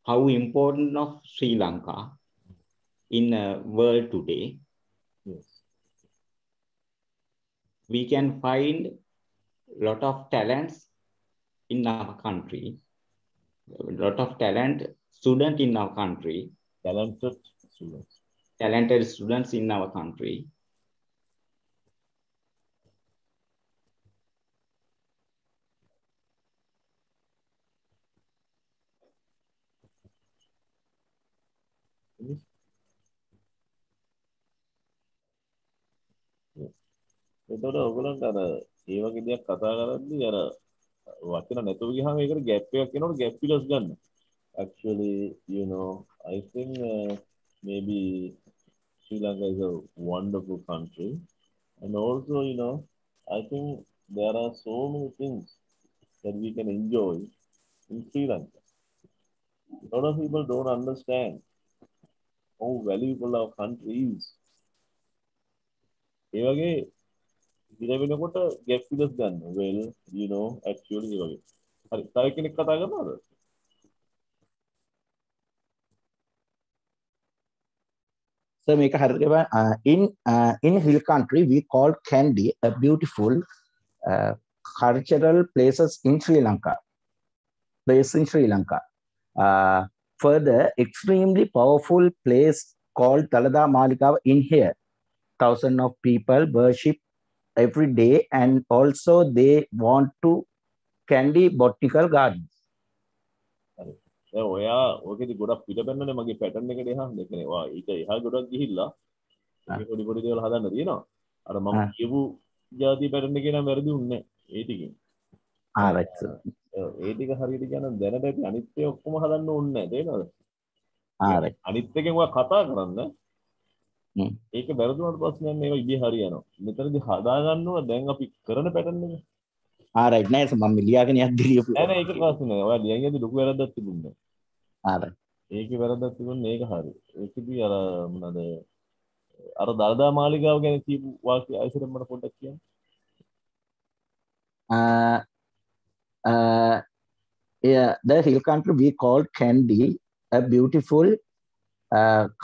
how important of Sri Lanka in the world today. Yes. We can find a lot of talents in our country, a lot of talent students in our country. Talented students. Talented students in our country. එතකොට ඔයගොල්ලන්ට අර ඒ වගේ දෙයක් කතා කරද්දී අර වචන නැතුව ගියාම ඒකට ગેප් එකක් එනකොට ગેප් ෆිලර්ස් ගන්න. Actually, you know, I think maybe Sri Lanka is a wonderful country, and also, you know, I think there are so many things that we can enjoy in Sri Lanka. A lot of people don't understand how valuable our country is. ඒ වගේ ඉතින් වෙනකොට gap fillers ගන්න. Well, you know, actually ඒ වගේ. හරි. තව කෙනෙක් කතා කරනවද? So make in hill country we call Kandy a beautiful cultural places in Sri Lanka. Further, extremely powerful place called Dalada Malikawa in here. Thousands of people worship every day, and also they want to Kandy Botanical Gardens. ඔයා ඔකේදී ගොඩක් පිටපැන්නනේ මගේ pattern එකට එහා දෙකනේ. වා ඒක එහා ගොඩක් ගිහිල්ලා ඒක පොඩි පොඩි දේවල් හදන්න තියෙනවා. අර මම කියපු ජාති පැටර්න් එකේ නම් වැරදි උන්නේ නැහැ. ඒ ටිකෙන්. Right. ඒ ටික හරියට කියන දැනට අපි අනිත් ඒ ඔක්කොම හදන්න ඕනේ නැහැ. තේරෙනවද? Right. අනිත් එකෙන් ඔයා කතා කරන්න. ඒක වැරදුනට පස්සේ නම් මේක ඉබේ හරියනවා. මෙතනදී හදා ගන්නවා දැන් අපි කරන පැටර්න් එක. Right. නෑ මම ලියාගෙන යද්දි ලියපු. නෑ නෑ ඒක ප්‍රශ්න නෑ. ඔයා ලියන් යද්දි ලොකු වැරද්දක් තිබුණේ නෑ. Right. ඒකේ වැරද්දක් තිබුණේ ඒක හරි. ඒකදී අර මොනවාද අර දලදා මාලිගාව ගැන කියපු වාක්‍ය අයිසරම් මට පොඩ්ඩක් කියන්න. Yeah, the hill country we called Kandy a beautiful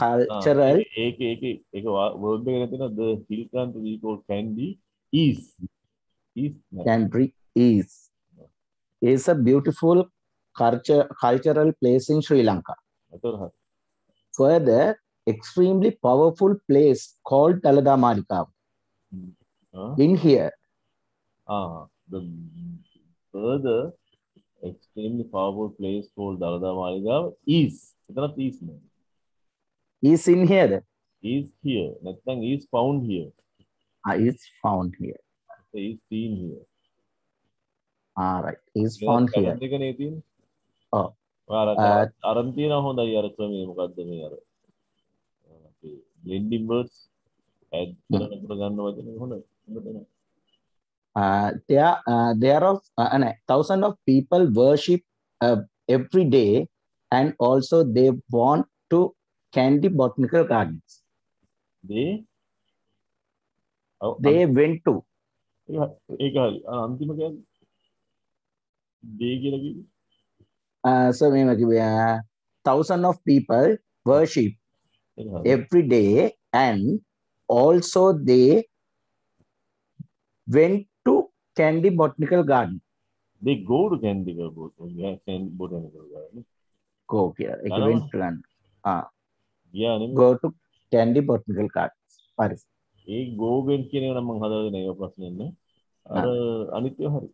cultural. ඒක වර්ඩ් එකේ තියෙන the hill country we called Kandy is Country is a beautiful cultural place in Sri Lanka. Further, extremely powerful place called Dalada Malikawa in here. The further extremely powerful place called Dalada Malikawa is in here. Is here. Nothing is found here. Is found here. Is seen here. Right. Is found here. Oh. අරන් තියෙන හොඳයි අර ක්‍රමයේ මොකද්ද මේ අර blending words add කරනකොට ගන්න වචනේ හොඳයි. There are thousands of people worship every day, and also they want to Kandy Botanical Gardens. They went to. ඒක හරි. අන්තිම කියන්නේ they කියලා කිව්වේ. So thousands of people worship every day, and also they went to Kandy Botanical Garden. They go to Kandy Botanical Garden. Go here. Went to go to Kandy Botanical Gardens. Paris. ඒ ගෝගෙන් කියන එක නම් මම හදාගෙන ඒක ප්‍රශ්නේ නෑ. අර අනිත්‍ය හරි.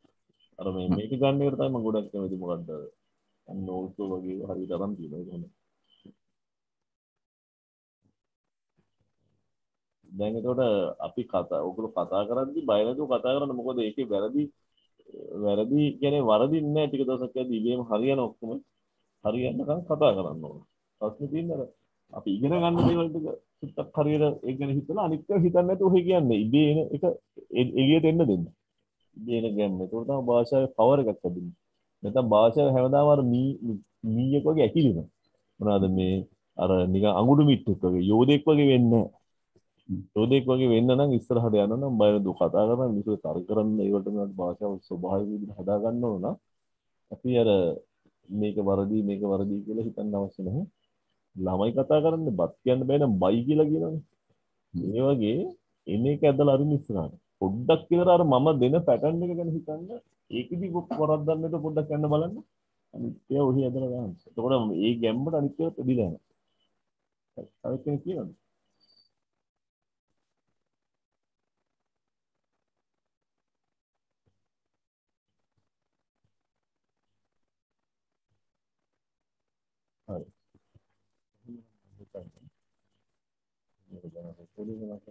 අර මේක ගන්න එකට තමයි මම ගොඩක් කැමති මොකද්ද අන්න ඕල්සෝ වගේ හරියට අරන් තියෙනවා ඒක හොඳයි. දැන් එතකොට අපි ඔයගොල්ලෝ කතා කරද්දි බය නැතුව කතා කරන්න මොකද ඒකේ වැරදි කියන්නේ වරදින්නේ නැහැ ටික දවසක් යද්දි ඉබේම හරියන ඔක්කොම හරියන්නකම් කතා කරන්න ඕන. ප්‍රශ්නේ තියෙන්නේ අර අපි ඉගෙන ගන්න දේවල් ටික සුත්තක් හරියට ඒක ගැන හිතලා අනිත් ඒවා හිතන්නේ නැතුව ඔහේ කියන්නේ ඉබේ එන එක එළියට එන්න දෙන්න. ඉබේ එන ගැම්ම. ඒක තමයි භාෂාවේ පවර් එකක් තිබෙන්නේ. නැත්නම් භාෂාව හැමදාම අර මීයක් වගේ ඇකිලෙනවා. මොනවාද මේ අර නිකන් අඟුරු මිට්ටෙක් වගේ යෝධෙක් වගේ වෙන්නේ නැහැ. යෝධෙක් වගේ වෙන්න නම් ඉස්සරහට යන්න නම් බය නැතුව කතා කරන්න මිනිස්සු තර්ක කරන්න ඒවට නම් භාෂාව ස්වභාවික විදිහට හදා ගන්න ඕන නම් අපි අර මේක වරදී කියලා හිතන්න අවශ්‍ය නැහැ. ළමයි කතා කරන්නේ බත් කියන්න බෑ නම් බයි කියලා කියනවනේ. මේ වගේ එන එක ඇදලා අරින්න ඉස්සරහට. පොඩ්ඩක් විතර අර මම දෙන පැටර්න් එක ගැන හිතන්න. ඒකෙදි වරද්දන්න නැතුව පොඩ්ඩක් යන්න බලන්න. අනිත්‍ය ඔහි ඇදලා ගන්න. එතකොට මේ ගැම්මට අනිත්‍යව දෙදිලා යනවා. හරි කෙනෙක් කියනවද? හරි. මේක ගැන පොඩි වෙනසක්